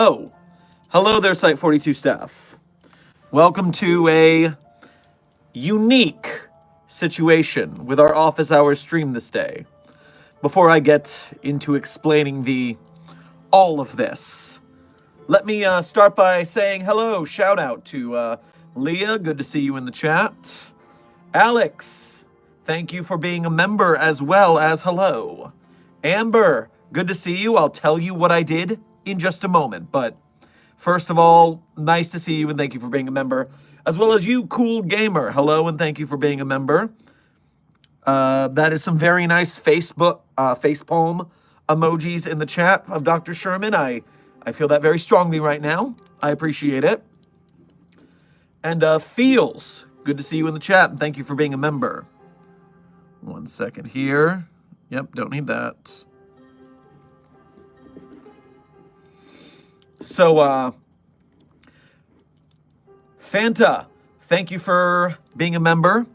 Oh, hello there, Site 42 staff. Welcome to a unique situation with our office hours stream this day. Before I get into explaining all of this, let me start by saying hello, shout out to Leah, good to see you in the chat. Alex, thank you for being a member as well as hello. Amber, good to see you. I'll tell you what I did in just a moment, but first of all, nice to see you and thank you for being a member, as well as you, Cool Gamer. Hello and thank you for being a member. That is some very nice facepalm emojis in the chat of Dr. Sherman. I feel that very strongly right now. I appreciate it. And Feels, good to see you in the chat and thank you for being a member. 1 second here. Yep, don't need that. So, Fanta, thank you for being a member,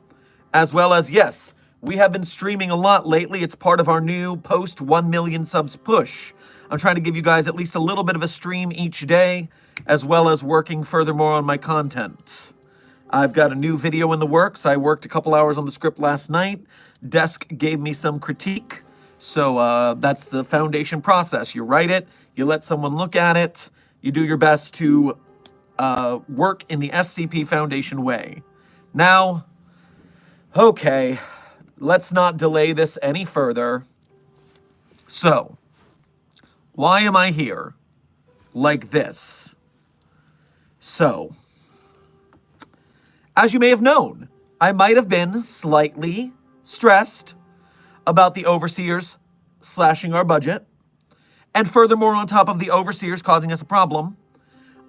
as well as, yes, we have been streaming a lot lately. It's part of our new post 1 million subs push. I'm trying to give you guys at least a little bit of a stream each day, as well as working furthermore on my content. I've got a new video in the works. I worked a couple hours on the script last night. Desk gave me some critique. So that's the foundation process. You write it, you let someone look at it, you do your best to work in the SCP Foundation way. Now, okay, let's not delay this any further. So, why am I here like this? So, as you may have known, I might have been slightly stressed about the overseers slashing our budget. And furthermore, on top of the overseers causing us a problem,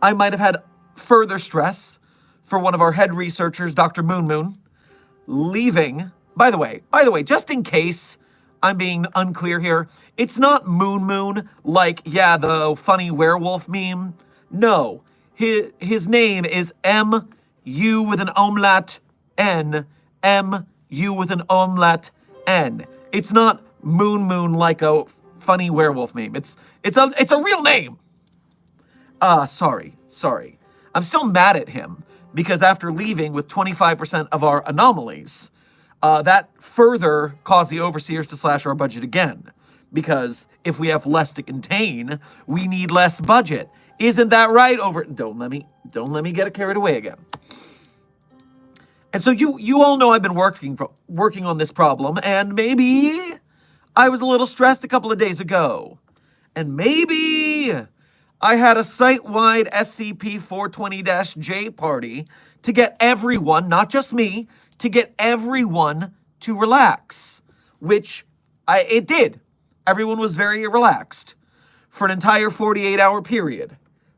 I might have had further stress for one of our head researchers, Dr. Moon Moon, leaving. By the way, just in case I'm being unclear here, it's not Moon Moon like, yeah, the funny werewolf meme. No, his name is M-U with an umlaut N, M-U with an umlaut N. It's not Moon Moon like a funny werewolf meme. It's a real name. Sorry. I'm still mad at him because after leaving with 25% of our anomalies, that further caused the overseers to slash our budget again. Because if we have less to contain, we need less budget. Isn't that right? Don't let me get carried away again. And so you all know I've been working on this problem, and maybe I was a little stressed a couple of days ago. And maybe I had a site-wide SCP-420-J party to get everyone, not just me, to get everyone to relax, which it did. Everyone was very relaxed for an entire 48-hour period,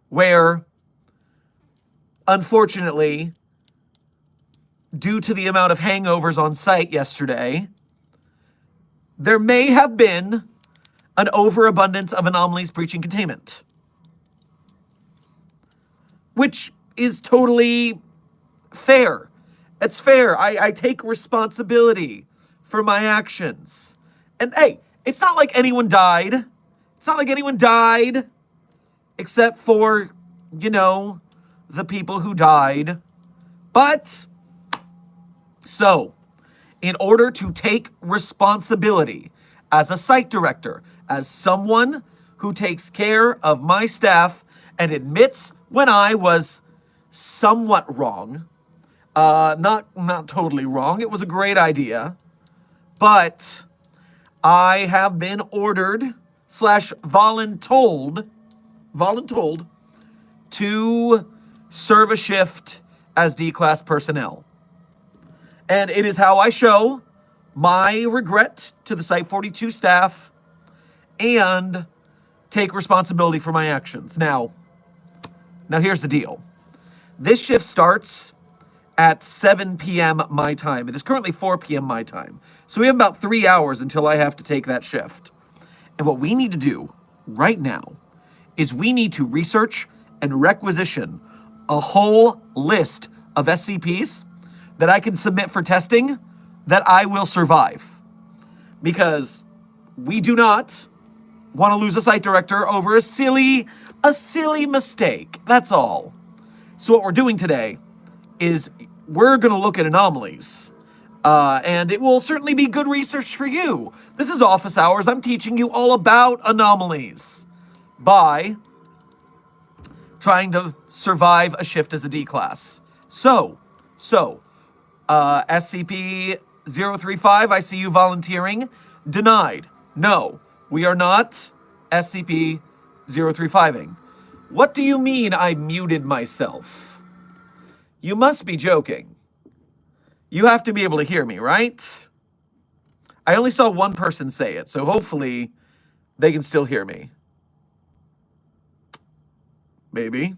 where, unfortunately, due to the amount of hangovers on site yesterday, there may have been an overabundance of anomalies breaching containment. Which is totally fair. It's fair. I take responsibility for my actions. And hey, it's not like anyone died. It's not like anyone died except for, the people who died. But, so, in order to take responsibility as a site director, as someone who takes care of my staff and admits when I was somewhat wrong, not totally wrong, it was a great idea, but I have been ordered / voluntold to serve a shift as D-class personnel. And it is how I show my regret to the Site 42 staff and take responsibility for my actions. Now here's the deal. This shift starts at 7 p.m. my time. It is currently 4 p.m. my time. So we have about 3 hours until I have to take that shift. And what we need to do right now is we need to research and requisition a whole list of SCPs that I can submit for testing that I will survive. Because we do not want to lose a site director over a silly mistake. That's all. So what we're doing today is we're going to look at anomalies. And it will certainly be good research for you. This is office hours. I'm teaching you all about anomalies by trying to survive a shift as a D class. So, SCP-035, I see you volunteering. Denied. No, we are not SCP-035ing. What do you mean I muted myself? You must be joking. You have to be able to hear me, right? I only saw one person say it, so hopefully they can still hear me. Maybe.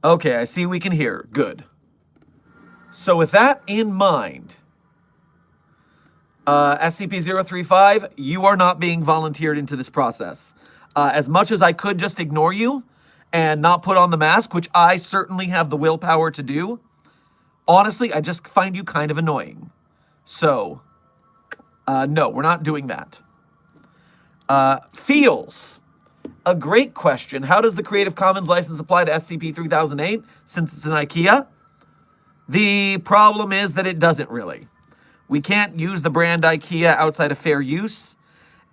Okay, I see we can hear. Good. So with that in mind, SCP-035, you are not being volunteered into this process. As much as I could just ignore you and not put on the mask, which I certainly have the willpower to do, honestly, I just find you kind of annoying. So, no, we're not doing that. Feels. A great question. How does the Creative Commons license apply to SCP-3008 since it's an IKEA? The problem is that it doesn't really. We can't use the brand IKEA outside of fair use,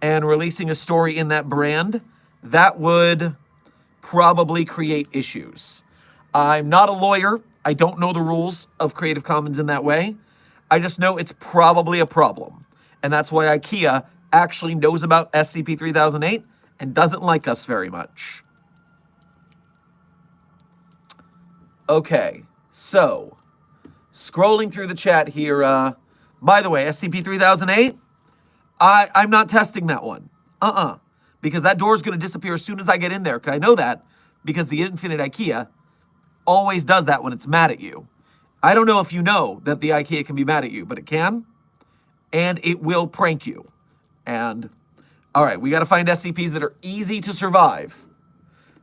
and releasing a story in that brand, that would probably create issues. I'm not a lawyer. I don't know the rules of Creative Commons in that way. I just know it's probably a problem. And that's why IKEA actually knows about SCP-3008 and doesn't like us very much. Okay, so scrolling through the chat here, by the way, SCP-3008, I'm not testing that one. Because that door is going to disappear as soon as I get in there. I know that because the Infinite IKEA always does that when it's mad at you. I don't know if you know that the IKEA can be mad at you, but it can. And it will prank you. And, all right, we got to find SCPs that are easy to survive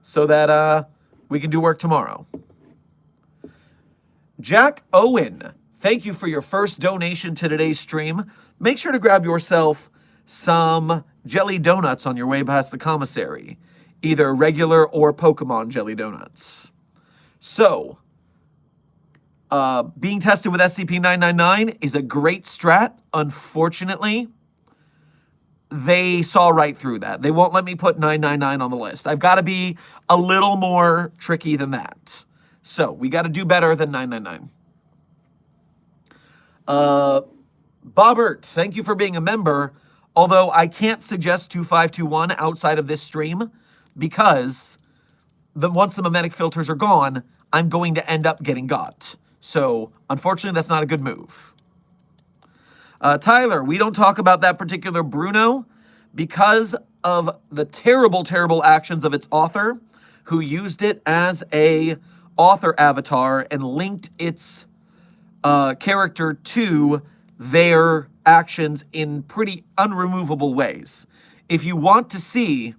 so that we can do work tomorrow. Jack Owen, thank you for your first donation to today's stream. Make sure to grab yourself some jelly donuts on your way past the commissary. Either regular or Pokemon jelly donuts. So, being tested with SCP-999 is a great strat. Unfortunately, they saw right through that. They won't let me put 999 on the list. I've got to be a little more tricky than that. So, we got to do better than 999. Bobbert, thank you for being a member. Although I can't suggest 2521 outside of this stream because once the memetic filters are gone, I'm going to end up getting got. So, unfortunately, that's not a good move. Tyler, we don't talk about that particular Bruno because of the terrible, terrible actions of its author, who used it as a author avatar and linked its character to their actions in pretty unremovable ways. If you want to see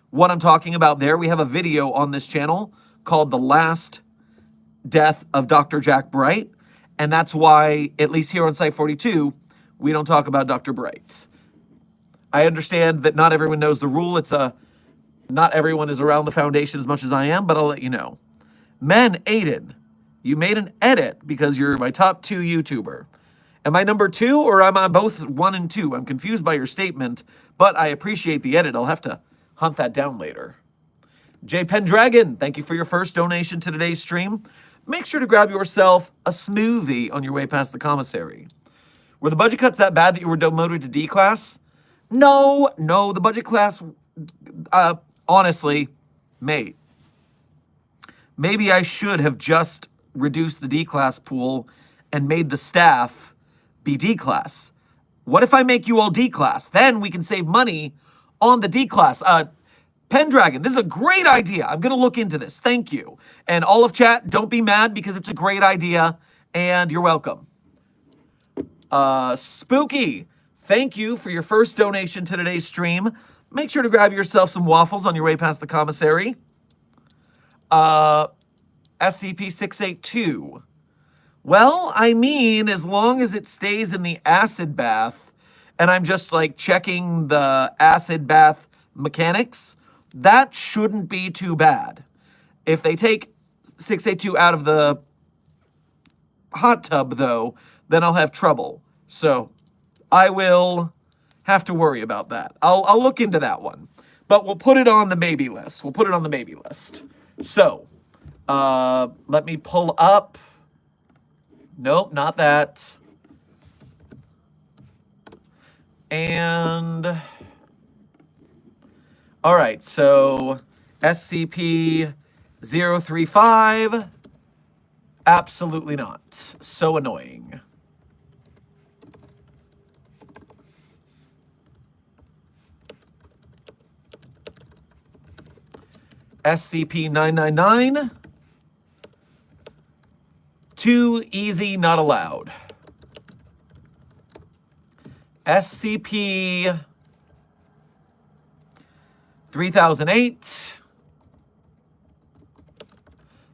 what I'm talking about there, we have a video on this channel called The Last Death of Dr. Jack Bright, and that's why, at least here on Site 42, we don't talk about Dr. Bright. I understand that not everyone knows the rule. Not everyone is around the Foundation as much as I am, but I'll let you know. Men, Aiden, you made an edit because you're my top 2 YouTuber. Am I number 2 or am I both 1 and 2? I'm confused by your statement, but I appreciate the edit. I'll have to hunt that down later. J Pendragon, thank you for your first donation to today's stream. Make sure to grab yourself a smoothie on your way past the commissary. Were the budget cuts that bad that you were demoted to D class? No, the budget class, honestly, mate, maybe I should have just reduced the D class pool and made the staff be D-class. What if I make you all D-class? Then we can save money on the D-class. Pendragon, this is a great idea. I'm going to look into this. Thank you. And all of chat, don't be mad because it's a great idea, and you're welcome. Spooky, thank you for your first donation to today's stream. Make sure to grab yourself some waffles on your way past the commissary. SCP-682. Well, I mean, as long as it stays in the acid bath, and I'm just like checking the acid bath mechanics, that shouldn't be too bad. If they take 682 out of the hot tub, though, then I'll have trouble. So I will have to worry about that. I'll look into that one. But we'll put it on the maybe list. We'll put it on the maybe list. So, let me pull up. Nope, not that. And, all right, so SCP-035, absolutely not. So annoying. SCP-999, too easy, not allowed. SCP-3008,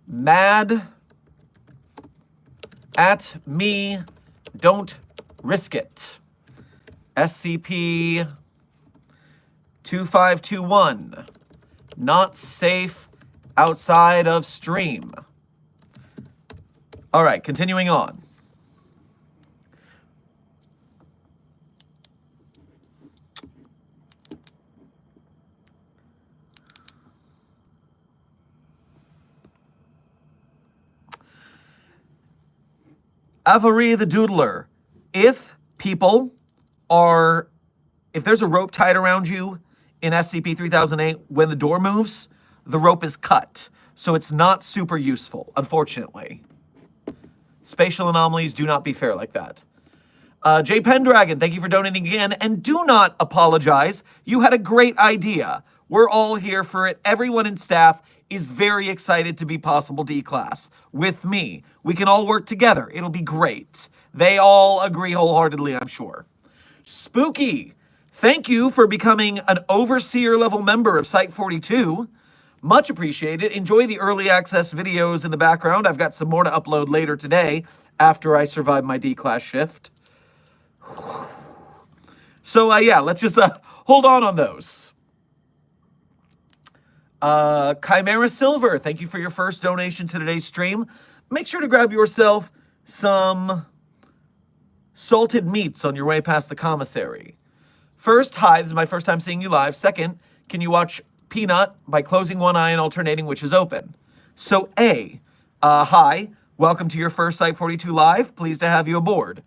mad at me, don't risk it. SCP-2521, not safe outside of stream. All right, continuing on. Avery the Doodler. If there's a rope tied around you in SCP-3008, when the door moves, the rope is cut. So it's not super useful, unfortunately. Spatial anomalies do not be fair like that. J. Pendragon, thank you for donating again. And do not apologize. You had a great idea. We're all here for it. Everyone in staff is very excited to be possible D-class with me. We can all work together. It'll be great. They all agree wholeheartedly, I'm sure. Spooky, thank you for becoming an overseer level member of Site-42. Much appreciated. Enjoy the early access videos in the background. I've got some more to upload later today after I survive my D-class shift. So, yeah, let's just hold on those. Chimera Silver, thank you for your first donation to today's stream. Make sure to grab yourself some salted meats on your way past the commissary. First, hi, this is my first time seeing you live. Second, can you watch Peanut by closing one eye and alternating which is open? So A, hi, welcome to your first Site-42 live. Pleased to have you aboard.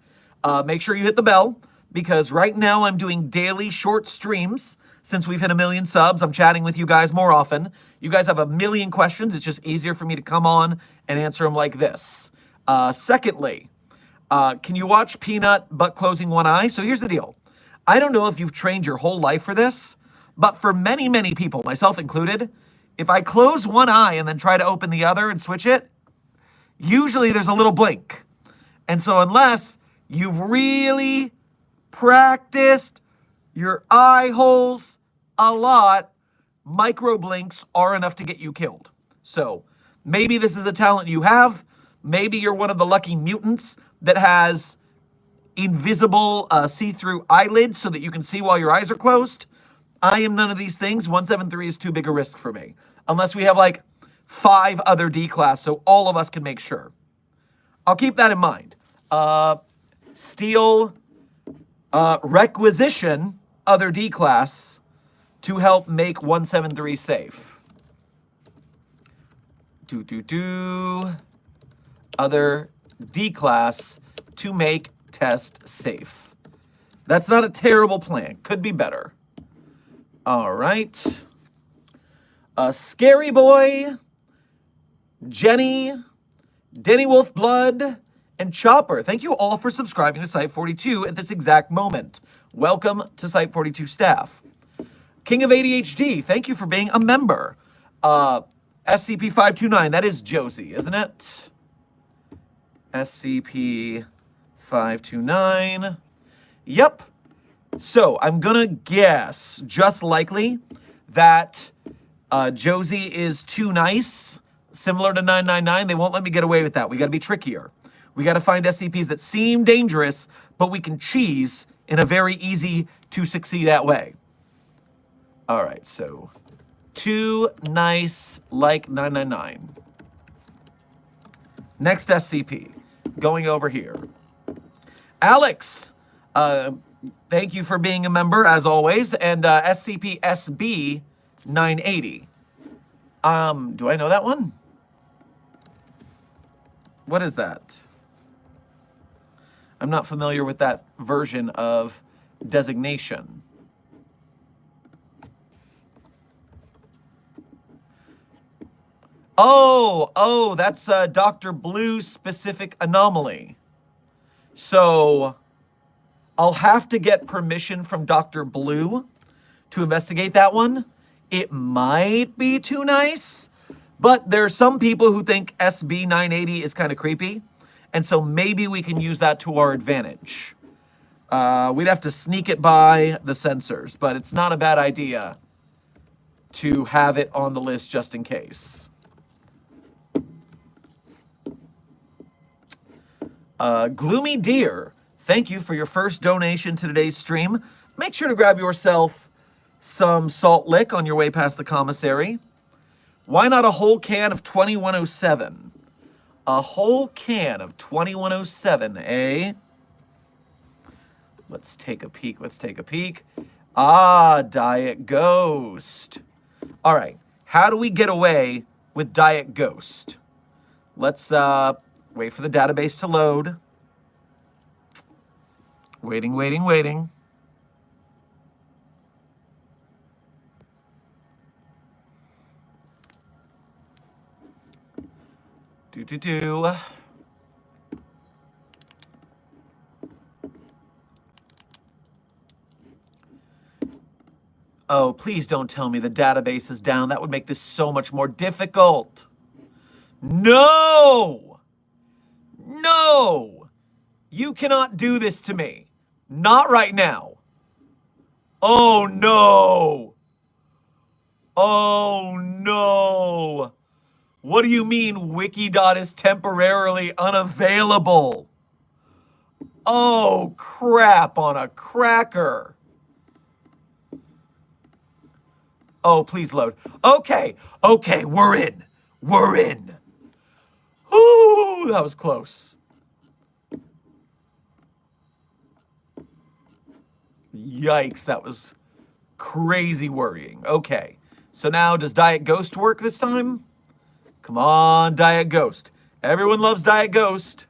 Make sure you hit the bell because right now I'm doing daily short streams. Since we've hit 1 million subs, I'm chatting with you guys more often. You guys have 1 million questions. It's just easier for me to come on and answer them like this. Secondly, can you watch Peanut but closing one eye? So here's the deal. I don't know if you've trained your whole life for this, but for many, many people, myself included, if I close one eye and then try to open the other and switch it, usually there's a little blink. And so unless you've really practiced your eye holes a lot, micro blinks are enough to get you killed. So maybe this is a talent you have. Maybe you're one of the lucky mutants that has invisible see-through eyelids so that you can see while your eyes are closed. I am none of these things. 173 is too big a risk for me. Unless we have like 5 other D-class so all of us can make sure. I'll keep that in mind. Steal requisition other D-class to help make 173 safe. Other D-class to make test safe. That's not a terrible plan. Could be better. All right. Scary Boy, Jenny, Denny Wolfblood, and Chopper. Thank you all for subscribing to Site 42 at this exact moment. Welcome to Site 42 staff. King of ADHD, thank you for being a member. SCP-529, that is Josie, isn't it? SCP-529. Yep. So I'm gonna guess, just likely, that Josie is too nice, similar to 999. They won't let me get away with that. We gotta be trickier. We gotta find SCPs that seem dangerous, but we can cheese in a very easy to succeed at way. All right, so too nice like 999. Next SCP, going over here. Alex, thank you for being a member as always, and SCP-SB 980. Do I know that one? What is that? I'm not familiar with that version of designation. Oh, that's Dr. Blue's specific anomaly. So I'll have to get permission from Dr. Blue to investigate that one. It might be too nice, but there are some people who think SB 980 is kind of creepy, and so maybe we can use that to our advantage. We'd have to sneak it by the sensors, but it's not a bad idea to have it on the list just in case. Gloomy Deer, thank you for your first donation to today's stream. Make sure to grab yourself some salt lick on your way past the commissary. Why not a whole can of 2107? A whole can of 2107, eh? Let's take a peek. Let's take a peek. Ah, Diet Ghost. All right. How do we get away with Diet Ghost? Let's wait for the database to load. Waiting, waiting, waiting. Do. Oh, please don't tell me the database is down. That would make this so much more difficult. No! No! You cannot do this to me. Not right now. Oh, no. Oh, no. What do you mean Wikidot is temporarily unavailable? Oh, crap on a cracker. Oh, please load. Okay, we're in. We're in. Ooh, that was close. Yikes, that was crazy worrying. Okay, so now does Diet Ghost work this time? Come on, Diet Ghost. Everyone loves Diet Ghost.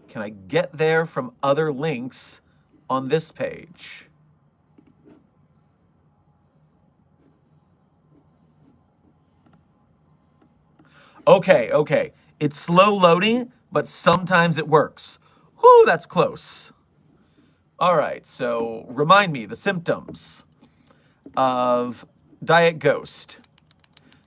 Can I get there from other links on this page? Okay. It's slow loading, but sometimes it works. Whew, that's close. All right, so remind me the symptoms of Diet Ghost.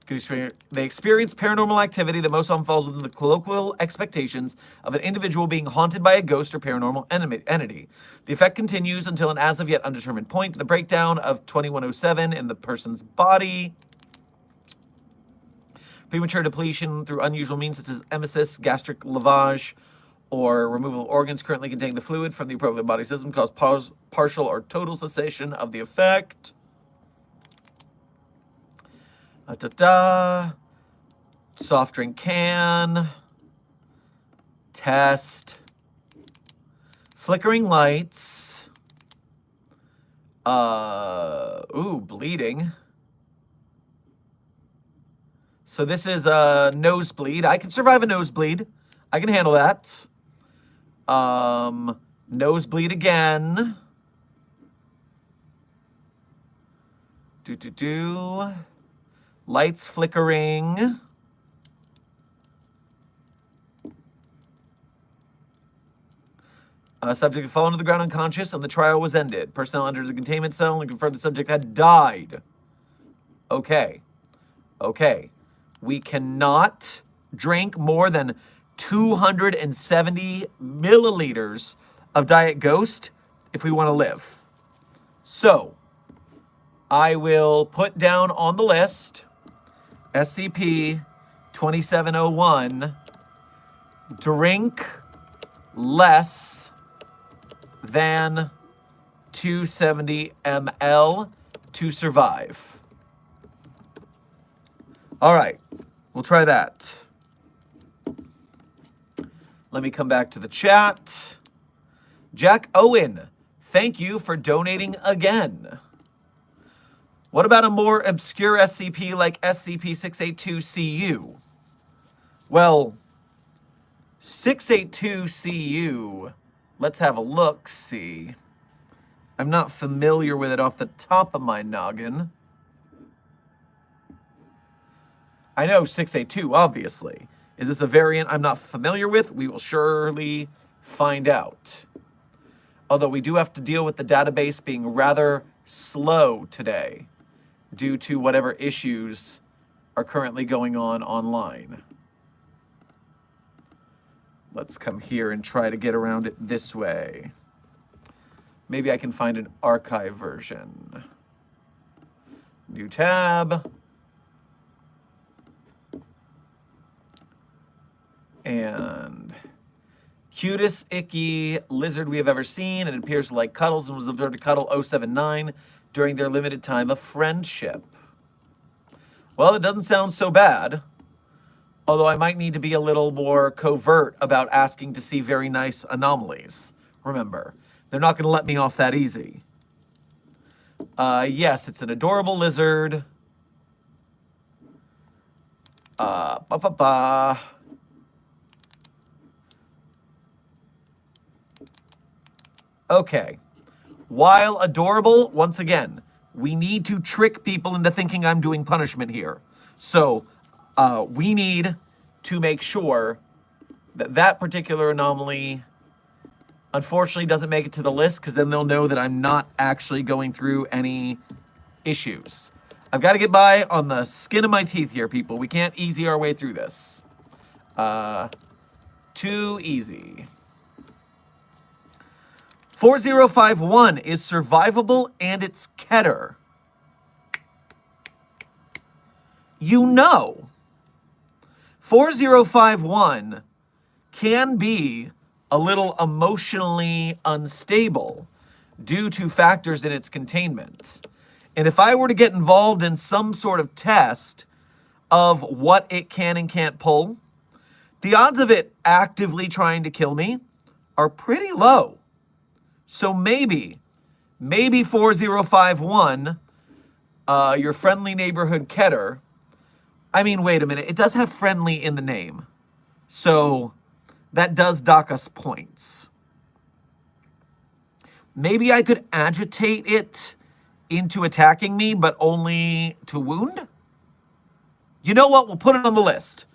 They experience paranormal activity that most often falls within the colloquial expectations of an individual being haunted by a ghost or paranormal entity. The effect continues until an as of yet undetermined point. The breakdown of 2107 in the person's body. Premature depletion through unusual means such as emesis, gastric lavage, or removal of organs currently containing the fluid from the appropriate body system cause partial or total cessation of the effect. Soft drink can. Test. Flickering lights. Bleeding. So this is a nosebleed. I can survive a nosebleed. I can handle that. Nosebleed again. Lights flickering. Subject had fallen to the ground unconscious and the trial was ended. Personnel entered the containment cell and confirmed the subject had died. Okay. Okay. We cannot drink more than 270 milliliters of Diet Ghost if we want to live. So, I will put down on the list SCP 2701, drink less than 270 ml to survive. All right, we'll try that. Let me come back to the chat. Jack Owen, thank you for donating again. What about a more obscure SCP like SCP-682-CU? Well, 682-CU, let's have a look-see. I'm not familiar with it off the top of my noggin. I know 682, obviously. Is this a variant I'm not familiar with? We will surely find out. Although we do have to deal with the database being rather slow today due to whatever issues are currently going on online. Let's come here and try to get around it this way. Maybe I can find an archive version. New tab. And cutest icky lizard we have ever seen. It appears to like cuddles and was observed to cuddle 079 during their limited time of friendship. Well, it doesn't sound so bad. Although I might need to be a little more covert about asking to see very nice anomalies. Remember, they're not going to let me off that easy. Yes, it's an adorable lizard. Okay. While adorable, once again, we need to trick people into thinking I'm doing punishment here. So, we need to make sure that that particular anomaly unfortunately doesn't make it to the list, because then they'll know that I'm not actually going through any issues. I've got to get by on the skin of my teeth here, people. We can't easy our way through this. Too easy. 4051 is survivable and it's Keter. You know, 4051 can be a little emotionally unstable due to factors in its containment. And if I were to get involved in some sort of test of what it can and can't pull, the odds of it actively trying to kill me are pretty low. So maybe 4051, your friendly neighborhood Keter. I mean, wait a minute. It does have friendly in the name. So that does dock us points. Maybe I could agitate it into attacking me, but only to wound? You know what? We'll put it on the list.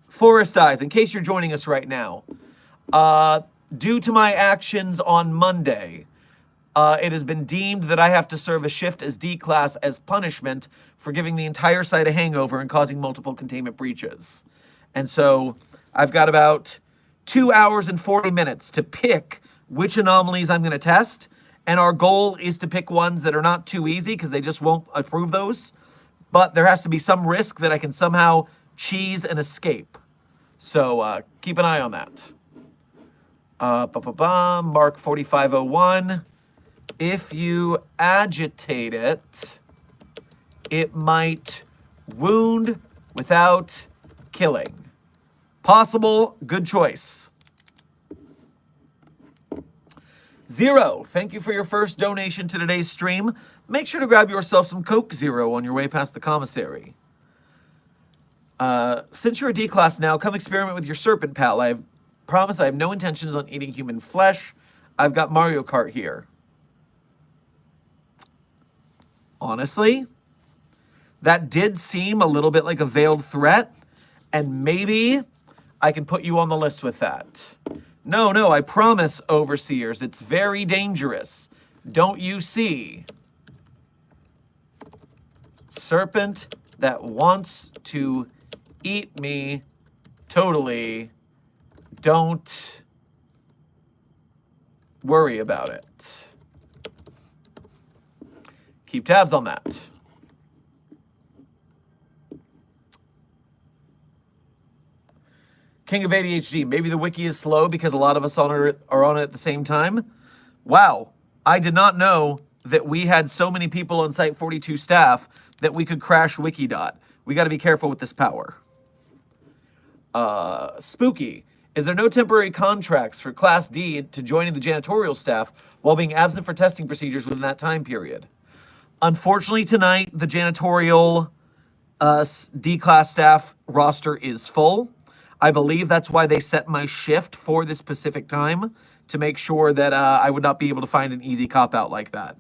Forest Eyes, in case you're joining us right now. Due to my actions on Monday, it has been deemed that I have to serve a shift as D-Class as punishment for giving the entire site a hangover and causing multiple containment breaches. And so I've got about 2 hours and 40 minutes to pick which anomalies I'm going to test. And our goal is to pick ones that are not too easy because they just won't approve those. But there has to be some risk that I can somehow cheese and escape. So keep an eye on that. Mark 4501. If you agitate it, it might wound without killing. Possible, good choice. Zero, thank you for your first donation to today's stream. Make sure to grab yourself some Coke Zero on your way past the commissary. Since you're a D-Class now, come experiment with your serpent pal. I promise I have no intentions on eating human flesh. I've got Mario Kart here. Honestly, that did seem a little bit like a veiled threat, and maybe I can put you on the list with that. No, no, I promise, overseers. It's very dangerous. Don't you see? Serpent that wants to eat me totally. Don't worry about it. Keep tabs on that. King of ADHD. Maybe the wiki is slow because a lot of us are on it at the same time. Wow. I did not know that we had so many people on Site 42 staff that we could crash Wikidot. We got to be careful with this power. Spooky. Is there no temporary contracts for Class D to join in the janitorial staff while being absent for testing procedures within that time period? Unfortunately, tonight, the janitorial D-class staff roster is full. I believe that's why they set my shift for this specific time, to make sure that I would not be able to find an easy cop-out like that.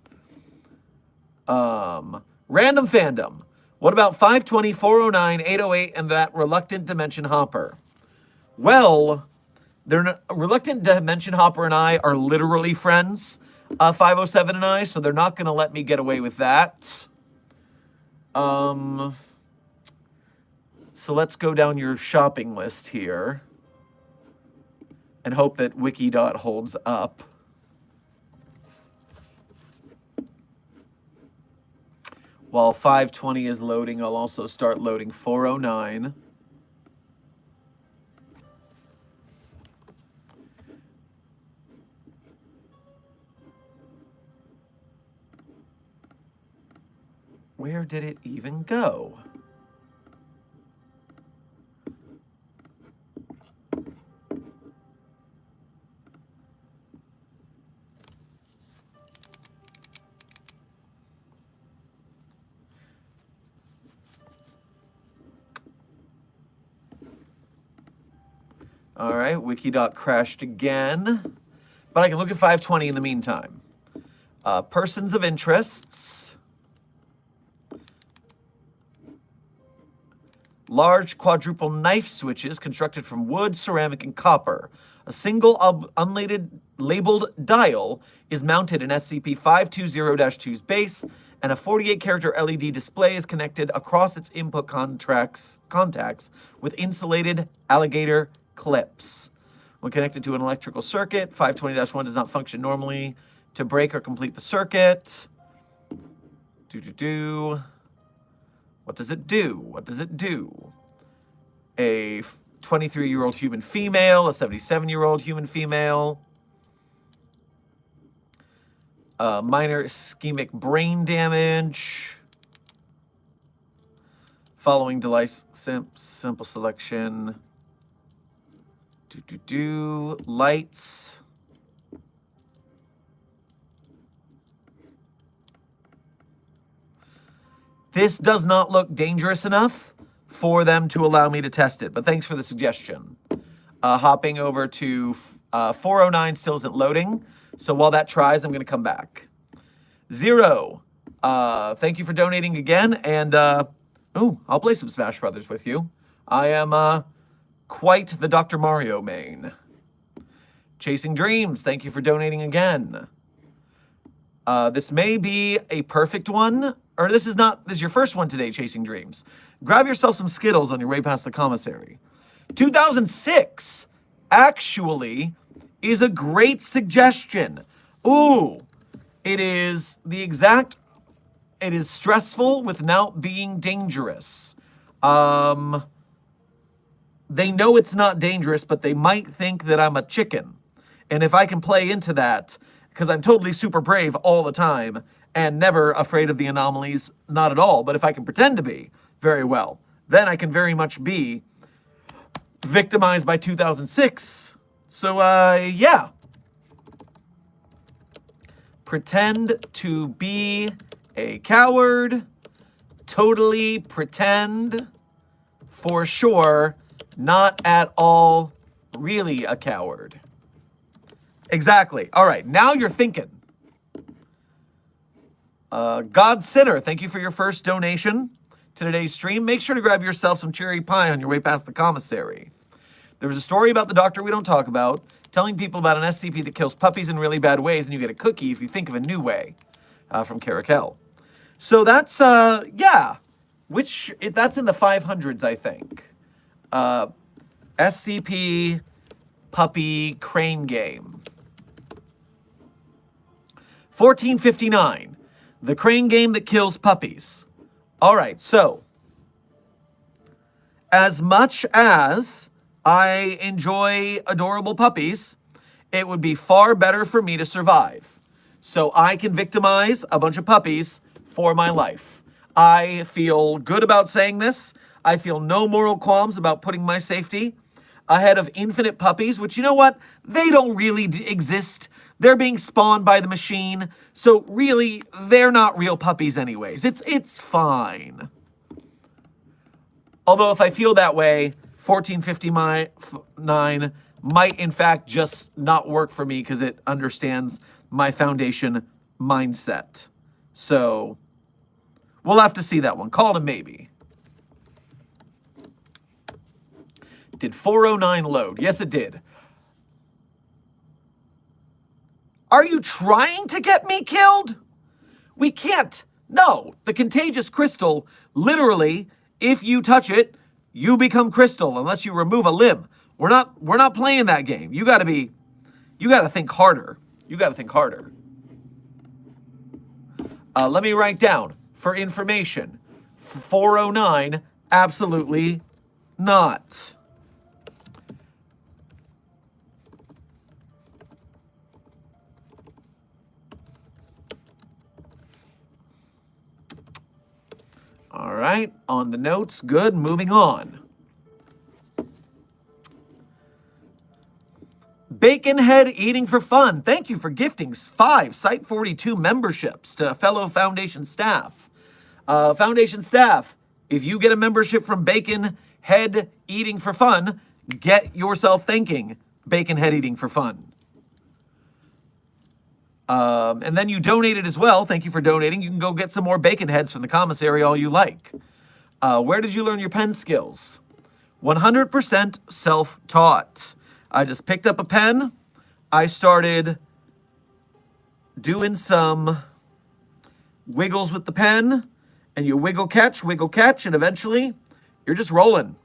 Random fandom. What about 520, 409, 808, and that reluctant dimension hopper? Well, reluctant dimension hopper and I are literally friends, 507 and I, so they're not going to let me get away with that. So let's go down your shopping list here and hope that Wikidot holds up. While 520 is loading, I'll also start loading 409. Where did it even go? All right, Wikidot crashed again, but I can look at 520 in the meantime. Persons of interests. Large quadruple knife switches constructed from wood, ceramic, and copper. A single unlabeled dial is mounted in SCP-520-2's base, and a 48-character LED display is connected across its input contacts with insulated alligator clips. When connected to an electrical circuit, 520-1 does not function normally to break or complete the circuit. What does it do? What does it do? A 23-year-old human female, a 77-year-old human female. Minor ischemic brain damage. Following device simple selection. Lights. This does not look dangerous enough for them to allow me to test it, but thanks for the suggestion. Hopping over to 409 still isn't loading, so while that tries, I'm going to come back. Zero, thank you for donating again, and I'll play some Smash Brothers with you. I am quite the Dr. Mario main. Chasing Dreams, thank you for donating again. This may be a perfect one, or this is your first one today, Chasing Dreams. Grab yourself some Skittles on your way past the commissary. 2006 actually is a great suggestion. Ooh, it is stressful without being dangerous. They know it's not dangerous, but they might think that I'm a chicken. And if I can play into that, because I'm totally super brave all the time and never afraid of the anomalies, not at all, but if I can pretend to be very well, then I can very much be victimized by 2006. So, yeah. Pretend to be a coward. Totally pretend. For sure. Not at all really a coward. Exactly. All right, now you're thinking. God Sinner, thank you for your first donation to today's stream. Make sure to grab yourself some cherry pie on your way past the commissary. There was a story about the doctor we don't talk about Telling people about an SCP that kills puppies in really bad ways, and you get a cookie if you think of a new way, from Caracal. So that's, yeah, that's in the 500s, I think. SCP Puppy Crane Game. 1459, the crane game that kills puppies. All right, so as much as I enjoy adorable puppies, it would be far better for me to survive. So I can victimize a bunch of puppies for my life. I feel good about saying this. I feel no moral qualms about putting my safety ahead of infinite puppies, which, you know what? They don't really exist. They're being spawned by the machine. So really, they're not real puppies anyways. It's fine. Although if I feel that way, 1459 might in fact just not work for me because it understands my Foundation mindset. So we'll have to see that one. Call it a maybe. Did 409 load? Yes, it did. Are you trying to get me killed? We can't. No, the contagious crystal, literally, if you touch it, you become crystal unless you remove a limb. We're not playing that game. You gotta think harder. You gotta think harder. Let me write down for information. 409, absolutely not. All right, on the notes, good, moving on. Baconhead Eating for Fun. Thank you for gifting 5 Site 42 memberships to fellow Foundation staff. Foundation staff, if you get a membership from Baconhead Eating for Fun, get yourself thinking Baconhead Eating for Fun. And then you donated as well. Thank you for donating. You can go get some more bacon heads from the commissary all you like. Where did you learn your pen skills? 100% self-taught. I just picked up a pen. I started doing some wiggles with the pen, and you wiggle catch, and eventually you're just rolling.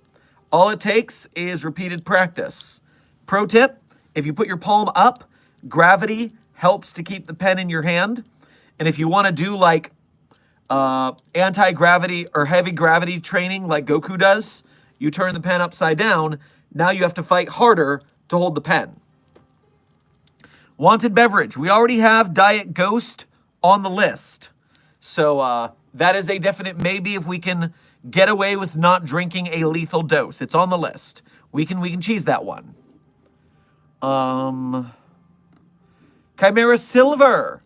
All it takes is repeated practice. Pro tip, if you put your palm up, gravity helps to keep the pen in your hand. And if you want to do like anti-gravity or heavy gravity training like Goku does, you turn the pen upside down. Now you have to fight harder to hold the pen. Wanted beverage. We already have Diet Ghost on the list. So that is a definite maybe if we can get away with not drinking a lethal dose. It's on the list. We can cheese that one. Chimera Silver.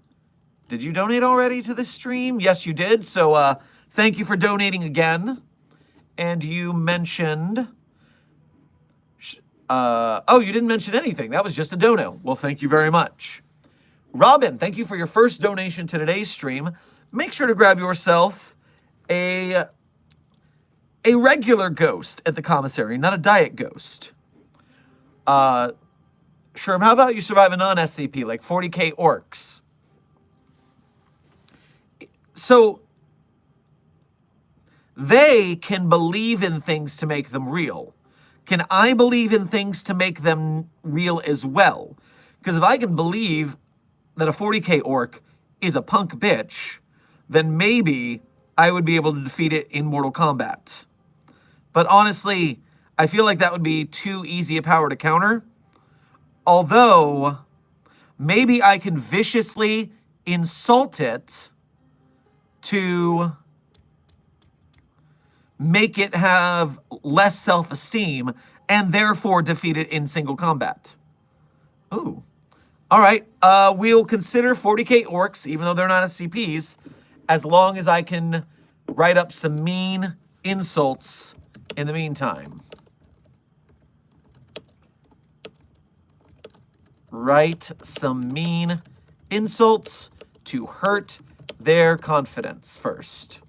Did you donate already to this stream? Yes, you did. So thank you for donating again. And you mentioned... oh, you didn't mention anything. That was just a dono. Well, thank you very much. Robin, thank you for your first donation to today's stream. Make sure to grab yourself a regular ghost at the commissary, not a diet ghost. Sherm, how about you survive a non-SCP, like 40k orcs? So, they can believe in things to make them real. Can I believe in things to make them real as well? Because if I can believe that a 40k orc is a punk bitch, then maybe I would be able to defeat it in Mortal Kombat. But honestly, I feel like that would be too easy a power to counter. Although, maybe I can viciously insult it to make it have less self-esteem and therefore defeat it in single combat. Ooh. All right. We'll consider 40k orcs, even though they're not SCPs, as long as I can write up some mean insults in the meantime. Write some mean insults to hurt their confidence first.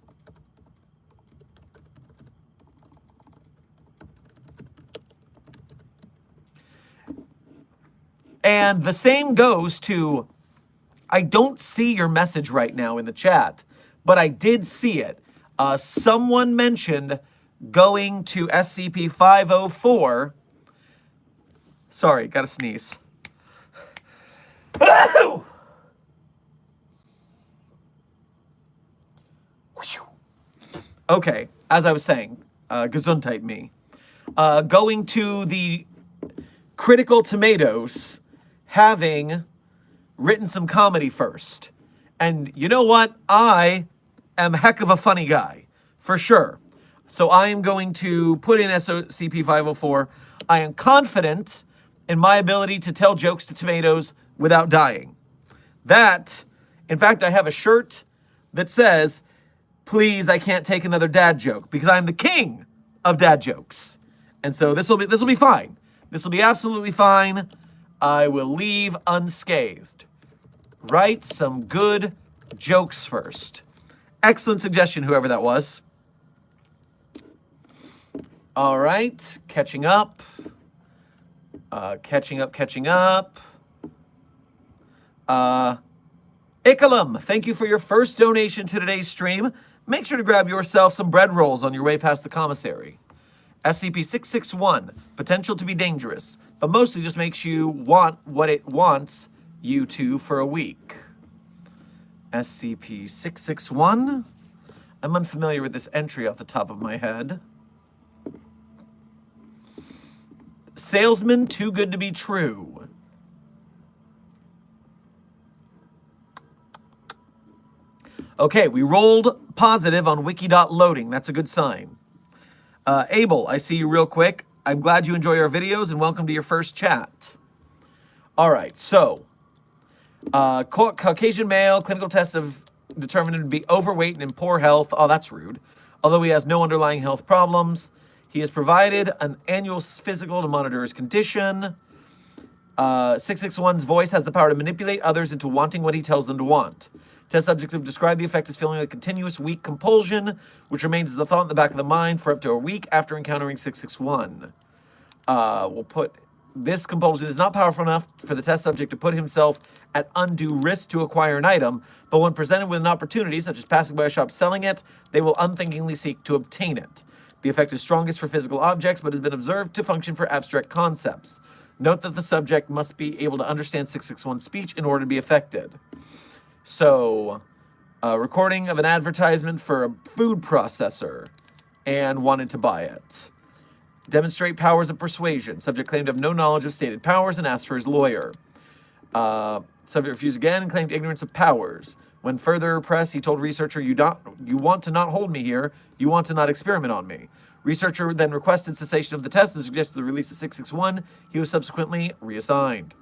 And the same goes to, I don't see your message right now in the chat, but I did see it. Someone mentioned going to SCP 504. Sorry, gotta sneeze. Okay, as I was saying, Gesundheit me. Going to the Critical Tomatoes, having written some comedy first. And you know what? I am a heck of a funny guy, for sure. So I am going to put in SCP-504. I am confident in my ability to tell jokes to tomatoes without dying. That, in fact, I have a shirt that says, "Please, I can't take another dad joke," because I'm the king of dad jokes. And so this will be fine. This will be absolutely fine. I will leave unscathed. Write some good jokes first. Excellent suggestion, whoever that was. All right, catching up. Catching up. Ikalum, thank you for your first donation to today's stream. Make sure to grab yourself some bread rolls on your way past the commissary. SCP-661, potential to be dangerous, but mostly just makes you want what it wants you to for a week. SCP-661. I'm unfamiliar with this entry off the top of my head. Salesman too good to be true. Okay, we rolled positive on wiki.loading. That's a good sign. Abel, I see you real quick. I'm glad you enjoy our videos and welcome to your first chat. All right, so Caucasian male, clinical tests have determined him to be overweight and in poor health. Oh, that's rude. Although he has no underlying health problems. He has provided an annual physical to monitor his condition. 661's voice has the power to manipulate others into wanting what he tells them to want. Test subjects have described the effect as feeling like continuous weak compulsion, which remains as a thought in the back of the mind for up to a week after encountering 661. We'll put this compulsion is not powerful enough for the test subject to put himself at undue risk to acquire an item, but when presented with an opportunity, such as passing by a shop selling it, they will unthinkingly seek to obtain it. The effect is strongest for physical objects, but has been observed to function for abstract concepts. Note that the subject must be able to understand 661's speech in order to be affected. So, recording of an advertisement for a food processor and wanted to buy it. Demonstrate powers of persuasion. Subject claimed to have no knowledge of stated powers and asked for his lawyer. Subject refused again and claimed ignorance of powers. When further pressed, he told researcher, you want to not hold me here. You want to not experiment on me. Researcher then requested cessation of the test and suggested the release of 661. He was subsequently reassigned.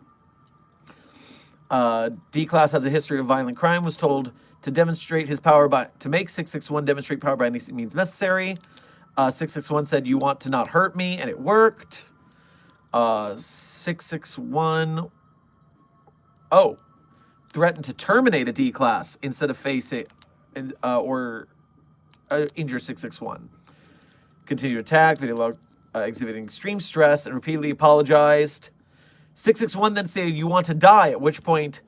D-Class has a history of violent crime, was told to demonstrate his power to make 661 demonstrate power by any means necessary. 661 said, you want to not hurt me, and it worked. 661, threatened to terminate a D-Class instead of face it, or injure 661. Continued attack, video log exhibiting extreme stress, and repeatedly apologized. 661 then stated, you want to die, at which point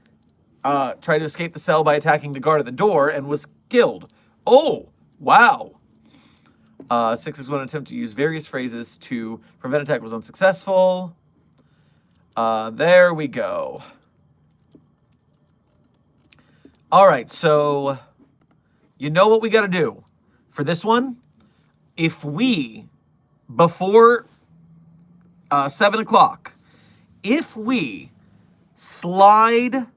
tried to escape the cell by attacking the guard at the door and was killed. Oh, wow. 661 attempted to use various phrases to prevent attack was unsuccessful. There we go. All right, so you know what we got to do for this one? If we, before 7 o'clock, if we slide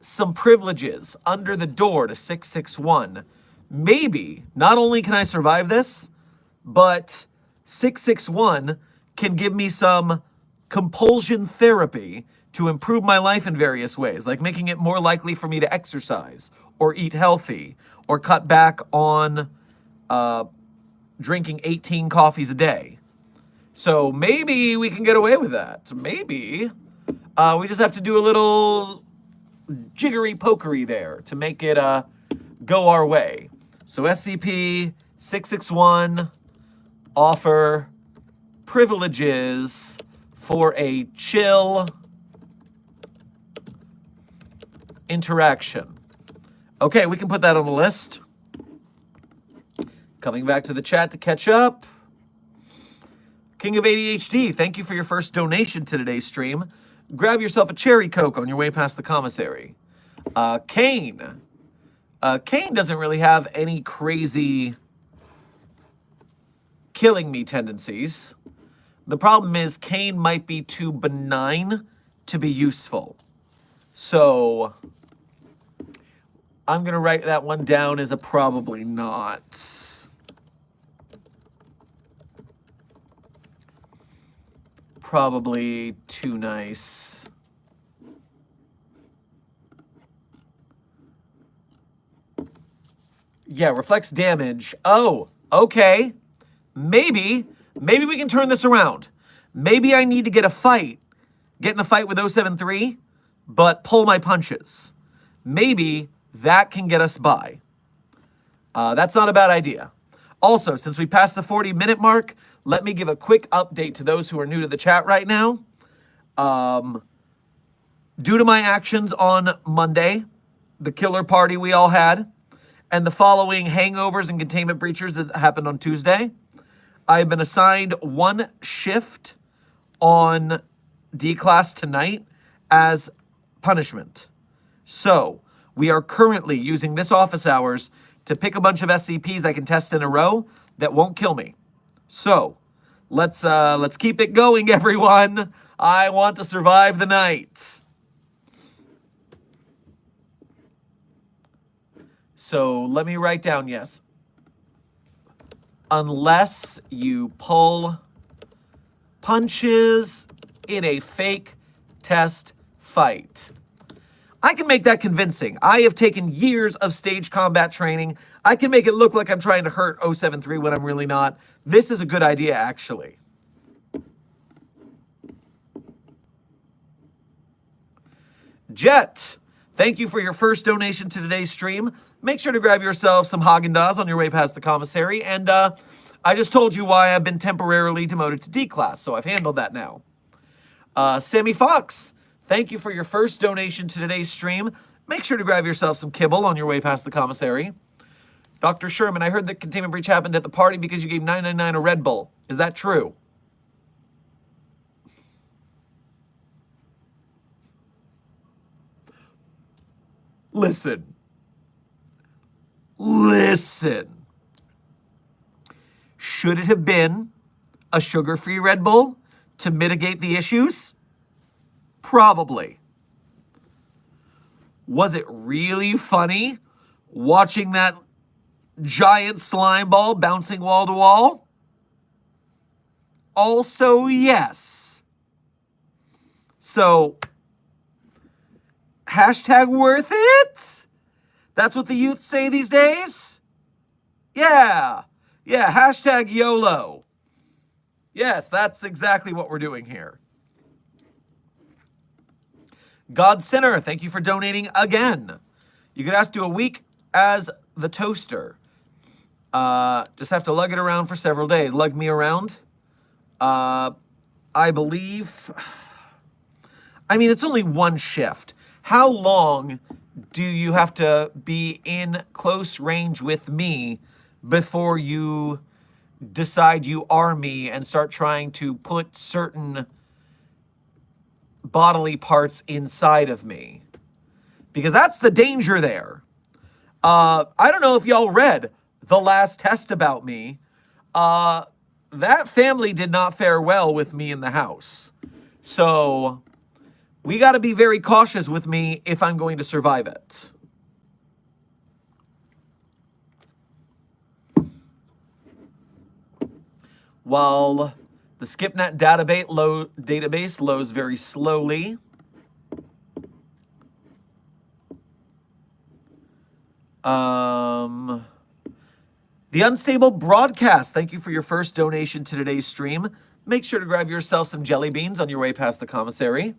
some privileges under the door to 661, maybe not only can I survive this, but 661 can give me some compulsion therapy to improve my life in various ways, like making it more likely for me to exercise or eat healthy or cut back on drinking 18 coffees a day. So maybe we can get away with that. Maybe. We just have to do a little jiggery-pokery there to make it go our way. So SCP-661 offer privileges for a chill interaction. Okay, we can put that on the list. Coming back to the chat to catch up. King of ADHD, thank you for your first donation to today's stream. Grab yourself a cherry Coke on your way past the commissary. Kane. Kane doesn't really have any crazy killing me tendencies. The problem is Kane might be too benign to be useful. So I'm going to write that one down as a probably not. Probably too nice. Yeah, reflects damage. Oh, okay. Maybe we can turn this around. Maybe I need to get in a fight with 073, but pull my punches. Maybe that can get us by. That's not a bad idea. Also, since we passed the 40-minute mark, let me give a quick update to those who are new to the chat right now. Due to my actions on Monday, the killer party we all had, and the following hangovers and containment breaches that happened on Tuesday, I've been assigned one shift on D-Class tonight as punishment. So, we are currently using this office hours to pick a bunch of SCPs I can test in a row that won't kill me. So, let's keep it going, everyone. I want to survive the night. So, let me write down, yes. Unless you pull punches in a fake test fight. I can make that convincing. I have taken years of stage combat training. I can make it look like I'm trying to hurt 073 when I'm really not. This is a good idea, actually. Jet, thank you for your first donation to today's stream. Make sure to grab yourself some Haagen-Dazs on your way past the commissary. And I just told you why I've been temporarily demoted to D-Class, so I've handled that now. Sammy Fox, thank you for your first donation to today's stream. Make sure to grab yourself some kibble on your way past the commissary. Dr. Sherman, I heard that containment breach happened at the party because you gave 999 a Red Bull. Is that true? Listen. Should it have been a sugar-free Red Bull to mitigate the issues? Probably. Was it really funny watching that giant slime ball bouncing wall to wall? Also, yes. So, hashtag worth it? That's what the youth say these days? Yeah, hashtag YOLO. Yes, that's exactly what we're doing here. God Sinner, thank you for donating again. You could ask to a week as the toaster. Just have to lug it around for several days. Lug me around? I believe... I mean, it's only one shift. How long do you have to be in close range with me before you decide you are me and start trying to put certain bodily parts inside of me? Because that's the danger there. I don't know if y'all read the last test about me. That family did not fare well with me in the house. So we got to be very cautious with me if I'm going to survive it. While the SkipNet database loads very slowly. The Unstable Broadcast, thank you for your first donation to today's stream. Make sure to grab yourself some jelly beans on your way past the commissary.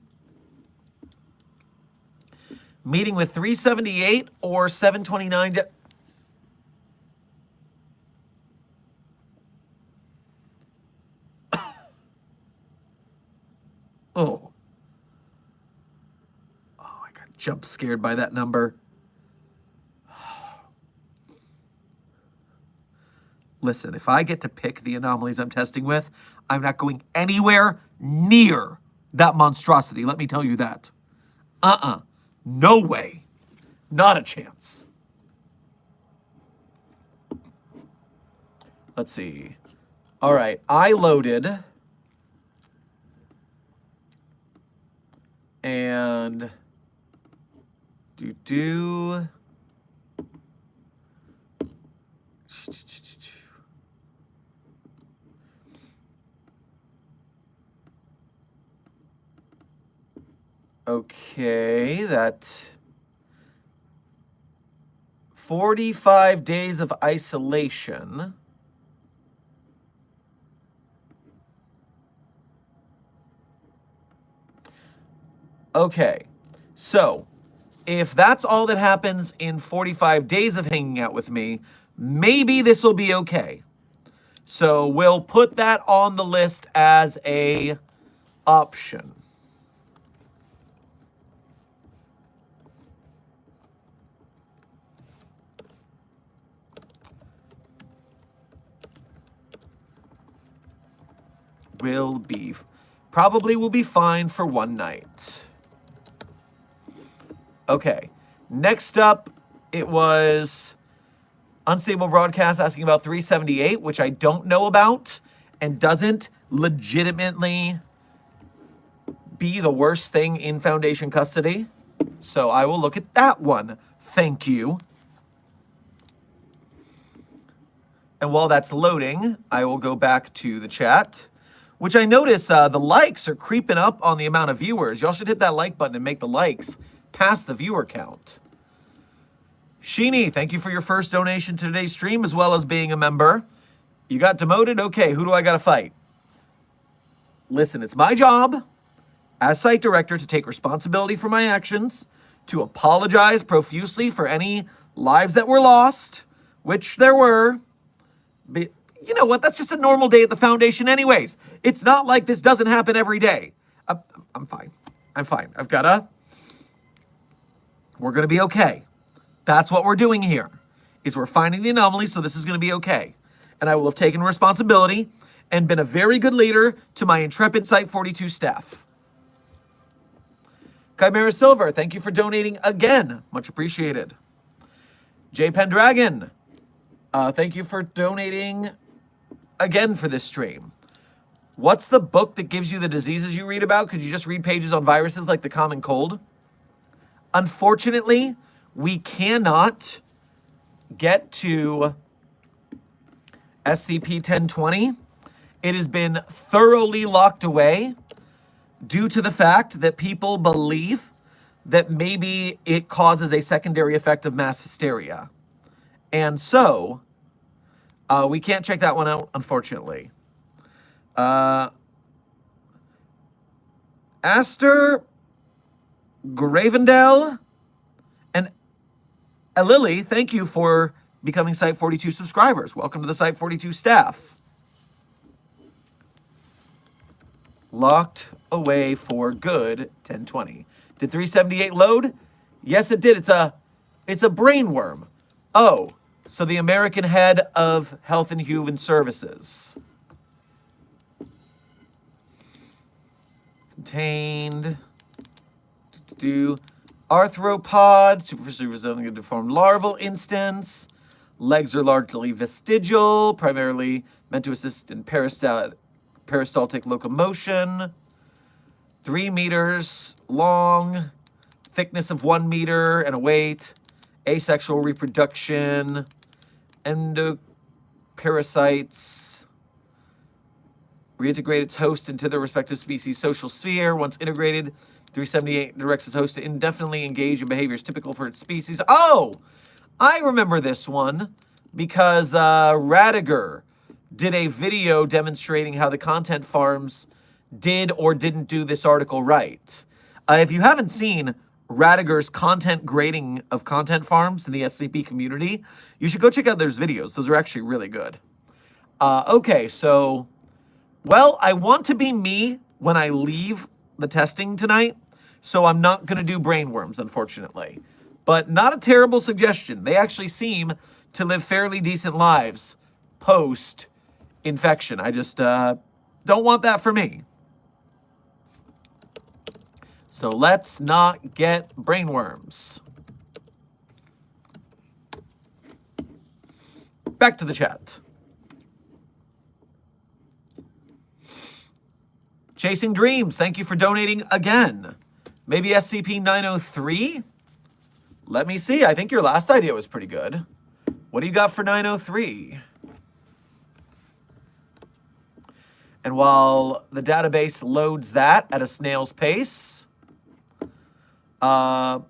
Meeting with 378 or 729. Oh, I got jump scared by that number. Listen, if I get to pick the anomalies I'm testing with, I'm not going anywhere near that monstrosity. Let me tell you that. No way. Not a chance. Let's see. All right, I loaded. And okay, that 45 days of isolation. Okay, so if that's all that happens in 45 days of hanging out with me, maybe this will be okay. So we'll put that on the list as a option. Probably will be fine for one night. Okay, next up, it was Unstable Broadcast asking about 378, which I don't know about, and doesn't legitimately be the worst thing in Foundation custody. So I will look at that one. Thank you. And while that's loading, I will go back to the chat, which I notice the likes are creeping up on the amount of viewers. Y'all should hit that like button and make the likes past the viewer count. Sheeny, thank you for your first donation to today's stream, as well as being a member. You got demoted? Okay, who do I got to fight? Listen, it's my job as site director to take responsibility for my actions, to apologize profusely for any lives that were lost, which there were. But you know what? That's just a normal day at the Foundation anyways. It's not like this doesn't happen every day. I'm fine. I'm fine. We're going to be okay. That's what we're doing here, is we're finding the anomalies, so this is going to be okay. And I will have taken responsibility and been a very good leader to my intrepid Site 42 staff. Chimera Silver, thank you for donating again. Much appreciated. J Pendragon, thank you for donating again for this stream. What's the book that gives you the diseases you read about? Could you just read pages on viruses like the common cold? Unfortunately, we cannot get to SCP-1020. It has been thoroughly locked away due to the fact that people believe that maybe it causes a secondary effect of mass hysteria. And so, we can't check that one out, unfortunately. Aster Gravendale and Lily, thank you for becoming Site 42 subscribers. Welcome to the Site 42 staff. Locked away for good, 1020. Did 378 load? Yes, it did. It's a brain worm. Oh, so the American head of Health and Human Services. Contained. Arthropod, superficially resembling a deformed larval instance. Legs are largely vestigial, primarily meant to assist in peristaltic locomotion. 3 meters long, thickness of 1 meter and a weight. Asexual reproduction. Endoparasites. Reintegrate its host into their respective species' social sphere. Once integrated, 378 directs its host to indefinitely engage in behaviors typical for its species. Oh, I remember this one because Radiger did a video demonstrating how the content farms did or didn't do this article right. If you haven't seen Radiger's content grading of content farms in the SCP community, you should go check out those videos. Those are actually really good. Okay, so, well, I want to be me when I leave the testing tonight. so I'm not going to do brainworms, unfortunately. But not a terrible suggestion. They actually seem to live fairly decent lives post-infection. I just don't want that for me. So let's not get brainworms. Back to the chat. Chasing Dreams, thank you for donating again. Maybe SCP-903? Let me see. I think your last idea was pretty good. What do you got for 903? And while the database loads that at a snail's pace, Lastus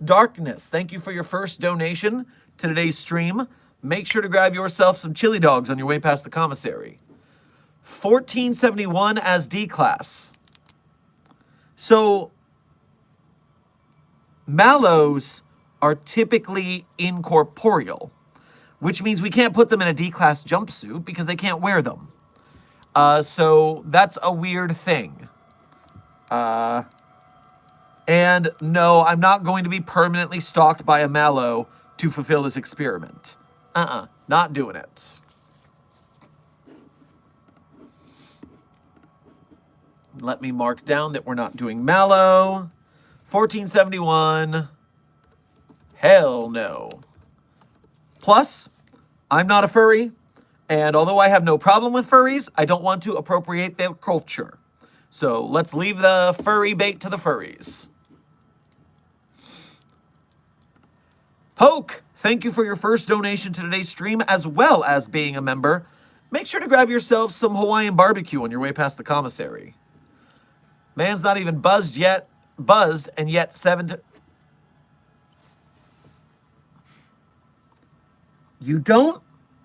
Darkness, thank you for your first donation to today's stream. Make sure to grab yourself some chili dogs on your way past the commissary. 1471 as D-Class. So, mallows are typically incorporeal, which means we can't put them in a D-Class jumpsuit because they can't wear them. So, that's a weird thing. And no, I'm not going to be permanently stalked by a mallow to fulfill this experiment. Not doing it. Let me mark down that we're not doing mallow. 1471. Hell no. Plus, I'm not a furry, and although I have no problem with furries, I don't want to appropriate their culture. So let's leave the furry bait to the furries. Poke, thank you for your first donation to today's stream, as well as being a member. Make sure to grab yourself some Hawaiian barbecue on your way past the commissary. Man's not even buzzed, and yet 7 to... You don't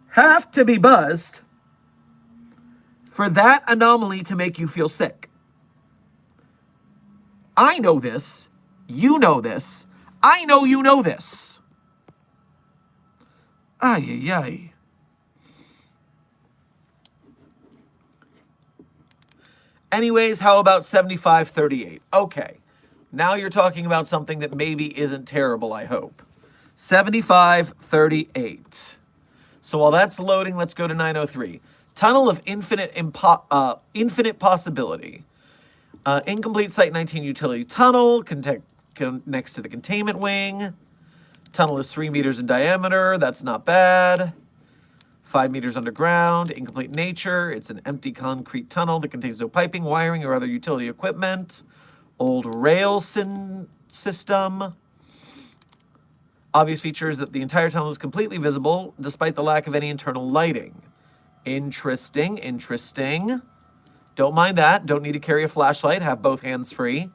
have to be buzzed for that anomaly to make you feel sick. I know this. You know this. I know you know this. Ay, ay, ay. Anyways, how about 7538? Okay. Now you're talking about something that maybe isn't terrible, I hope. 7538. So while that's loading, let's go to 903. Tunnel of infinite possibility. Incomplete Site 19 utility tunnel next to the containment wing. Tunnel is 3 meters in diameter. That's not bad. 5 meters underground. Incomplete nature. It's an empty concrete tunnel that contains no piping, wiring, or other utility equipment. Old rail system. Obvious feature is that the entire tunnel is completely visible, despite the lack of any internal lighting. Interesting, interesting. Don't mind that. Don't need to carry a flashlight. Have both hands free.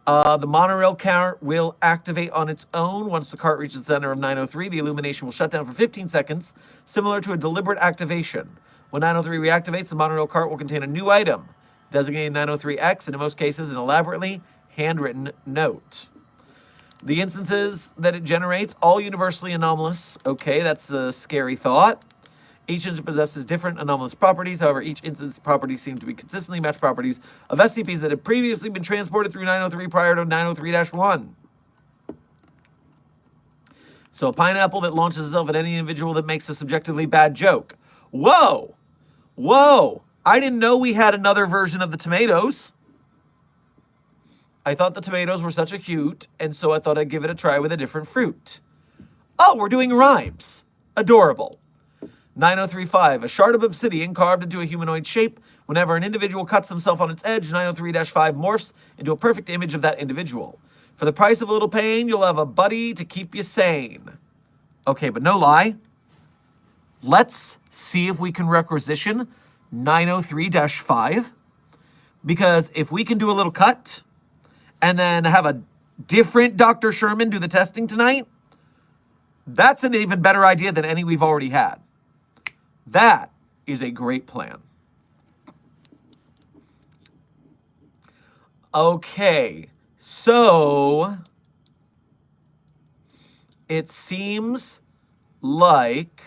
The monorail cart will activate on its own. Once the cart reaches the center of 903, the illumination will shut down for 15 seconds, similar to a deliberate activation. When 903 reactivates, the monorail cart will contain a new item, designated 903X, and in most cases, an elaborately handwritten note. The instances that it generates, all universally anomalous. Okay, that's a scary thought. Each instance possesses different anomalous properties. However, each instance properties seem to be consistently matched properties of SCPs that have previously been transported through 903 prior to 903-1. So a pineapple that launches itself at any individual that makes a subjectively bad joke. Whoa! Whoa! I didn't know we had another version of the tomatoes. I thought the tomatoes were such a hoot, and so I thought I'd give it a try with a different fruit. Oh, we're doing rhymes. Adorable. 9035, a shard of obsidian carved into a humanoid shape. Whenever an individual cuts himself on its edge, 903-5 morphs into a perfect image of that individual. For the price of a little pain, you'll have a buddy to keep you sane. Okay, but no lie. Let's see if we can requisition 903-5. Because if we can do a little cut and then have a different Dr. Sherman do the testing tonight, that's an even better idea than any we've already had. That is a great plan. Okay, so it seems like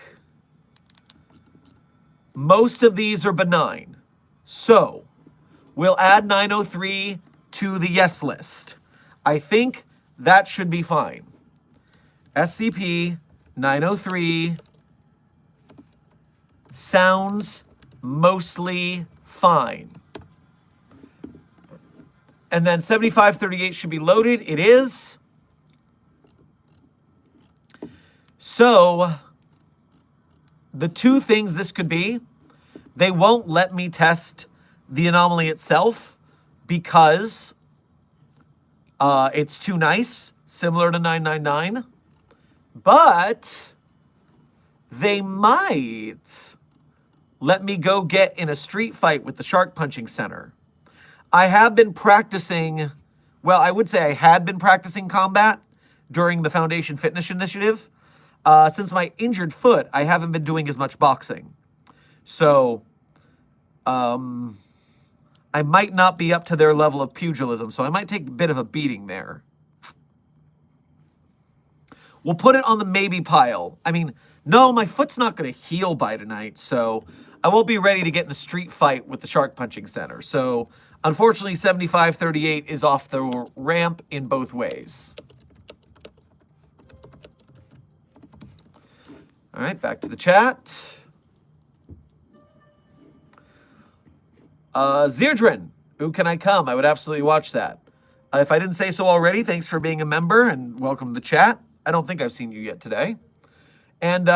most of these are benign. So we'll add 903 to the yes list. I think that should be fine. SCP 903 sounds mostly fine. And then 7538 should be loaded. It is. So, the two things this could be, they won't let me test the anomaly itself because it's too nice, similar to 999. But they might let me go get in a street fight with the Shark Punching Center. I have been practicing, well, I would say I had been practicing combat during the Foundation Fitness Initiative. Since my injured foot, I haven't been doing as much boxing. So, I might not be up to their level of pugilism, so I might take a bit of a beating there. We'll put it on the maybe pile. I mean, no, my foot's not going to heal by tonight, so I won't be ready to get in a street fight with the Shark Punching Center. So, unfortunately, 7538 is off the ramp in both ways. All right, back to the chat. Zeirdrin, who can I come? I would absolutely watch that. If I didn't say so already, thanks for being a member and welcome to the chat. I don't think I've seen you yet today. And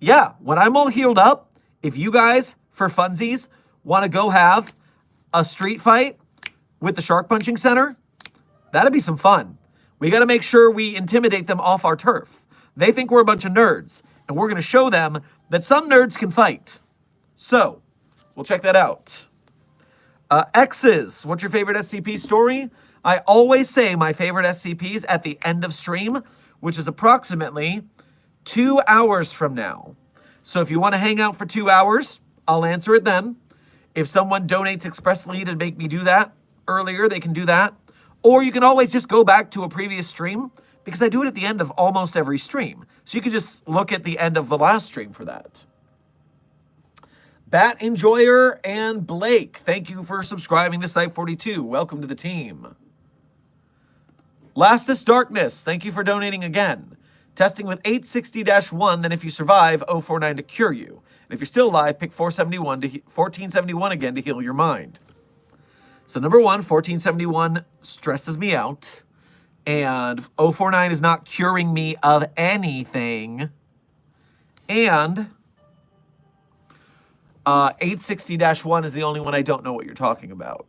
yeah, when I'm all healed up, if you guys, for funsies, want to go have a street fight with the Shark Punching Center, that'd be some fun. We got to make sure we intimidate them off our turf. They think we're a bunch of nerds, and we're going to show them that some nerds can fight. So, we'll check that out. X's, what's your favorite SCP story? I always say my favorite SCPs at the end of stream, which is approximately 2 hours from now. So if you want to hang out for 2 hours, I'll answer it then. If someone donates expressly to make me do that earlier, they can do that. Or you can always just go back to a previous stream, because I do it at the end of almost every stream. So you can just look at the end of the last stream for that. Bat Enjoyer and Blake, thank you for subscribing to Site 42. Welcome to the team. Lastest Darkness, thank you for donating again. Testing with 860-1, then if you survive, 049 to cure you. And if you're still alive, pick 1471 again to heal your mind. So number one, 1471 stresses me out. And 049 is not curing me of anything. And 860-1 is the only one I don't know what you're talking about.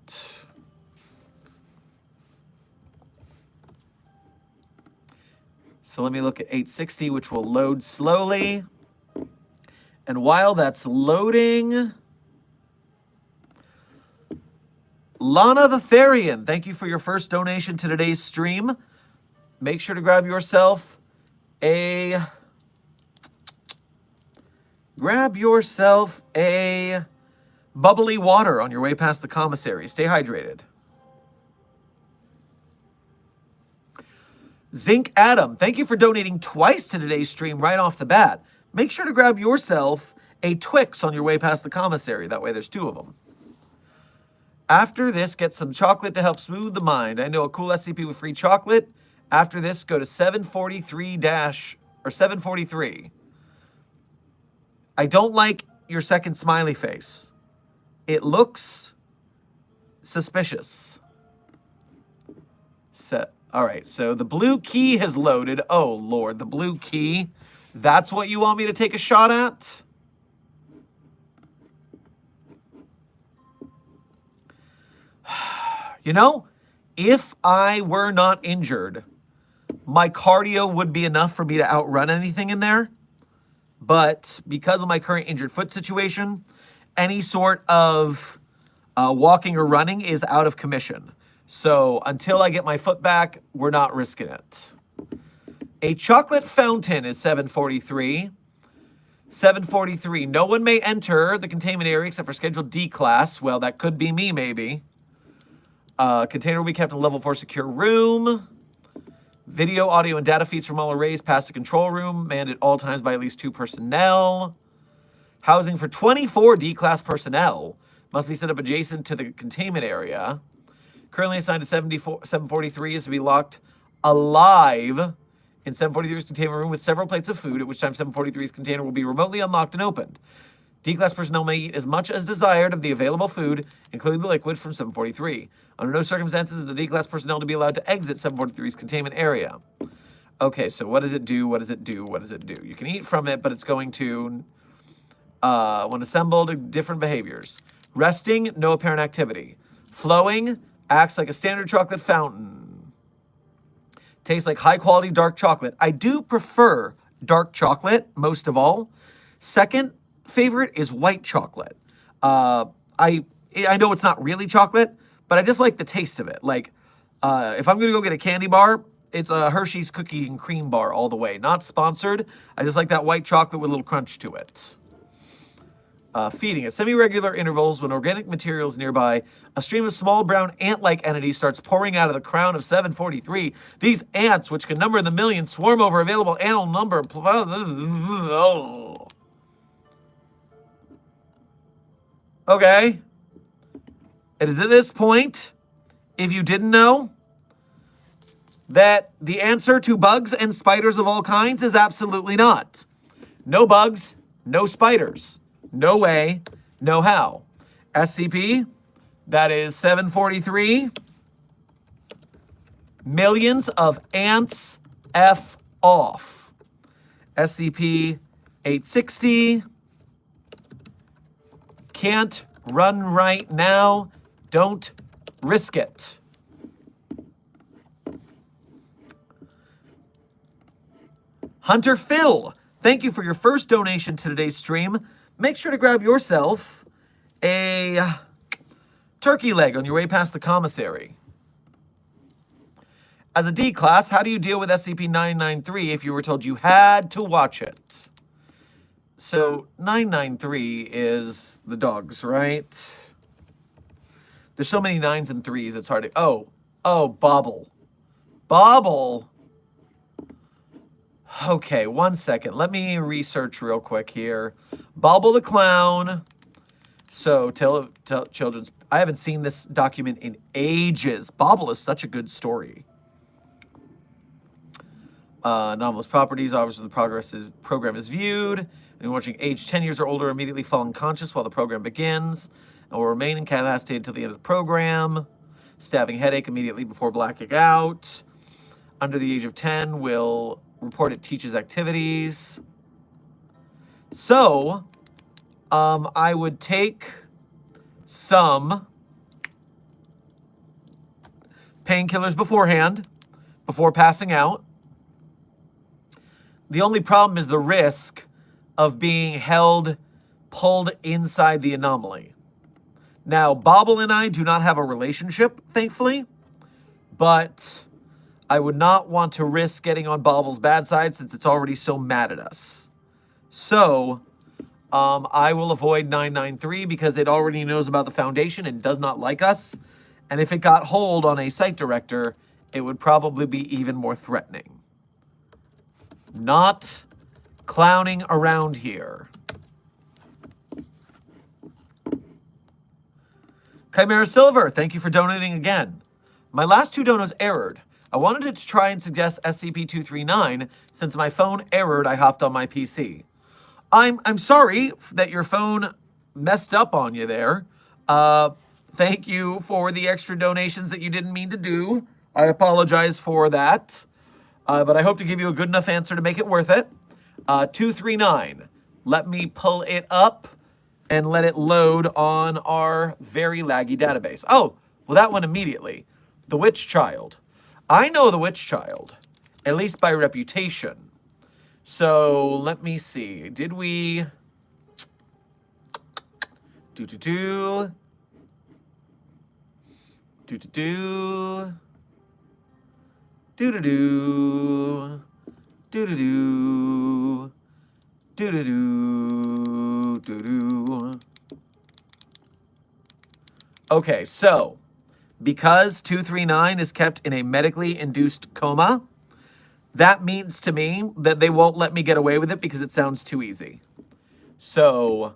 So let me look at 860, which will load slowly. And while that's loading, Lana the Therian, thank you for your first donation to today's stream. Make sure to grab yourself a bubbly water on your way past the commissary. Stay hydrated. Zinc Adam, thank you for donating twice to today's stream right off the bat. Make sure to grab yourself a Twix on your way past the commissary. That way there's 2 of them. After this, get some chocolate to help smooth the mind. I know a cool SCP with free chocolate. After this, go to 743. I don't like your second smiley face. It looks suspicious. All right, so the blue key has loaded. Oh, Lord, the blue key. That's what you want me to take a shot at? You know, if I were not injured, my cardio would be enough for me to outrun anything in there. But because of my current injured foot situation, any sort of walking or running is out of commission. So until I get my foot back, we're not risking it. A chocolate fountain is 743. 743. No one may enter the containment area except for scheduled D class. Well, that could be me, maybe. Container will be kept in level 4 secure room. Video, audio, and data feeds from all arrays past the control room. Manned at all times by at least 2 personnel. Housing for 24 D-class personnel must be set up adjacent to the containment area. Currently assigned to 743 is to be locked alive in 743's containment room with several plates of food, at which time 743's container will be remotely unlocked and opened. D-Class personnel may eat as much as desired of the available food, including the liquid, from 743. Under no circumstances is the D-Class personnel to be allowed to exit 743's containment area. Okay, so what does it do? What does it do? What does it do? You can eat from it, but it's going to, when assembled, different behaviors. Resting, no apparent activity. Flowing, acts like a standard chocolate fountain. Tastes like high-quality dark chocolate. I do prefer dark chocolate, most of all. Second favorite is white chocolate. I know it's not really chocolate, but I just like the taste of it. Like, if I'm gonna go get a candy bar, it's a Hershey's cookie and cream bar all the way. Not sponsored. I just like that white chocolate with a little crunch to it. Feeding at semi-regular intervals when organic materials nearby, a stream of small brown ant-like entities starts pouring out of the crown of 743. These ants, which can number in the millions, swarm over available animal number. Okay. It is at this point, if you didn't know, that the answer to bugs and spiders of all kinds is absolutely not. No bugs, no spiders. No way, no how. SCP, that is 743. Millions of ants F off. SCP 860. Can't run right now. Don't risk it. Hunter Phil, thank you for your first donation to today's stream. Make sure to grab yourself a turkey leg on your way past the commissary. As a D class, how do you deal with SCP-993 if you were told you had to watch it? So 993 is the dogs, right? There's so many 9s and 3s, it's hard to... Oh, Bobble. Bobble. Okay, one second. Let me research real quick here. Bobble the Clown. So, tell children's... I haven't seen this document in ages. Bobble is such a good story. Anomalous properties. Obviously, the program is viewed. And watching age 10 years or older immediately fall unconscious while the program begins. And will remain incapacitated until the end of the program. Stabbing headache immediately before blacking out. Under the age of 10 will... report it teaches activities. So, I would take some painkillers beforehand, before passing out. The only problem is the risk of being pulled inside the anomaly. Now, Bobble and I do not have a relationship, thankfully, but I would not want to risk getting on Bobble's bad side since it's already so mad at us. So, I will avoid 993 because it already knows about the Foundation and does not like us. And if it got hold on a site director, it would probably be even more threatening. Not clowning around here. Chimera Silver, thank you for donating again. My last 2 donos errored. I wanted to try and suggest SCP-239. Since my phone errored, I hopped on my PC. I'm sorry that your phone messed up on you there. Thank you for the extra donations that you didn't mean to do. I apologize for that. But I hope to give you a good enough answer to make it worth it. 239. Let me pull it up and let it load on our very laggy database. Oh, well, that one immediately. The Witch Child. I know the Witch Child, at least by reputation. So, let me see. Did we... Do-do-do. Do-do-do. Do-do-do. Do-do-do. Do-do-do. Do-do. Okay, so... because 239 is kept in a medically induced coma, that means to me that they won't let me get away with it because it sounds too easy. So,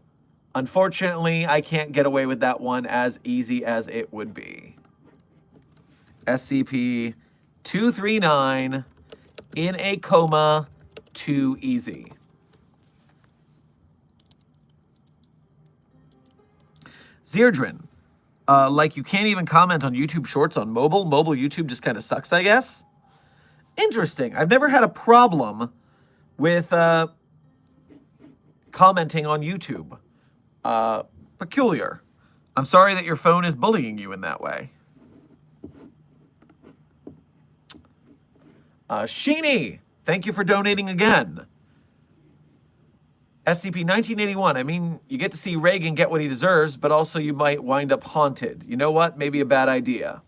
unfortunately, I can't get away with that one as easy as it would be. SCP-239 in a coma, too easy. Zerdrin, like you can't even comment on YouTube Shorts on mobile. Mobile YouTube just kind of sucks, I guess. Interesting. I've never had a problem with commenting on YouTube. Peculiar. I'm sorry that your phone is bullying you in that way. Sheeny, thank you for donating again. SCP-1981, I mean, you get to see Reagan get what he deserves, but also you might wind up haunted. You know what? Maybe a bad idea.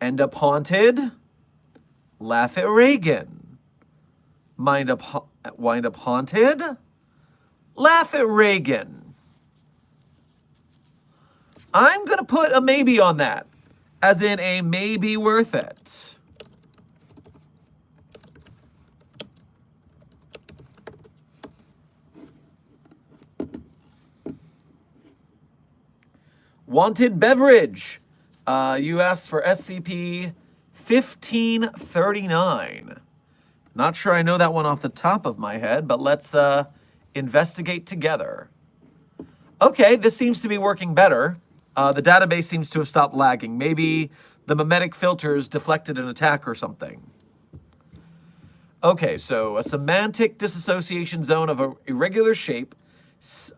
End up haunted? Laugh at Reagan. Wind up haunted? Laugh at Reagan. I'm going to put a maybe on that, as in a maybe worth it. Wanted beverage. You asked for SCP-1539. Not sure I know that one off the top of my head, but let's investigate together. Okay, this seems to be working better. The database seems to have stopped lagging. Maybe the mimetic filters deflected an attack or something. Okay, so a semantic disassociation zone of an irregular shape.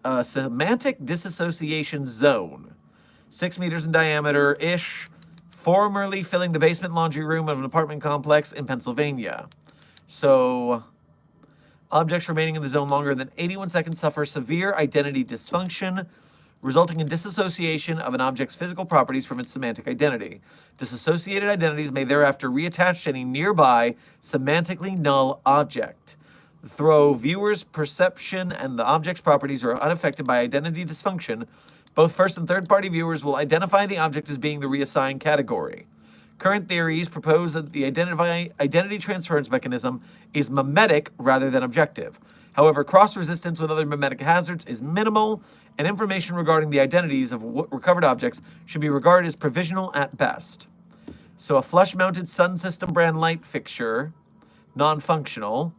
A semantic disassociation zone. 6 meters in diameter-ish, formerly filling the basement laundry room of an apartment complex in Pennsylvania. So, objects remaining in the zone longer than 81 seconds suffer severe identity dysfunction, resulting in disassociation of an object's physical properties from its semantic identity. Disassociated identities may thereafter reattach to any nearby semantically null object. Though viewers' perception and the object's properties are unaffected by identity dysfunction, both first and third-party viewers will identify the object as being the reassigned category. Current theories propose that the identity transference mechanism is mimetic rather than objective. However, cross-resistance with other mimetic hazards is minimal, and information regarding the identities of recovered objects should be regarded as provisional at best. So a flush-mounted Sun System brand light fixture, non-functional.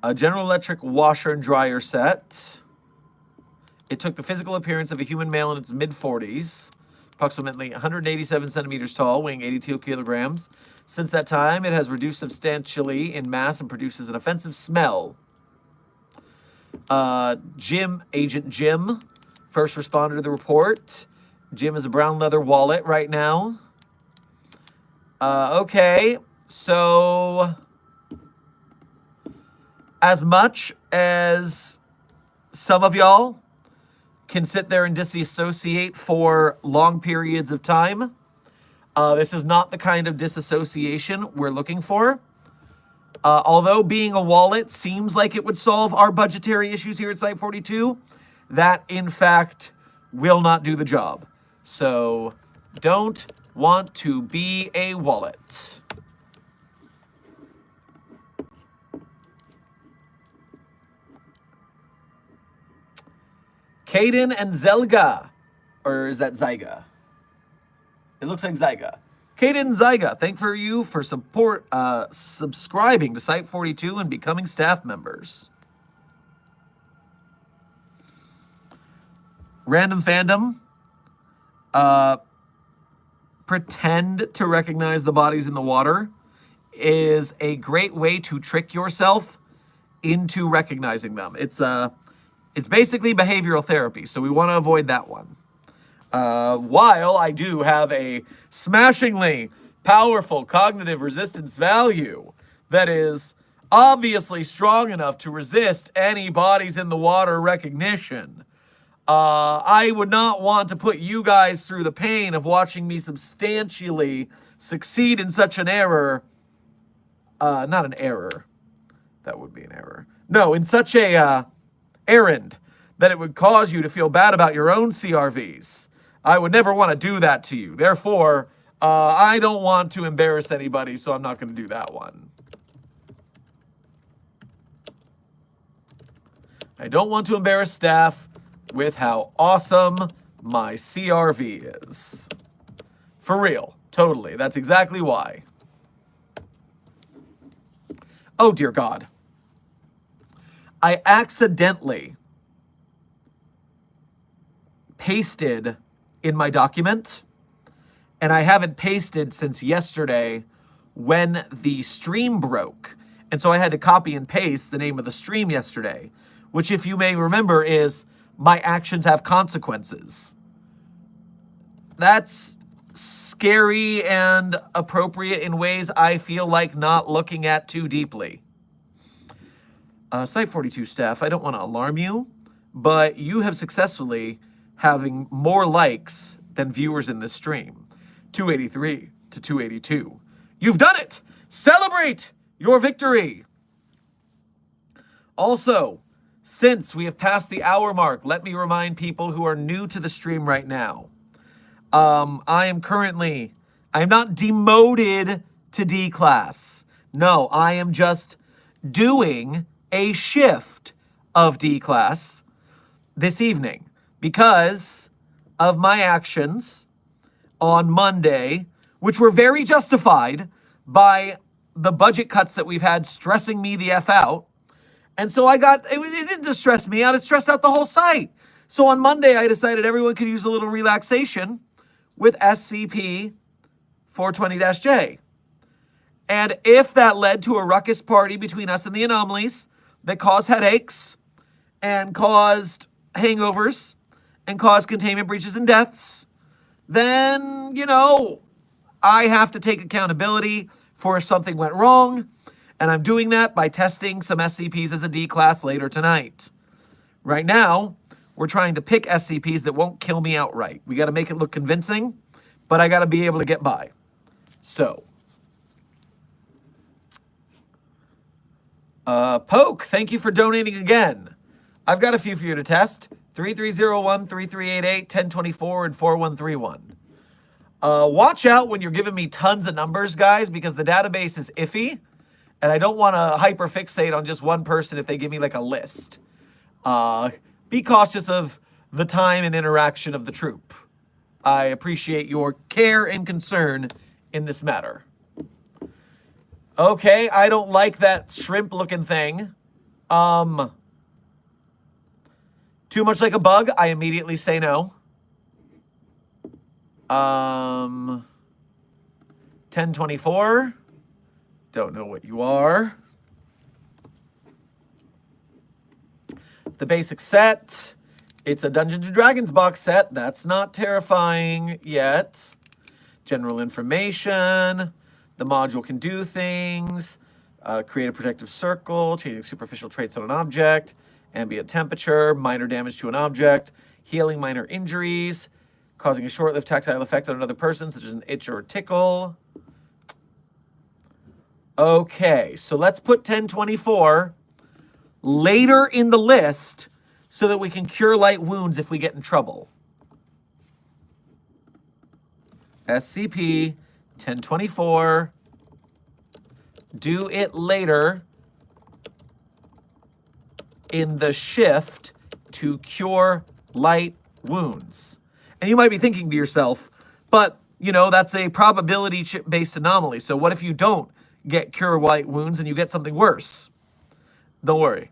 A General Electric washer and dryer set. It took the physical appearance of a human male in its mid-40s, approximately 187 centimeters tall, weighing 82 kilograms. Since that time, it has reduced substantially in mass and produces an offensive smell. Agent Jim, first responder to the report. Jim is a brown leather wallet right now. Okay, so as much as some of y'all can sit there and disassociate for long periods of time, this is not the kind of disassociation we're looking for. Although being a wallet seems like it would solve our budgetary issues here at Site-42, that in fact will not do the job. So don't want to be a wallet. Caden and Zelga. Or is that Zyga? It looks like Zyga. Caden and Zyga, thank you for subscribing to Site-42 and becoming staff members. Random fandom. Pretend to recognize the bodies in the water is a great way to trick yourself into recognizing them. It's basically behavioral therapy, so we want to avoid that one. While I do have a smashingly powerful cognitive resistance value that is obviously strong enough to resist any bodies in the water recognition, I would not want to put you guys through the pain of watching me substantially succeed in such an error. Not an error. That would be an error. No, in such a errand that it would cause you to feel bad about your own CRVs. I would never want to do that to you. Therefore, I don't want to embarrass anybody, so I'm not going to do that one. I don't want to embarrass staff with how awesome my CRV is. For real. Totally. That's exactly why. Oh, dear God. I accidentally pasted in my document, and I haven't pasted since yesterday when the stream broke. And so I had to copy and paste the name of the stream yesterday, which, if you may remember, is My Actions Have Consequences. That's scary and appropriate in ways I feel like not looking at too deeply. Site 42 staff, I don't want to alarm you, but you have successfully having more likes than viewers in this stream. 283 to 282. You've done it! Celebrate your victory! Also, since we have passed the hour mark, let me remind people who are new to the stream right now. I am not demoted to D class. No, I am just doing a shift of D class this evening because of my actions on Monday, which were very justified by the budget cuts that we've had stressing me the F out. And so it didn't just stress me out, it stressed out the whole site. So on Monday, I decided everyone could use a little relaxation with SCP 420-J. And if that led to a ruckus party between us and the anomalies that caused headaches and caused hangovers and caused containment breaches and deaths, then, I have to take accountability for if something went wrong. And I'm doing that by testing some SCPs as a D class later tonight. Right now, we're trying to pick SCPs that won't kill me outright. We got to make it look convincing, but I got to be able to get by. So, Poke, thank you for donating again. I've got a few for you to test. 3301, 3388, 1024, and 4131. Watch out when you're giving me tons of numbers, guys, because the database is iffy, and I don't want to hyperfixate on just one person if they give me like a list. Be cautious of the time and interaction of the troop. I appreciate your care and concern in this matter. Okay, I don't like that shrimp-looking thing. Too much like a bug, I immediately say no. 1024. Don't know what you are. The basic set. It's a Dungeons & Dragons box set. That's not terrifying yet. General information. The module can do things. Create a protective circle. Changing superficial traits on an object. Ambient temperature. Minor damage to an object. Healing minor injuries. Causing a short-lived tactile effect on another person, such as an itch or a tickle. Okay, so let's put 1024 later in the list so that we can cure light wounds if we get in trouble. SCP 1024. Do it later in the shift to cure light wounds. And you might be thinking to yourself, but, that's a probability-based anomaly. So what if you don't get cure light wounds and you get something worse? Don't worry.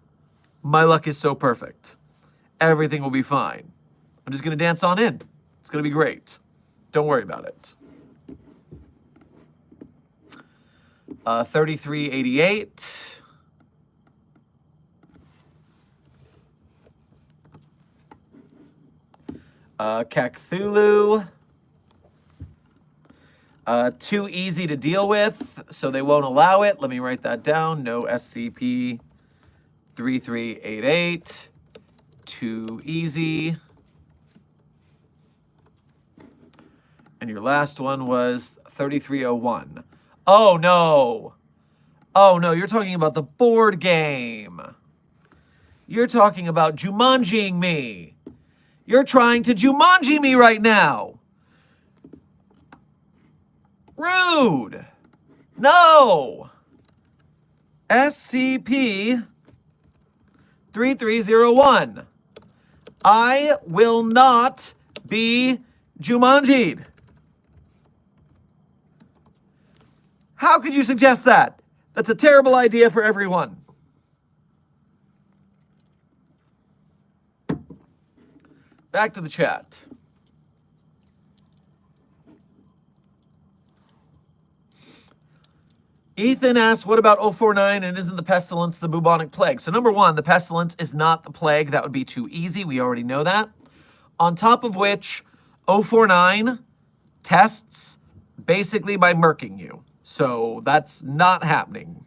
My luck is so perfect. Everything will be fine. I'm just going to dance on in. It's going to be great. Don't worry about it. 3388. Cthulhu. Too easy to deal with, so they won't allow it. Let me write that down. No SCP 3388. Too easy. And your last one was 3301. Oh, no. Oh, no, you're talking about the board game. You're talking about Jumanjiing me. You're trying to Jumanji me right now. Rude. No. SCP 3301. I will not be Jumanji'd. How could you suggest that? That's a terrible idea for everyone. Back to the chat. Ethan asks, what about 049 and isn't the pestilence the bubonic plague? So number one, the pestilence is not the plague. That would be too easy. We already know that. On top of which, 049 tests basically by murking you. So that's not happening.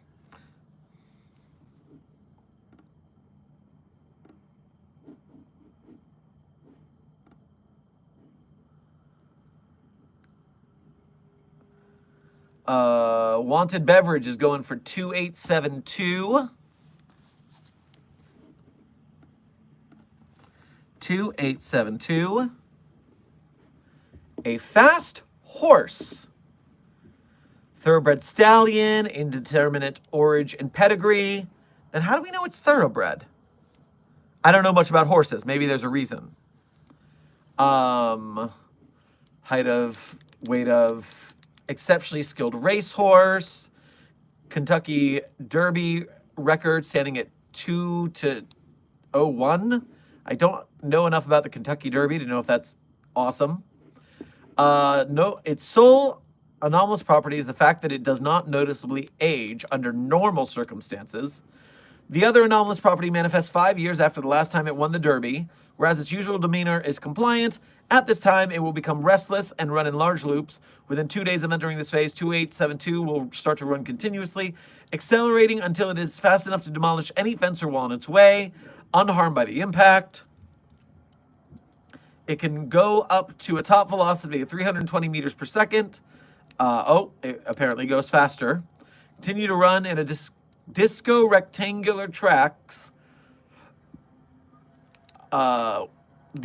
Wanted Beverage is going for 2872. 2872. A fast horse. Thoroughbred stallion, indeterminate origin and pedigree. Then how do we know it's thoroughbred? I don't know much about horses. Maybe there's a reason. Height of, weight of, exceptionally skilled racehorse. Kentucky Derby record standing at 2-01. I don't know enough about the Kentucky Derby to know if that's awesome. No, its sole anomalous property is the fact that it does not noticeably age under normal circumstances. The other anomalous property manifests 5 years after the last time it won the Derby, whereas its usual demeanor is compliant. At this time, it will become restless and run in large loops. Within 2 days of entering this phase, 2872 will start to run continuously, accelerating until it is fast enough to demolish any fence or wall in its way, unharmed by the impact. It can go up to a top velocity of 320 meters per second. It apparently goes faster. Continue to run in a disco rectangular tracks. The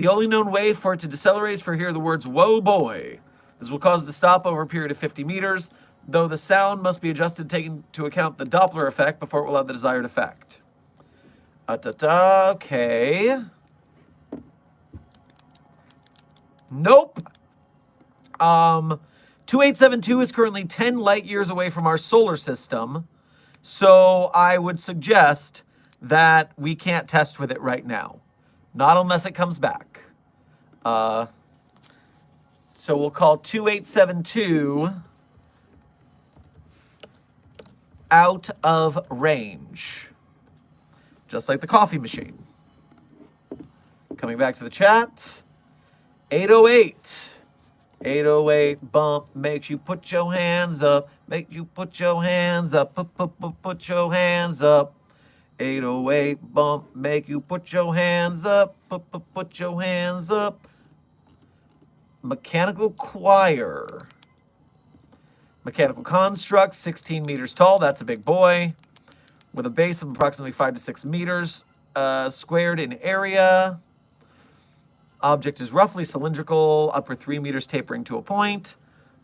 only known way for it to decelerate is for hear the words, "Whoa, boy." This will cause it to stop over a period of 50 meters, though the sound must be adjusted taking into account the Doppler effect before it will have the desired effect. Okay. Nope. 2872 is currently 10 light years away from our solar system, so I would suggest that we can't test with it right now. Not unless it comes back. So we'll call 2872 out of range. Just like the coffee machine. Coming back to the chat. 808. 808 bump makes you put your hands up. Make you put your hands up. Put your hands up. 808 bump make you put your hands up. Put your hands up. Mechanical choir. Mechanical construct, 16 meters tall. That's a big boy. With a base of approximately 5 to 6 meters squared in area. Object is roughly cylindrical, upper 3 meters tapering to a point.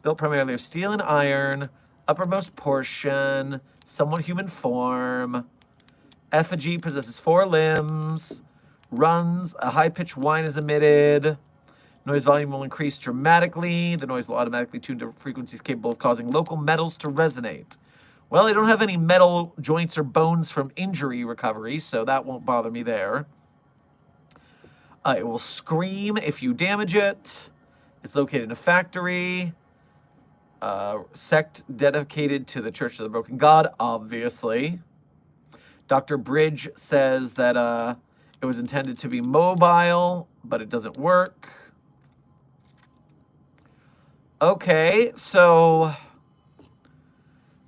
Built primarily of steel and iron. Uppermost portion, somewhat human form. Effigy possesses 4 limbs. Runs, a high-pitched whine is emitted. Noise volume will increase dramatically. The noise will automatically tune to frequencies capable of causing local metals to resonate. Well, I don't have any metal joints or bones from injury recovery, so that won't bother me there. It will scream if you damage it. It's located in a factory. Sect dedicated to the Church of the Broken God, obviously. Dr. Bridge says that it was intended to be mobile, but it doesn't work. Okay, so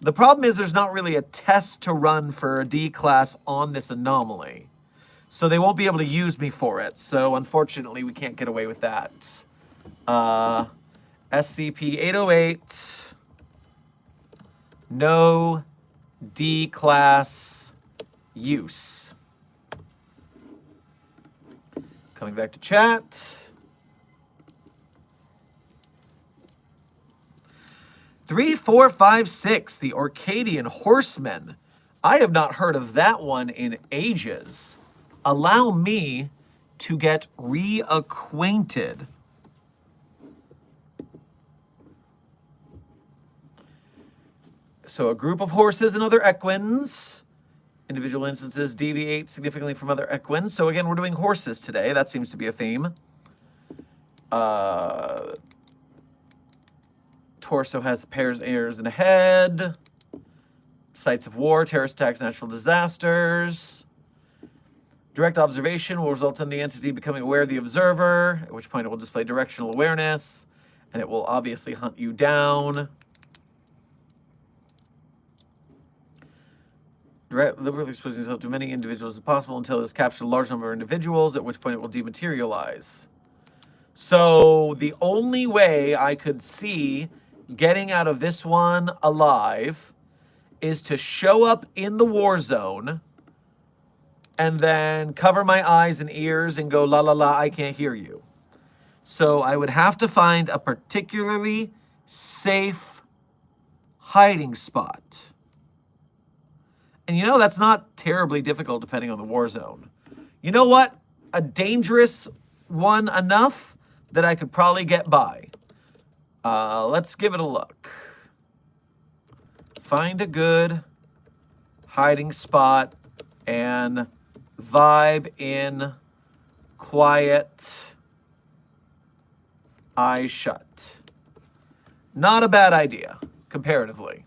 the problem is there's not really a test to run for a D class on this anomaly. So they won't be able to use me for it. So unfortunately, we can't get away with that. SCP-808. No D class use. Coming back to chat. 3456, the Orcadian Horsemen. I have not heard of that one in ages. allow me to get reacquainted. So a group of horses and other equines. Individual instances deviate significantly from other equines. So again, we're doing horses today. That seems to be a theme. Torso has pairs, ears, and a head. Sites of war, terrorist attacks, natural disasters. Direct observation will result in the entity becoming aware of the observer, at which point it will display directional awareness, and it will obviously hunt you down. Deliberately exposing itself to many individuals as possible until it has captured a large number of individuals, at which point it will dematerialize. So the only way I could see getting out of this one alive is to show up in the war zone and then cover my eyes and ears and go, la la la, I can't hear you. So I would have to find a particularly safe hiding spot. And you know, that's not terribly difficult depending on the war zone. You know what? A dangerous one enough that I could probably get by. Let's give it a look. Find a good hiding spot and vibe in quiet, eyes shut. Not a bad idea, comparatively.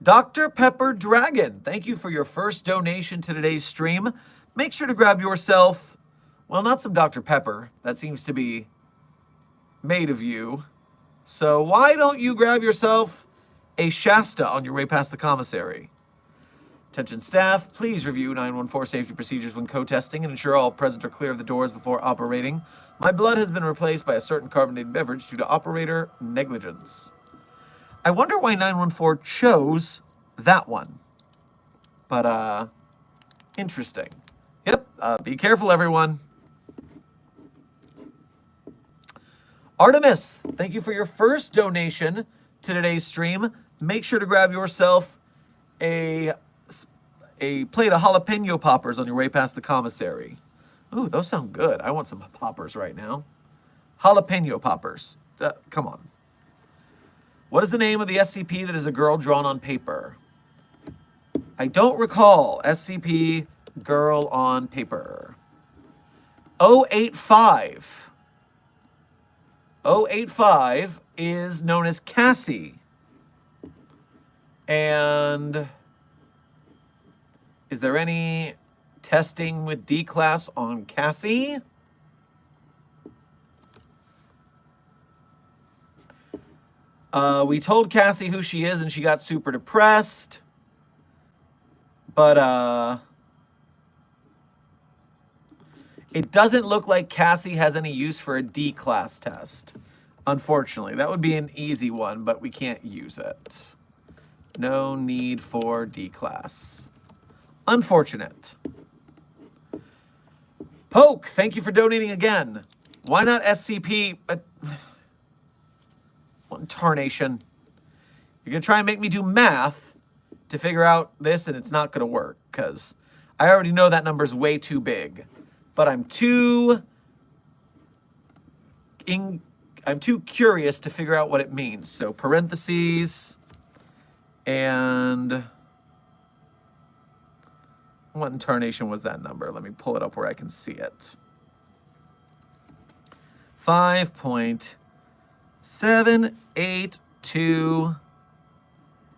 Dr. Pepper Dragon, thank you for your first donation to today's stream. Make sure to grab yourself, well, not some Dr. Pepper. That seems to be made of you. So why don't you grab yourself a Shasta on your way past the commissary? Attention staff, please review 914 safety procedures when co-testing and ensure all present are clear of the doors before operating. My blood has been replaced by a certain carbonated beverage due to operator negligence. I wonder why 914 chose that one. But, interesting. Yep, be careful, everyone. Artemis, thank you for your first donation to today's stream. Make sure to grab yourself a plate of jalapeno poppers on your way past the commissary. Ooh, those sound good. I want some poppers right now. Jalapeno poppers. Come on. What is the name of the SCP that is a girl drawn on paper? I don't recall. SCP girl on paper. 085. 085 is known as Cassie. And is there any testing with D-Class on Cassie? We told Cassie who she is and she got super depressed. But, it doesn't look like Cassie has any use for a D-Class test. Unfortunately, that would be an easy one, but we can't use it. No need for D-Class. Unfortunate. Poke, thank you for donating again. Why not SCP? Tarnation. You're going to try and make me do math to figure out this, and it's not going to work, because I already know that number's way too big. But I'm too curious to figure out what it means. So parentheses, and what in tarnation was that number? Let me pull it up where I can see it. 5.782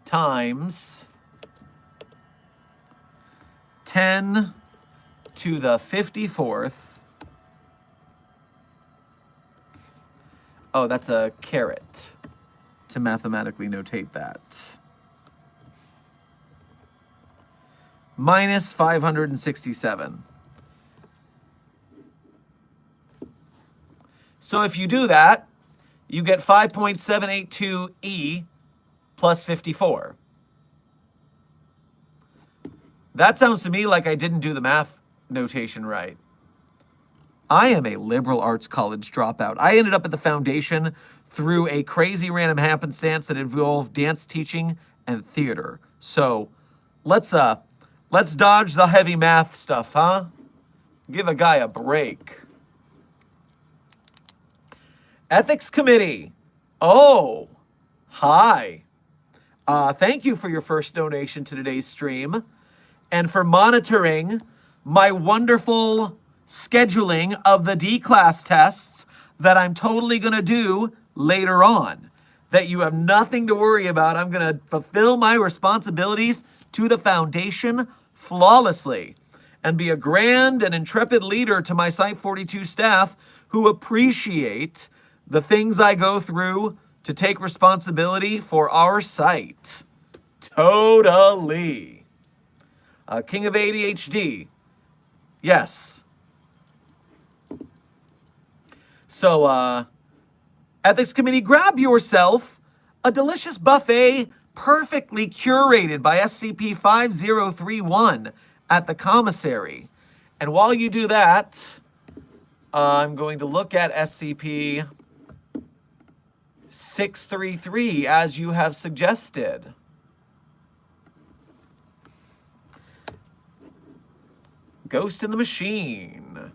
times 10 to the 54th. Oh, that's a caret to mathematically notate that. Minus 567. So if you do that, you get 5.782e plus 54. That sounds to me like I didn't do the math notation right. I am a liberal arts college dropout. I ended up at the foundation through a crazy random happenstance that involved dance teaching and theater. So Let's dodge the heavy math stuff, huh? Give a guy a break. Ethics Committee. Oh, hi. Thank you for your first donation to today's stream and for monitoring my wonderful scheduling of the D-class tests that I'm totally going to do later on. That you have nothing to worry about. I'm going to fulfill my responsibilities to the Foundation flawlessly and be a grand and intrepid leader to my Site 42 staff who appreciate the things I go through to take responsibility for our site. Totally. King of ADHD. Yes. So, Ethics Committee, grab yourself a delicious buffet perfectly curated by SCP-5031 at the commissary. And while you do that, I'm going to look at SCP-633 as you have suggested. Ghost in the Machine.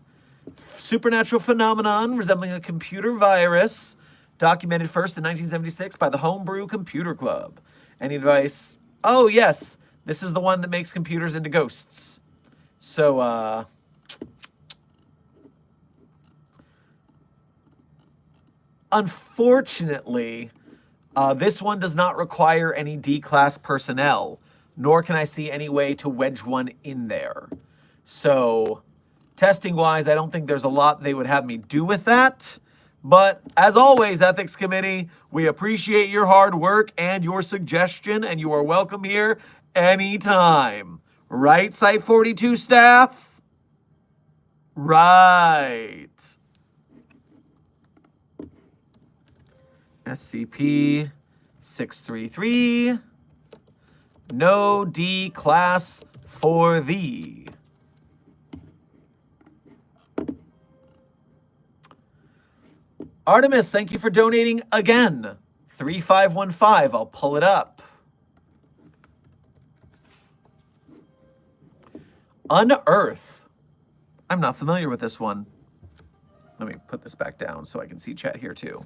Supernatural phenomenon resembling a computer virus, documented first in 1976 by the Homebrew Computer Club. Any advice? Oh, yes. This is the one that makes computers into ghosts. So, unfortunately, this one does not require any D-class personnel, nor can I see any way to wedge one in there. So, testing-wise, I don't think there's a lot they would have me do with that. But, as always, Ethics Committee, we appreciate your hard work and your suggestion, and you are welcome here anytime. Right, Site 42 staff? Right. SCP-633. No D-class for thee. Artemis, thank you for donating again. 3515, I'll pull it up. Unearth. I'm not familiar with this one. Let me put this back down so I can see chat here too.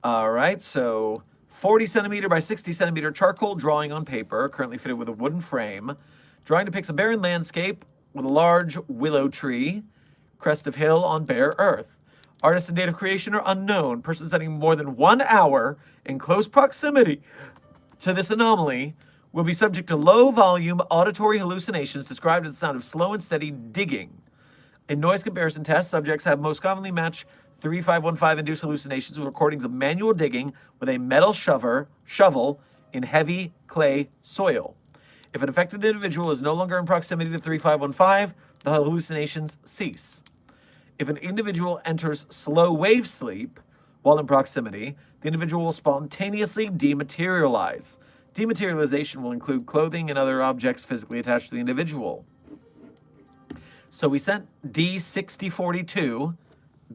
All right, so 40 centimeter by 60 centimeter charcoal drawing on paper, currently fitted with a wooden frame. Drawing depicts a barren landscape with a large willow tree, crest of hill on bare earth. Artist and date of creation are unknown. Person spending more than 1 hour in close proximity to this anomaly will be subject to low-volume auditory hallucinations described as the sound of slow and steady digging. In noise comparison tests, subjects have most commonly matched 3515-induced hallucinations with recordings of manual digging with a metal shovel in heavy clay soil. If an affected individual is no longer in proximity to 3515, the hallucinations cease. If an individual enters slow wave sleep while in proximity, the individual will spontaneously dematerialize. Dematerialization will include clothing and other objects physically attached to the individual. So we sent D6042,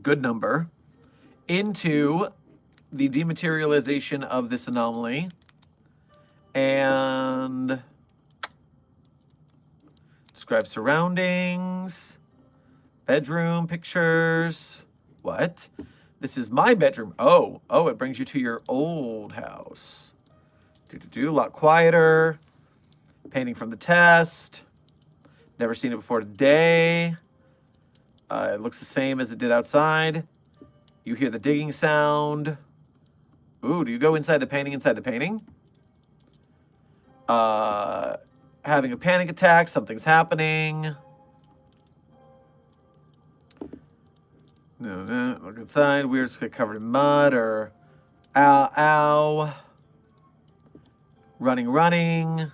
good number, into the dematerialization of this anomaly. And describe surroundings. Bedroom pictures. What? This is my bedroom. Oh, it brings you to your old house. A lot quieter. Painting from the test. Never seen it before today. It looks the same as it did outside. You hear the digging sound. Ooh, do you go inside the painting? Having a panic attack. Something's happening. No, look inside. Weird, get covered in mud or ow. Running.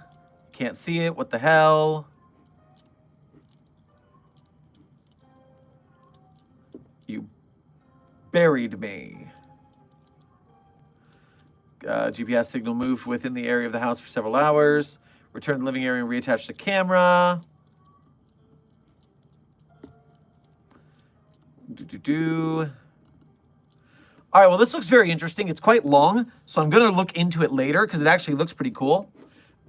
Can't see it. What the hell? You buried me. GPS signal moved within the area of the house for several hours. Return to the living area and reattach the camera. All right, well, this looks very interesting. It's quite long, so I'm going to look into it later because it actually looks pretty cool.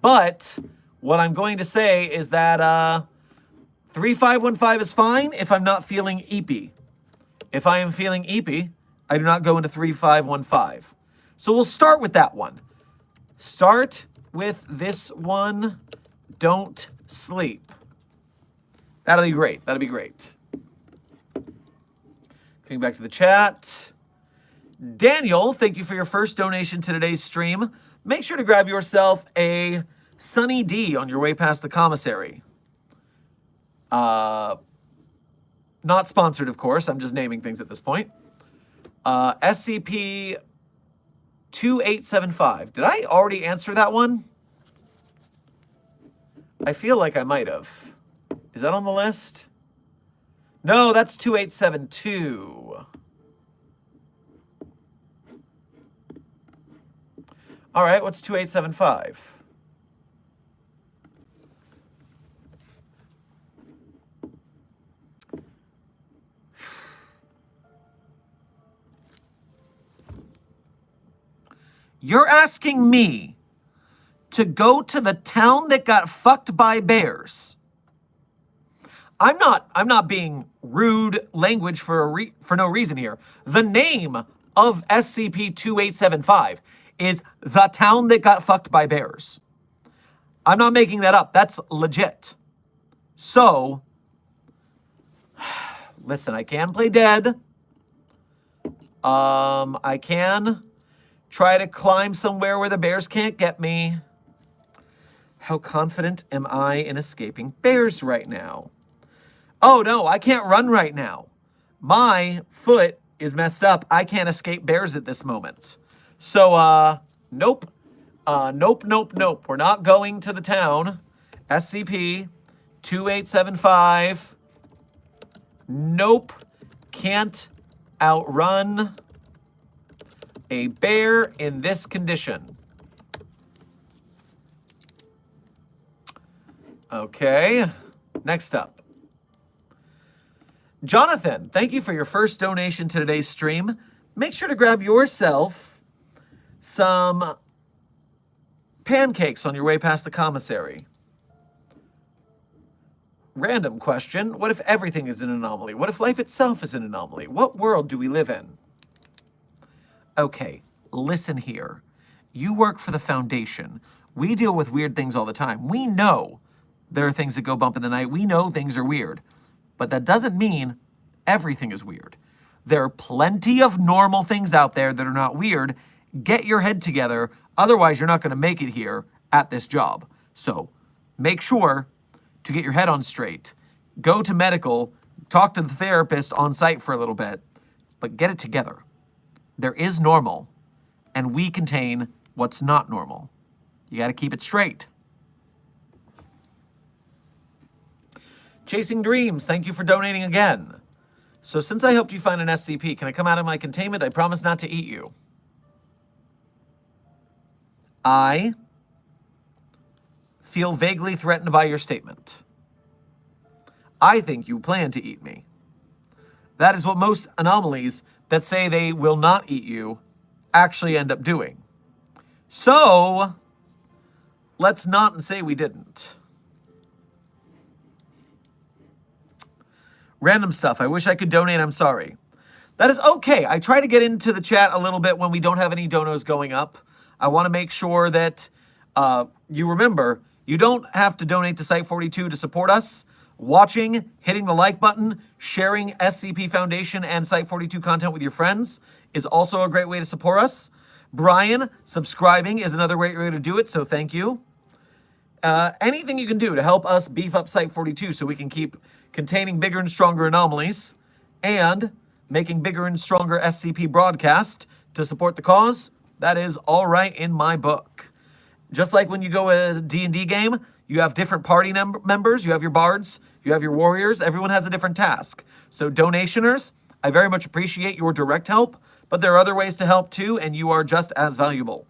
But what I'm going to say is that 3515 is fine if I'm not feeling eepy. If I am feeling eepy, I do not go into 3515. So we'll start with that one. Start with this one. Don't sleep. That'll be great. That'll be great. Coming back to the chat. Daniel, thank you for your first donation to today's stream. Make sure to grab yourself a Sunny D on your way past the commissary. Not sponsored, of course. I'm just naming things at this point. SCP 2875. Did I already answer that one? I feel like I might have. Is that on the list? No, that's 2872. All right, what's 2875? You're asking me to go to the town that got fucked by bears. I'm not being rude language for no reason here. The name of SCP-2875 is the town that got fucked by bears. I'm not making that up. That's legit. So, listen, I can play dead. I can try to climb somewhere where the bears can't get me. How confident am I in escaping bears right now? Oh no, I can't run right now. My foot is messed up. I can't escape bears at this moment. So, nope. Nope. We're not going to the town. SCP-2875. Nope. Can't outrun a bear in this condition. Okay, next up. Jonathan, thank you for your first donation to today's stream. Make sure to grab yourself some pancakes on your way past the commissary. Random question. What if everything is an anomaly? What if life itself is an anomaly? What world do we live in? Okay, listen here. You work for the Foundation. We deal with weird things all the time. We know there are things that go bump in the night. We know things are weird. But that doesn't mean everything is weird. There are plenty of normal things out there that are not weird. Get your head together. Otherwise, you're not going to make it here at this job. So make sure to get your head on straight. Go to medical. Talk to the therapist on site for a little bit. But get it together. There is normal, and we contain what's not normal. You got to keep it straight. Chasing Dreams, thank you for donating again. So since I helped you find an SCP, can I come out of my containment? I promise not to eat you. I feel vaguely threatened by your statement. I think you plan to eat me. That is what most anomalies that say they will not eat you actually end up doing. So, let's not say we didn't. Random stuff. I wish I could donate. I'm sorry. That is okay. I try to get into the chat a little bit when we don't have any donos going up. I want to make sure that you remember, you don't have to donate to Site42 to support us. Watching, hitting the like button, sharing SCP Foundation and Site42 content with your friends is also a great way to support us. Brian, subscribing is another great way to do it, so thank you. Anything you can do to help us beef up Site42 so we can keep containing bigger and stronger anomalies and making bigger and stronger SCP broadcast to support the cause, that is all right in my book. Just like when you go a D&D game, you have different party members, you have your bards, you have your warriors, everyone has a different task. So donationers, I very much appreciate your direct help, but there are other ways to help too, and you are just as valuable.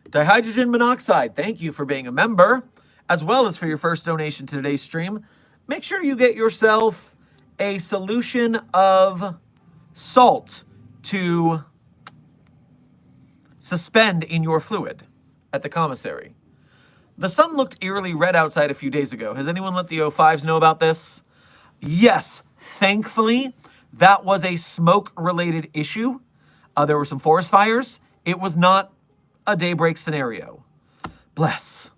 Dihydrogen monoxide, thank you for being a member, as well as for your first donation to today's stream. Make sure you get yourself a solution of salt to suspend in your fluid at the commissary. The sun looked eerily red outside a few days ago. Has anyone let the O5s know about this? Yes, thankfully, that was a smoke-related issue. There were some forest fires. It was not a daybreak scenario. Bless.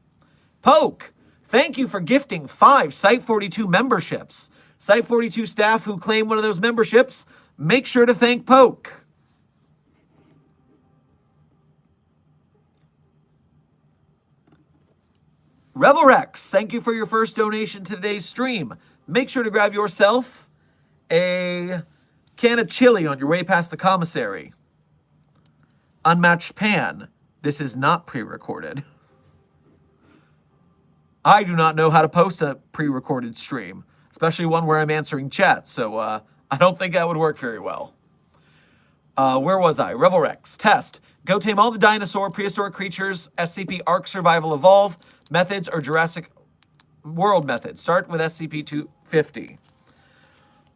Poke, thank you for gifting 5 Site 42 memberships. Site 42 staff who claim one of those memberships, make sure to thank Poke. Revelrex, thank you for your first donation to today's stream. Make sure to grab yourself a can of chili on your way past the commissary. Unmatched Pan, this is not pre-recorded. I do not know how to post a pre-recorded stream, especially one where I'm answering chat, so I don't think that would work very well. Where was I? Revelrex, test. Go tame all the dinosaur, prehistoric creatures, SCP, Ark, Survival, Evolve methods, or Jurassic World methods. Start with SCP-250.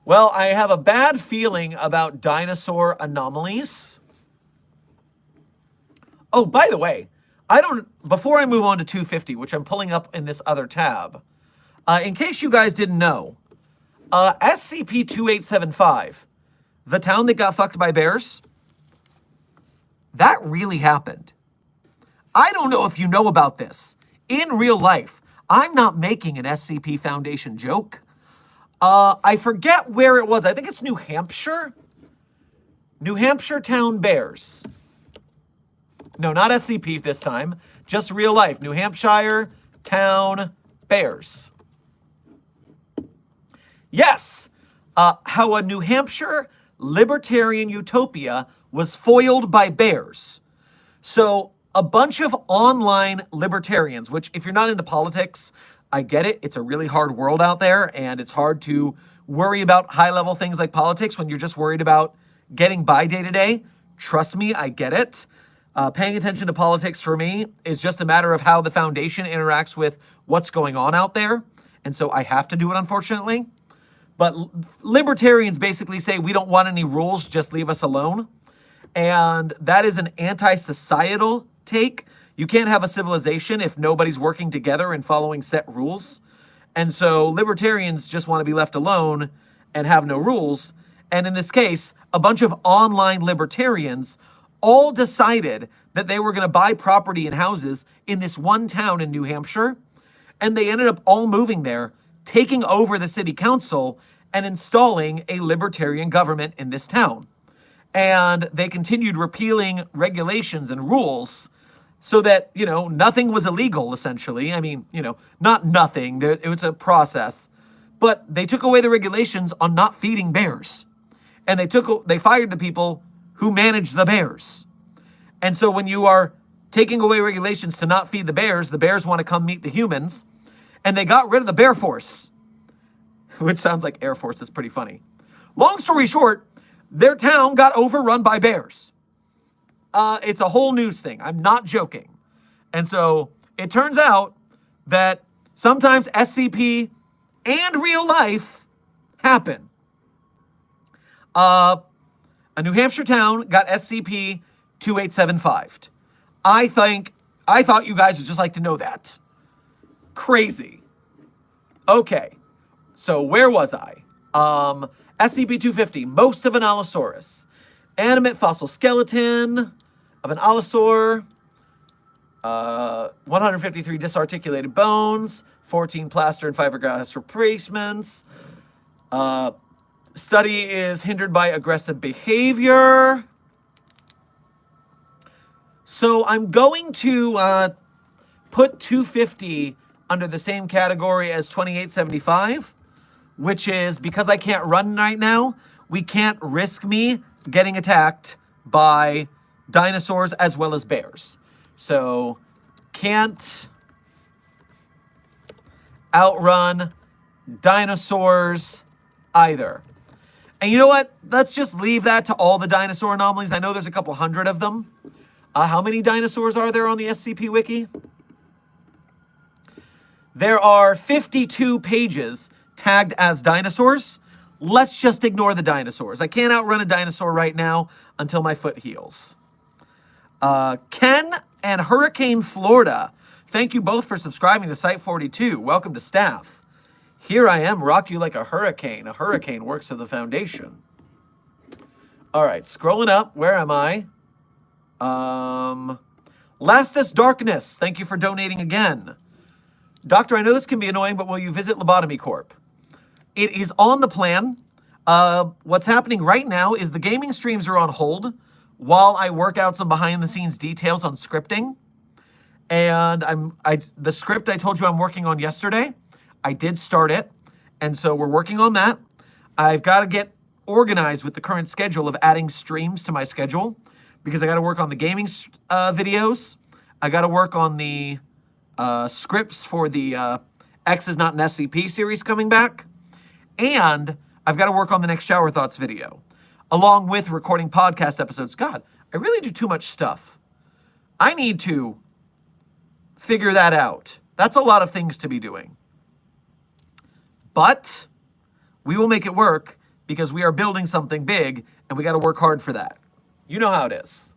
Well, I have a bad feeling about dinosaur anomalies. Oh, by the way, before I move on to 250, which I'm pulling up in this other tab, in case you guys didn't know, SCP-2875, the town that got fucked by bears, that really happened. I don't know if you know about this. In real life, I'm not making an SCP Foundation joke. I forget where it was. I think it's New Hampshire. New Hampshire town bears. No, not SCP this time. Just real life. New Hampshire town bears. Yes. How a New Hampshire libertarian utopia was foiled by bears. So a bunch of online libertarians, which if you're not into politics, I get it. It's a really hard world out there, and it's hard to worry about high-level things like politics when you're just worried about getting by day to day. Trust me, I get it. Paying attention to politics for me is just a matter of how the Foundation interacts with what's going on out there. And so I have to do it, unfortunately. But libertarians basically say we don't want any rules, just leave us alone. And that is an anti-societal take. You can't have a civilization if nobody's working together and following set rules. And so libertarians just want to be left alone and have no rules. And in this case, a bunch of online libertarians all decided that they were going to buy property and houses in this one town in New Hampshire. And they ended up all moving there, taking over the city council and installing a libertarian government in this town. And they continued repealing regulations and rules so that, nothing was illegal, essentially. I mean, not nothing. It was a process. But they took away the regulations on not feeding bears. And they fired the people who manage the bears. And so when you are taking away regulations to not feed the bears want to come meet the humans. And they got rid of the Bear Force, which sounds like Air Force. That's pretty funny. Long story short, their town got overrun by bears. It's a whole news thing. I'm not joking. And so it turns out that sometimes SCP and real life happen. A New Hampshire town got SCP-2875. I thought you guys would just like to know that. Crazy. Okay. So where was I? SCP-250, most of an Allosaurus. Animate fossil skeleton of an Allosaur. 153 disarticulated bones. 14 plaster and fiberglass replacements. Study is hindered by aggressive behavior. So I'm going to put 250 under the same category as 2875, which is because I can't run right now, we can't risk me getting attacked by dinosaurs as well as bears. So can't outrun dinosaurs either. And you know what? Let's just leave that to all the dinosaur anomalies. I know there's a couple hundred of them. How many dinosaurs are there on the SCP Wiki? There are 52 pages tagged as dinosaurs. Let's just ignore the dinosaurs. I can't outrun a dinosaur right now until my foot heals. Ken and Hurricane Florida, thank you both for subscribing to Site 42. Welcome to staff. Here I am, rock you like a hurricane. A hurricane works of the foundation. All right, scrolling up. Where am I? Lastest Darkness, thank you for donating again. Doctor, I know this can be annoying, but will you visit Lobotomy Corp? It is on the plan. What's happening right now is the gaming streams are on hold while I work out some behind-the-scenes details on scripting. And the script I told you I'm working on yesterday, I did start it, and so we're working on that. I've got to get organized with the current schedule of adding streams to my schedule because I got to work on the gaming videos. I got to work on the scripts for the X is not an SCP series coming back. And I've got to work on the next Shower Thoughts video, along with recording podcast episodes. God, I really do too much stuff. I need to figure that out. That's a lot of things to be doing. But we will make it work because we are building something big and we got to work hard for that. You know how it is.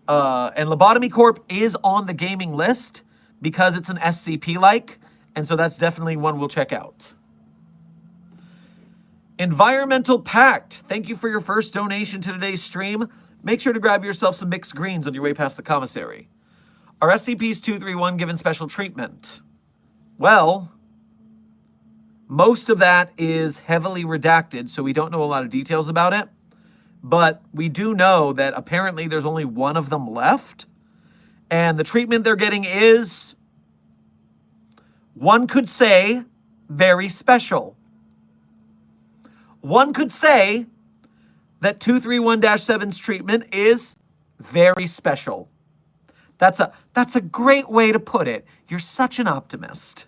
And Lobotomy Corp is on the gaming list because it's an SCP-like, and so that's definitely one we'll check out. Environmental Pact, thank you for your first donation to today's stream. Make sure to grab yourself some mixed greens on your way past the commissary. Are SCPs 231 given special treatment? Well, most of that is heavily redacted, so we don't know a lot of details about it. But we do know that apparently there's only one of them left. And the treatment they're getting is, one could say, very special. One could say that 231-7's treatment is very special. That's a great way to put it. You're such an optimist.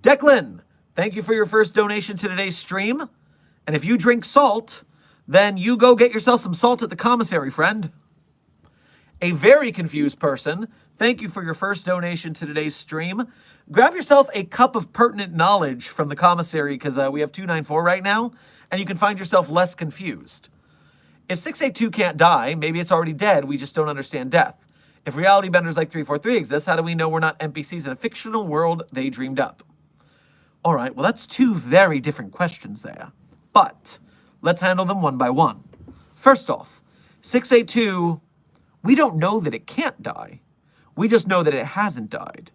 Declan, thank you for your first donation to today's stream. And if you drink salt, then you go get yourself some salt at the commissary, friend. A very confused person, thank you for your first donation to today's stream. Grab yourself a cup of pertinent knowledge from the commissary because we have 294 right now, and you can find yourself less confused. If 682 can't die, maybe it's already dead, we just don't understand death. If reality benders like 343 exist, how do we know we're not NPCs in a fictional world they dreamed up? All right, well, that's two very different questions there. But let's handle them one by one. First off, 682, we don't know that it can't die. We just know that it hasn't died.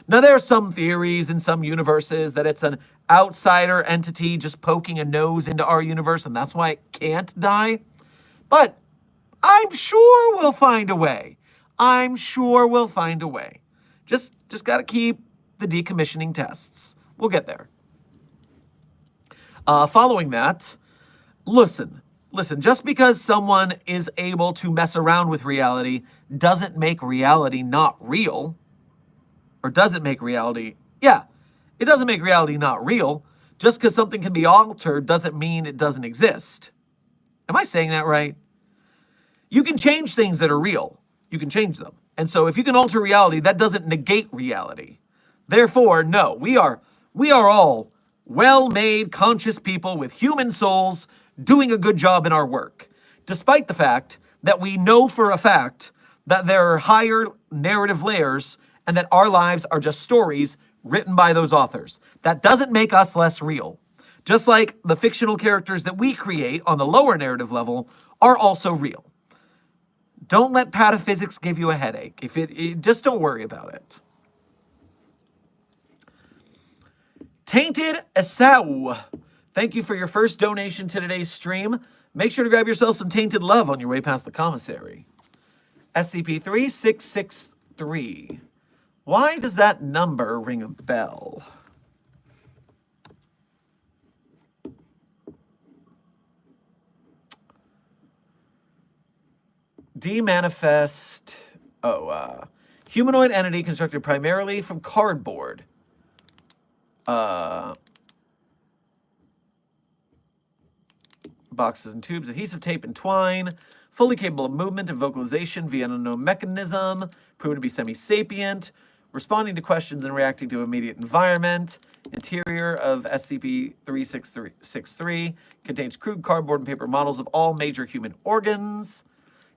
Now, there are some theories in some universes that it's an outsider entity just poking a nose into our universe, and that's why it can't die. But I'm sure we'll find a way. I'm sure we'll find a way. Just got to keep the decommissioning tests. We'll get there. Following that, listen, just because someone is able to mess around with reality doesn't make reality not real. Or does it make reality? Yeah, it doesn't make reality not real. Just because something can be altered doesn't mean it doesn't exist. Am I saying that right? You can change things that are real. You can change them. And so if you can alter reality, that doesn't negate reality. Therefore, no, we are all well-made, conscious people with human souls doing a good job in our work, despite the fact that we know for a fact that there are higher narrative layers and that our lives are just stories written by those authors. That doesn't make us less real. Just like the fictional characters that we create on the lower narrative level are also real. Don't let pataphysics give you a headache. Just don't worry about it. Tainted Esau, thank you for your first donation to today's stream. Make sure to grab yourself some tainted love on your way past the commissary. SCP-3663. Why does that number ring a bell? Demanifest. Humanoid entity constructed primarily from cardboard. Boxes and tubes, adhesive tape and twine, fully capable of movement and vocalization via an unknown mechanism, proven to be semi-sapient, responding to questions and reacting to immediate environment. Interior of SCP-3663 contains crude cardboard and paper models of all major human organs.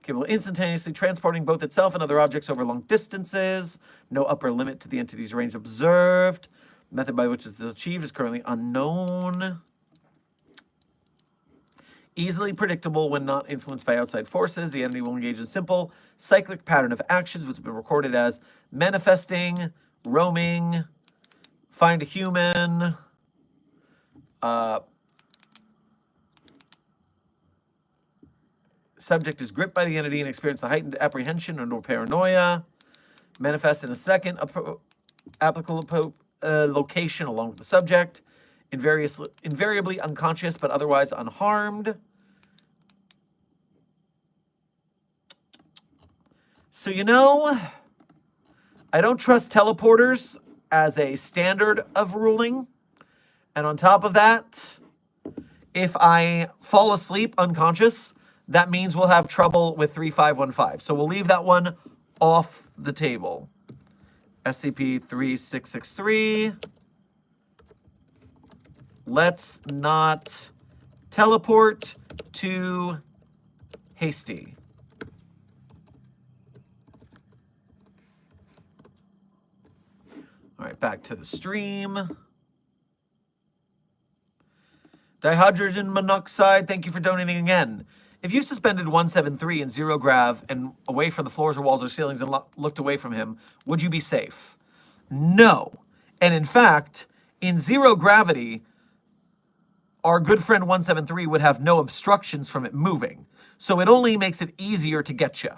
Capable of instantaneously transporting both itself and other objects over long distances. No upper limit to the entity's range observed. Method by which this is achieved is currently unknown. Easily predictable when not influenced by outside forces. The enemy will engage in a simple cyclic pattern of actions which have been recorded as manifesting, roaming, find a human, subject is gripped by the entity and experiences a heightened apprehension or paranoia. Manifest in a second applicable location along with the subject. Invariably unconscious but otherwise unharmed. So, you know, I don't trust teleporters as a standard of ruling. And on top of that, if I fall asleep unconscious, that means we'll have trouble with 3515. So we'll leave that one off the table. SCP-3663. Let's not teleport to Hasty. All right, back to the stream. Dihydrogen monoxide, thank you for donating again. If you suspended 173 in zero grav and away from the floors or walls or ceilings and looked away from him, would you be safe? No. And in fact, in zero gravity, our good friend 173 would have no obstructions from it moving. So it only makes it easier to get you.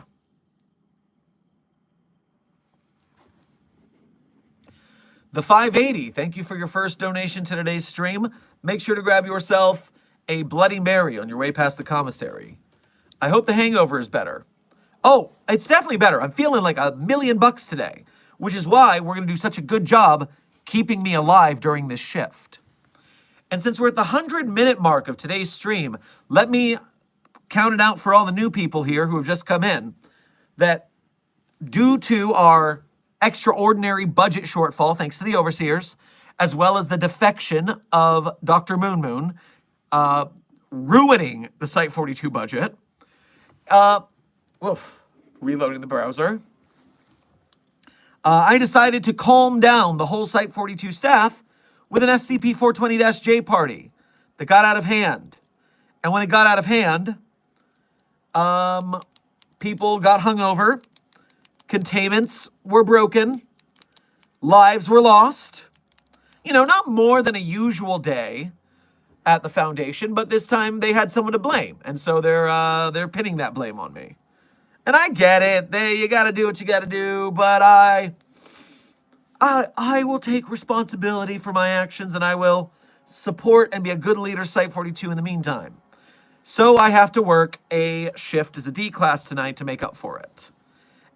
The 580, thank you for your first donation to today's stream. Make sure to grab yourself a Bloody Mary on your way past the commissary. I hope the hangover is better. Oh, it's definitely better. I'm feeling like $1,000,000 today, which is why we're going to do such a good job keeping me alive during this shift. And since we're at the 100-minute mark of today's stream, let me count it out for all the new people here who have just come in, that due to our extraordinary budget shortfall, thanks to the overseers, as well as the defection of Dr. Moon Moon, ruining the Site-42 budget. Reloading the browser. I decided to calm down the whole Site-42 staff with an SCP-420-J party that got out of hand. And when it got out of hand, people got hungover, containments were broken, lives were lost. You know, not more than a usual day at the Foundation, but this time they had someone to blame, and so they're pinning that blame on me. And I get it. You got to do what you got to do, but I will take responsibility for my actions, and I will support and be a good leader Site-42 in the meantime. So I have to work a shift as a D class tonight to make up for it.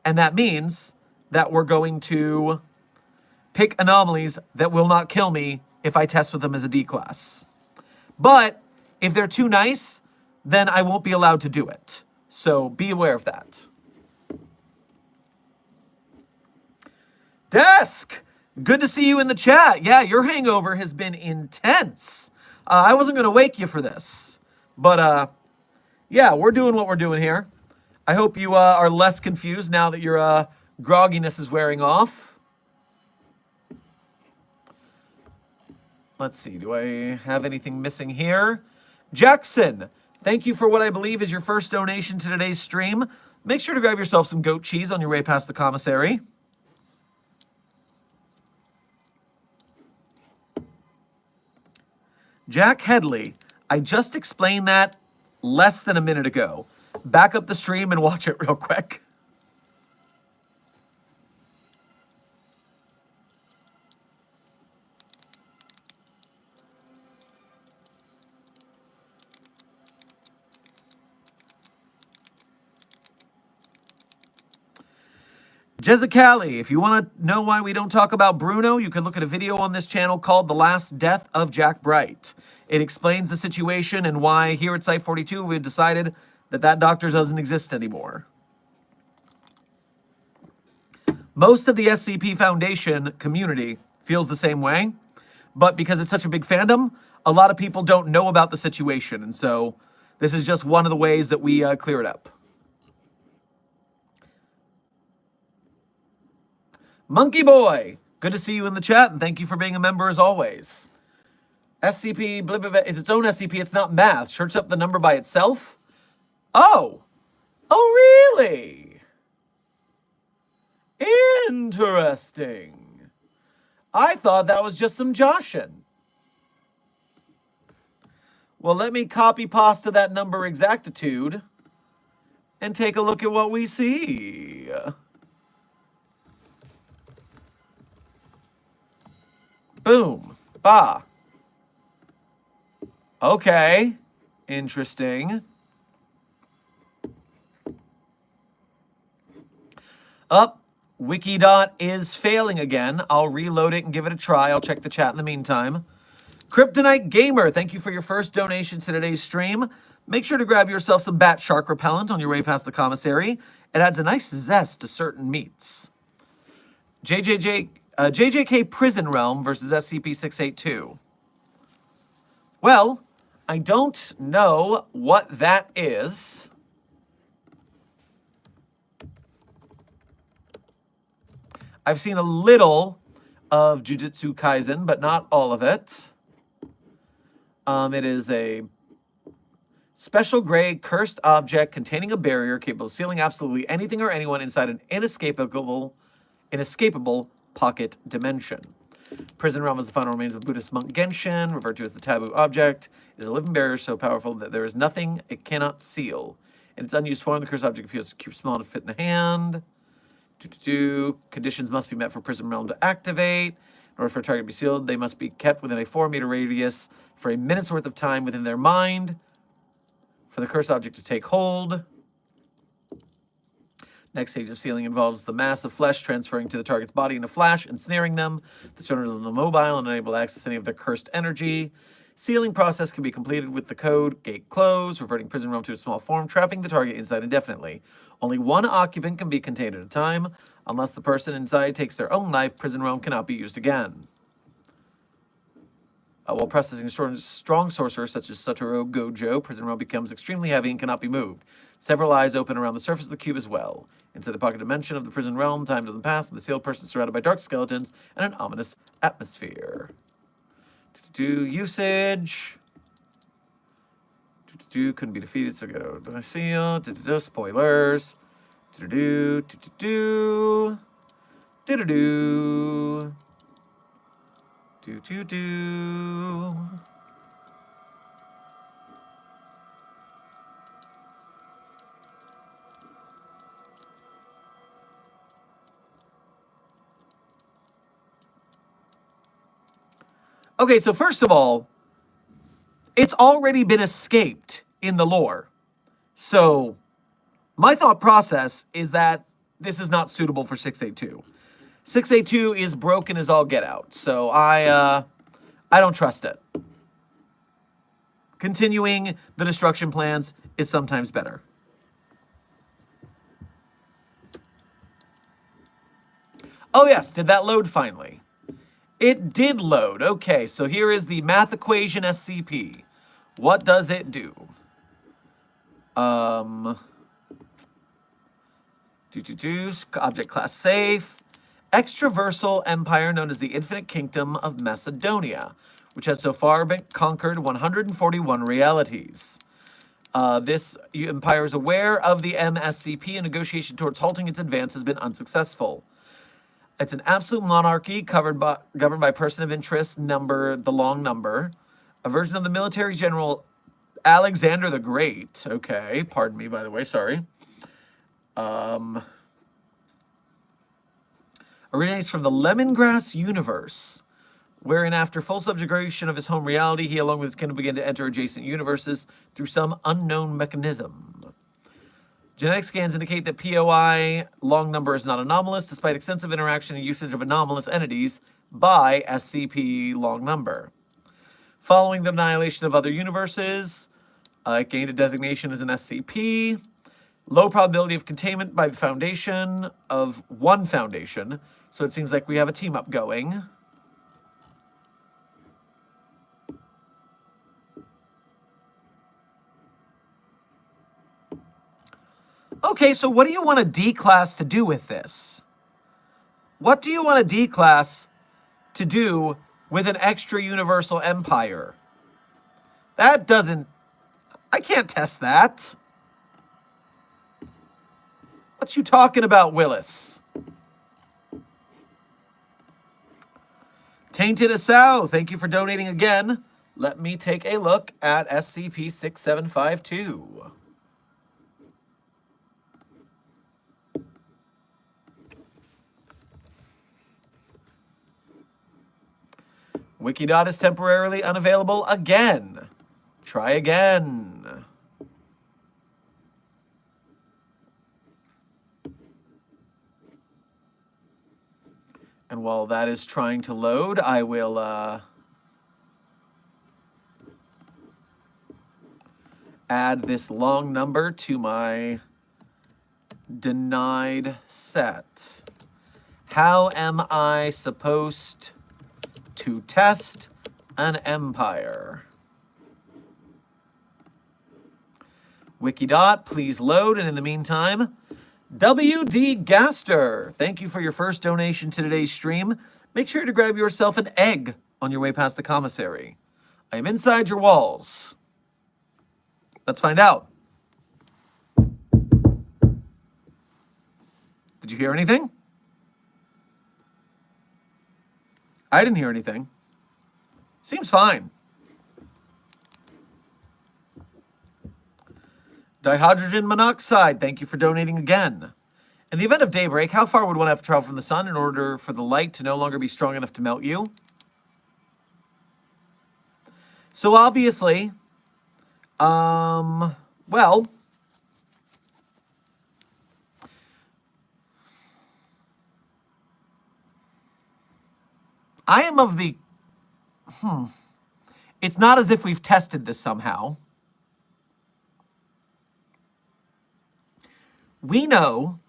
And that means that we're going to pick anomalies that will not kill me if I test with them as a D class. But if they're too nice, then I won't be allowed to do it. So be aware of that. Desk! Good to see you in the chat. Yeah, your hangover has been intense. I wasn't going to wake you for this. But, yeah, we're doing what we're doing here. I hope you are less confused now that your grogginess is wearing off. Let's see, do I have anything missing here? Jackson, thank you for what I believe is your first donation to today's stream. Make sure to grab yourself some goat cheese on your way past the commissary. Jack Headley, I just explained that less than a minute ago. Back up the stream and watch it real quick. Jezzacali, if you want to know why we don't talk about Bruno, you can look at a video on this channel called The Last Death of Jack Bright. It explains the situation and why here at Site-42 we decided that that doctor doesn't exist anymore. Most of the SCP Foundation community feels the same way, but because it's such a big fandom, a lot of people don't know about the situation, and so this is just one of the ways that we clear it up. Monkey Boy, good to see you in the chat, and thank you for being a member as always. SCP blah, blah, blah, is its own SCP. It's not math. Search up the number by itself. Oh, really? Interesting. I thought that was just some joshin'. Well, let me copy pasta that number exactitude and take a look at what we see. Boom. Bah. Okay. Interesting. Up. Wikidot is failing again. I'll reload it and give it a try. I'll check the chat in the meantime. Kryptonite Gamer, thank you for your first donation to today's stream. Make sure to grab yourself some bat shark repellent on your way past the commissary. It adds a nice zest to certain meats. JJK Prison Realm versus SCP-682. Well, I don't know what that is. I've seen a little of Jujutsu Kaisen, but not all of it. It is a special grade cursed object containing a barrier capable of sealing absolutely anything or anyone inside an inescapable pocket dimension. Prison Realm is the final remains of Buddhist monk Genshin, referred to as the taboo object. It is a living barrier so powerful that there is nothing it cannot seal. In its unused form, the cursed object appears to keep small to fit in the hand. Conditions must be met for Prison Realm to activate. In order for a target to be sealed, they must be kept within a 4-meter radius for a minute's worth of time within their mind for the cursed object to take hold. Next stage of sealing involves the mass of flesh transferring to the target's body in a flash, ensnaring them. The stoner is immobile and unable to access any of their cursed energy. Sealing process can be completed with the code gate close, reverting Prison Realm to a small form, trapping the target inside indefinitely. Only one occupant can be contained at a time. Unless the person inside takes their own life, Prison Realm cannot be used again. While processing strong sorcerers such as Satoru Gojo, Prison Realm becomes extremely heavy and cannot be moved. Several eyes open around the surface of the cube as well. Inside the pocket dimension of the Prison Realm, time doesn't pass, and the sealed person is surrounded by dark skeletons and an ominous atmosphere. Usage. Couldn't be defeated, so go. I see ya. Spoilers. Okay, so first of all, it's already been escaped in the lore. So my thought process is that this is not suitable for 682. 682 is broken as all get out, so I don't trust it. Continuing the destruction plans is sometimes better. Oh yes, did that load finally? It did load. Okay, so here is the math equation SCP. What does it do? Object class safe. Extraversal empire known as the Infinite Kingdom of Macedonia, which has so far been conquered 141 realities. This empire is aware of the MSCP and negotiation towards halting its advance has been unsuccessful. It's an absolute monarchy governed by a person of interest, the long number. A version of the military general Alexander the Great. Okay, pardon me, by the way, sorry. Originates from the Lemongrass universe, wherein after full subjugation of his home reality, he along with his kingdom began to enter adjacent universes through some unknown mechanism. Genetic scans indicate that POI long number is not anomalous, despite extensive interaction and usage of anomalous entities by SCP long number. Following the annihilation of other universes, it gained a designation as an SCP. Low probability of containment by the foundation of one foundation. So it seems like we have a team up going. Okay, so what do you want a D class to do with this? What do you want a D class to do with an extra universal empire? That doesn't... I can't test that. What you talking about, Willis? Tainted Asau, thank you for donating again. Let me take a look at SCP-6752. Wikidot is temporarily unavailable again. Try again. And while that is trying to load, I will add this long number to my denied set. How am I supposed to test an empire? Wikidot, please load. And in the meantime, W.D. Gaster, thank you for your first donation to today's stream. Make sure to grab yourself an egg on your way past the commissary. I am inside your walls. Let's find out. Did you hear anything? I didn't hear anything. Seems fine. Dihydrogen monoxide, thank you for donating again. In the event of daybreak, how far would one have to travel from the sun in order for the light to no longer be strong enough to melt you? So obviously, well, I am of the, it's not as if we've tested this somehow. We know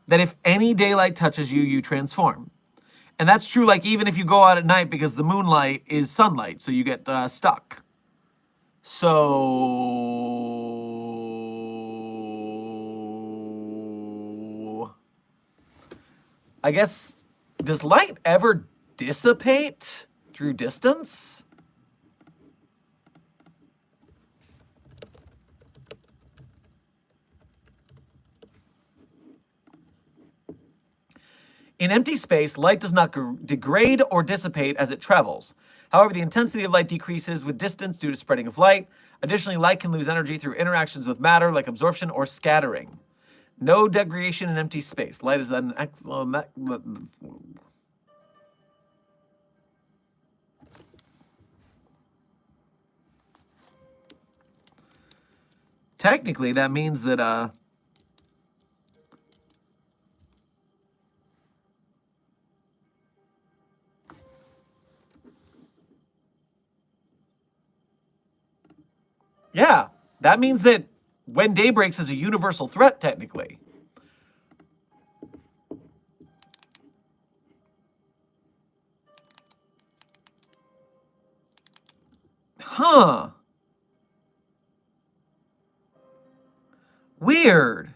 that if any daylight touches you, you transform. And that's true, like, even if you go out at night because the moonlight is sunlight, so you get stuck. So I guess, does light ever dissipate through distance? In empty space, light does not degrade or dissipate as it travels. However, the intensity of light decreases with distance due to spreading of light. Additionally, light can lose energy through interactions with matter, like absorption or scattering. No degradation in empty space. Light is an... Technically, that means that, yeah, that means that when day breaks is a universal threat, technically. Huh. Weird.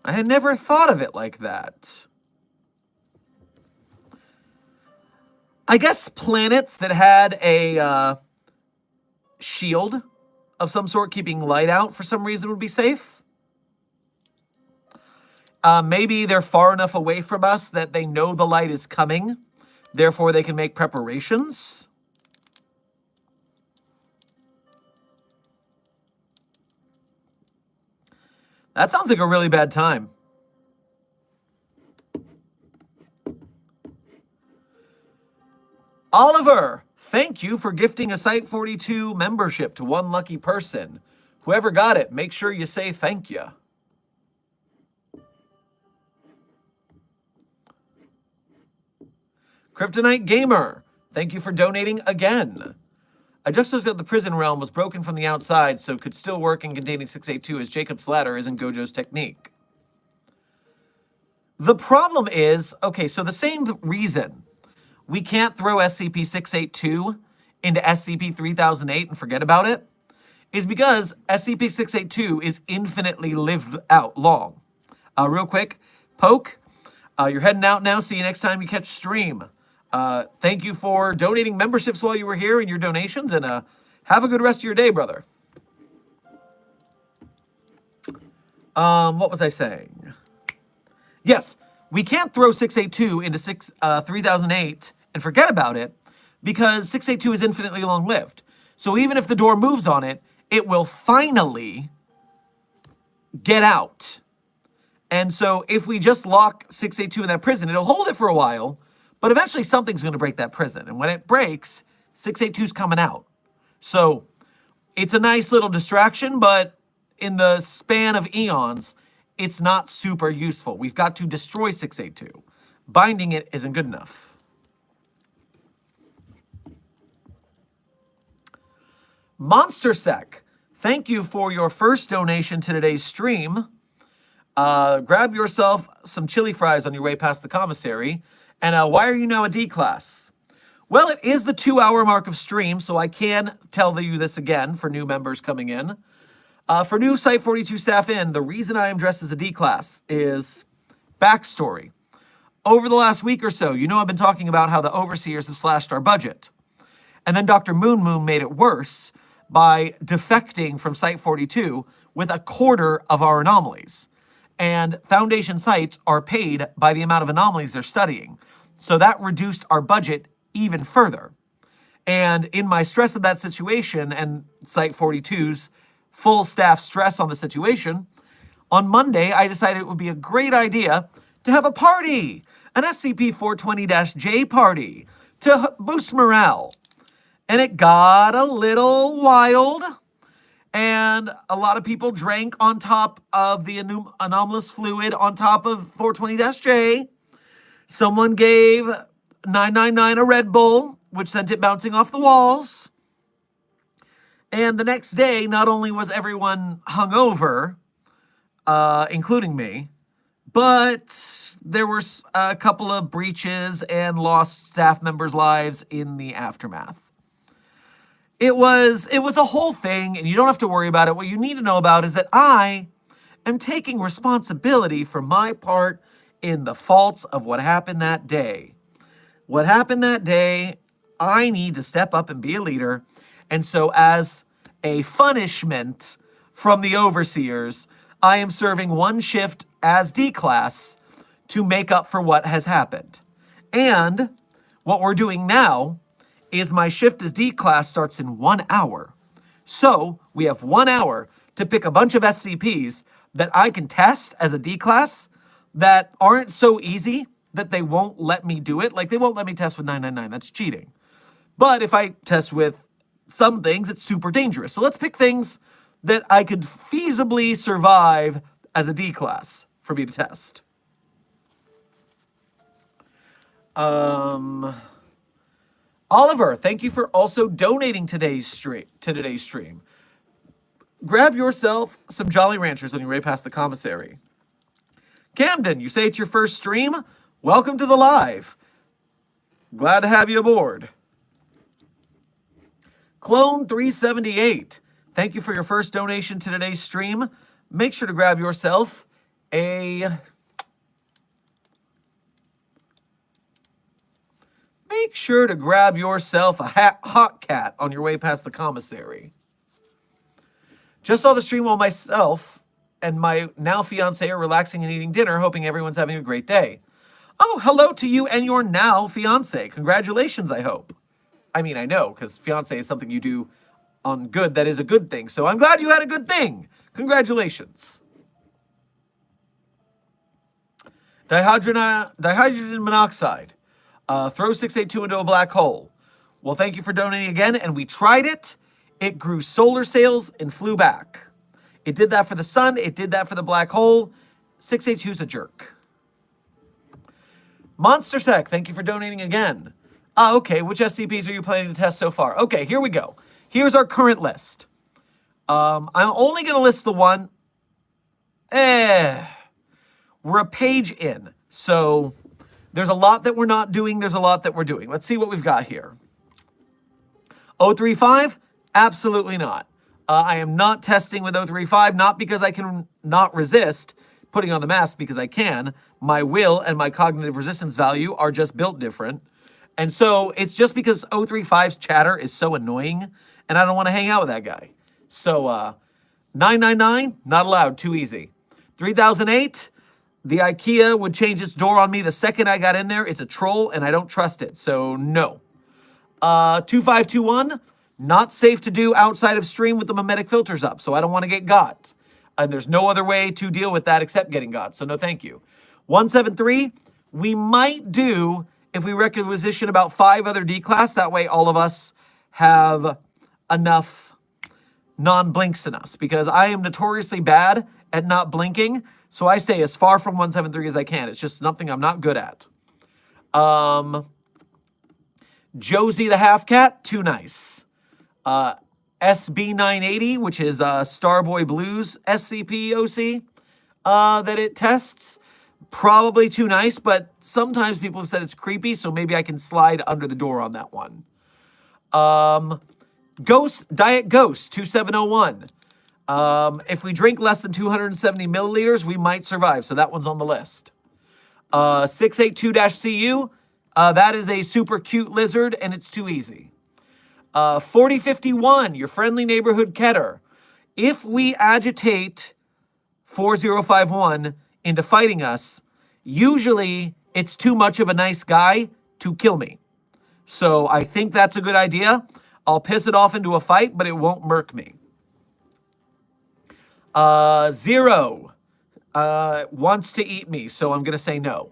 I had never thought of it like that. I guess planets that had a shield of some sort keeping light out for some reason would be safe. Maybe they're far enough away from us that they know the light is coming. Therefore, they can make preparations. That sounds like a really bad time. Oliver, thank you for gifting a Site 42 membership to one lucky person. Whoever got it, make sure you say thank you. Kryptonite Gamer, thank you for donating again. I just looked at the prison realm was broken from the outside, so could still work in containing 682 as Jacob's ladder isn't Gojo's technique. The problem is, okay, so the same reason we can't throw SCP-682 into SCP-3008 and forget about it is because SCP-682 is infinitely lived out long. Real quick, Poke, you're heading out now. See you next time you catch stream. Thank you for donating memberships while you were here and your donations, and have a good rest of your day, brother. What was I saying? Yes, we can't throw 682 into 3008 and forget about it because 682 is infinitely long-lived. So even if the door moves on it, it will finally get out. And so if we just lock 682 in that prison, it'll hold it for a while, but eventually something's going to break that prison. And when it breaks, 682's coming out. So it's a nice little distraction, but in the span of eons, it's not super useful. We've got to destroy 682. Binding it isn't good enough. MonsterSec, thank you for your first donation to today's stream. Grab yourself some chili fries on your way past the commissary. And why are you now a D class? Well, it is the 2-hour mark of stream, so I can tell you this again for new members coming in. For new Site 42 staff in, the reason I am dressed as a D class is backstory. Over the last week or so, you know I've been talking about how the overseers have slashed our budget. And then Dr. Moon Moon made it worse by defecting from Site 42 with a quarter of our anomalies. And Foundation sites are paid by the amount of anomalies they're studying. So that reduced our budget even further. And in my stress of that situation and Site 42's full staff stress on the situation, on Monday, I decided it would be a great idea to have a party, an SCP-420-J party, to boost morale. And it got a little wild, and a lot of people drank on top of the anomalous fluid on top of 420-J. Someone gave 999 a Red Bull, which sent it bouncing off the walls. And the next day, not only was everyone hungover, including me, but there were a couple of breaches and lost staff members' lives in the aftermath. It was a whole thing, and you don't have to worry about it. What you need to know about is that I am taking responsibility for my part in the faults of what happened that day. What happened that day, I need to step up and be a leader. And so as a punishment from the overseers, I am serving one shift as D-class to make up for what has happened. And what we're doing now is my shift as D-class starts in 1 hour. So we have 1 hour to pick a bunch of SCPs that I can test as a D-class that aren't so easy that they won't let me do it. Like, they won't let me test with 999. That's cheating. But if I test with some things, it's super dangerous. So let's pick things that I could feasibly survive as a D-class for me to test. Oliver, thank you for also donating today's stream. Grab yourself some Jolly Ranchers on your way past the commissary. Camden, you say it's your first stream? Welcome to the live. Glad to have you aboard. Clone 378, thank you for your first donation to today's stream. Make sure to grab yourself a... Make sure to grab yourself a hot cat on your way past the commissary. Just saw the stream while myself and my now fiance are relaxing and eating dinner, hoping everyone's having a great day. Oh, hello to you and your now fiance. Congratulations, I hope. I mean, I know, because fiance is something you do on good that is a good thing. So I'm glad you had a good thing. Congratulations. Dihydrogen monoxide. Throw 682 into a black hole. Well, thank you for donating again. And we tried it. It grew solar sails and flew back. It did that for the sun. It did that for the black hole. 682's a jerk. MonsterSec, thank you for donating again. Okay, which SCPs are you planning to test so far? Okay, here we go. Here's our current list. I'm only going to list the one. We're a page in. So there's a lot that we're not doing. There's a lot that we're doing. Let's see what we've got here. 035? Absolutely not. I am not testing with 035, not because I can not resist putting on the mask, because I can. My will and my cognitive resistance value are just built different. And so it's just because 035's chatter is so annoying, and I don't want to hang out with that guy. So 999, not allowed, too easy. 3008, the IKEA would change its door on me the second I got in there. It's a troll, and I don't trust it, so no. 2521, not safe to do outside of stream with the mimetic filters up, so I don't want to get got. And there's no other way to deal with that except getting got, so no thank you. 173, we might do if we requisition about 5 other D-class. That way all of us have enough non-blinks in us, because I am notoriously bad at not blinking, so I stay as far from 173 as I can. It's just something I'm not good at. Josie the Half-Cat, too nice. SB980, which is Starboy Blues SCP OC that it tests. Probably too nice, but sometimes people have said it's creepy, so maybe I can slide under the door on that one. Diet Ghost 2701. If we drink less than 270 milliliters, we might survive, so that one's on the list. 682-CU, that is a super cute lizard, and it's too easy. 4051, your friendly neighborhood Keter. If we agitate 4051 into fighting us, usually it's too much of a nice guy to kill me. So I think that's a good idea. I'll piss it off into a fight, but it won't murk me. 0 wants to eat me, so I'm going to say no.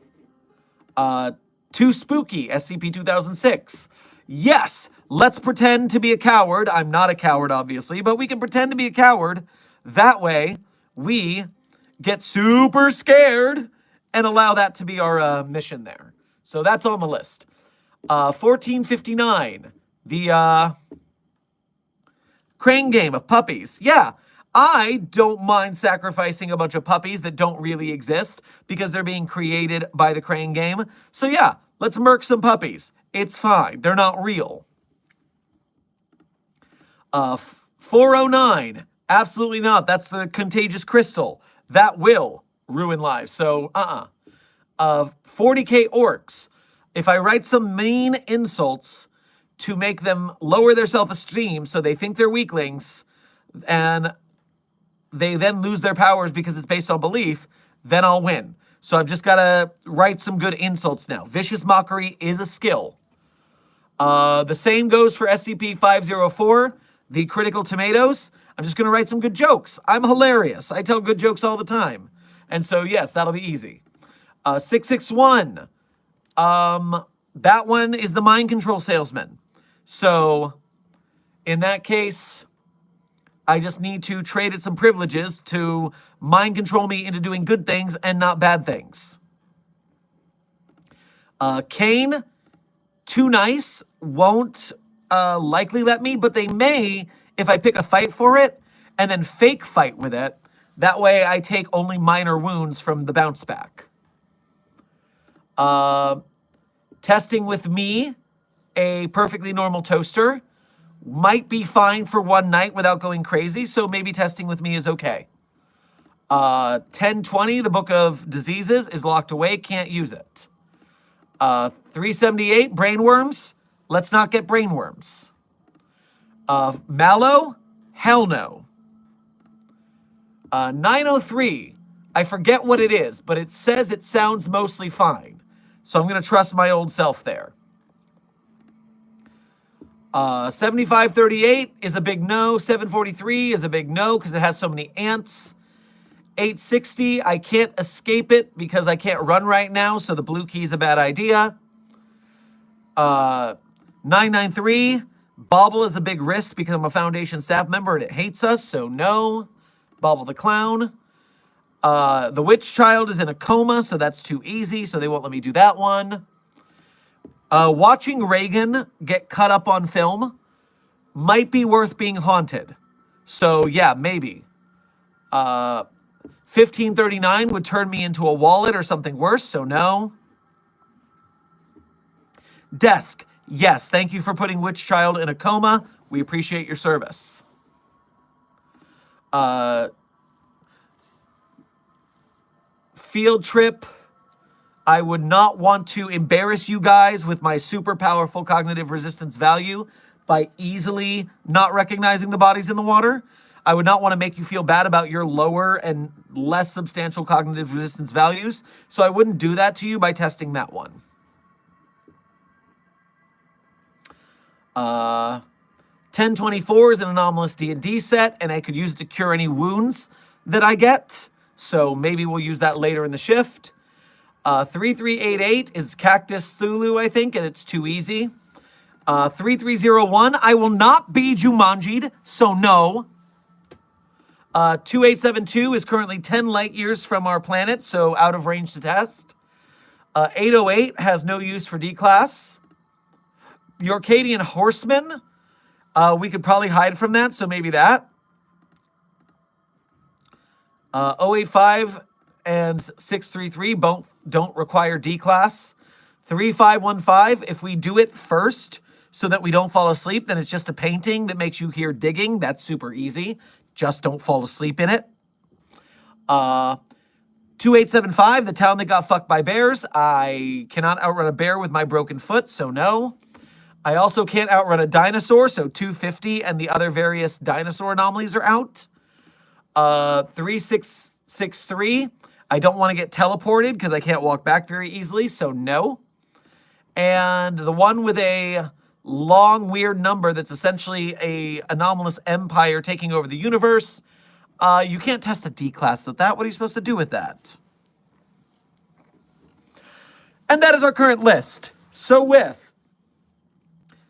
Too spooky, SCP-2006. Yes, let's pretend to be a coward. I'm not a coward, obviously, but we can pretend to be a coward. That way, we get super scared and allow that to be our mission there. So that's on the list. 1459, the crane game of puppies. Yeah, I don't mind sacrificing a bunch of puppies that don't really exist because they're being created by the crane game. So yeah, let's murk some puppies. It's fine. They're not real. 409. Absolutely not. That's the contagious crystal. That will ruin lives. So, 40k orcs. If I write some mean insults to make them lower their self-esteem so they think they're weaklings, and they then lose their powers because it's based on belief, then I'll win. So I've just got to write some good insults now. Vicious mockery is a skill. The same goes for SCP-504, the critical tomatoes. I'm just going to write some good jokes. I'm hilarious. I tell good jokes all the time. And so, yes, that'll be easy. 661. That one is the mind control salesman. So, in that case, I just need to trade it some privileges to mind control me into doing good things and not bad things. Kane, too nice, won't likely let me, but they may if I pick a fight for it and then fake fight with it. That way I take only minor wounds from the bounce back. Testing with me, a perfectly normal toaster, might be fine for one night without going crazy, so maybe testing with me is okay. 1020, the Book of Diseases, is locked away, can't use it. 378, brainworms, let's not get brainworms. Mallow, hell no. 903, I forget what it is, but it says it sounds mostly fine. So I'm going to trust my old self there. 7538 is a big no. 743 is a big no because it has so many ants. 860, I can't escape it because I can't run right now, so the blue key is a bad idea. 993, Bobble is a big risk because I'm a Foundation staff member and it hates us, so no. Bobble the Clown. The Witch Child is in a coma, so that's too easy, so they won't let me do that one. Watching Reagan get cut up on film might be worth being haunted. So yeah, maybe. 1539 would turn me into a wallet or something worse, so no. Desk, yes, thank you for putting Witch Child in a coma. We appreciate your service. Field trip, I would not want to embarrass you guys with my super powerful cognitive resistance value by easily not recognizing the bodies in the water. I would not want to make you feel bad about your lower and less substantial cognitive resistance values, so I wouldn't do that to you by testing that one. 1024 is an anomalous D&D set, and I could use it to cure any wounds that I get, so maybe we'll use that later in the shift. 3388 is Cactus Thulu, I think, and it's too easy. 3301, I will not be Jumanji'd, so no. 2872 is currently 10 light years from our planet, so out of range to test. 808 has no use for D-Class. The Orcadian Horseman, we could probably hide from that, so maybe that. 085 and 633 don't require D-Class. 3515, if we do it first so that we don't fall asleep, then it's just a painting that makes you hear digging. That's super easy. Just don't fall asleep in it. 2875, the town that got fucked by bears. I cannot outrun a bear with my broken foot, so no. I also can't outrun a dinosaur, so 250 and the other various dinosaur anomalies are out. 3663, I don't want to get teleported because I can't walk back very easily, so no. And the one with a long, weird number that's essentially a anomalous empire taking over the universe, you can't test a D-Class with that. What are you supposed to do with that? And that is our current list. So with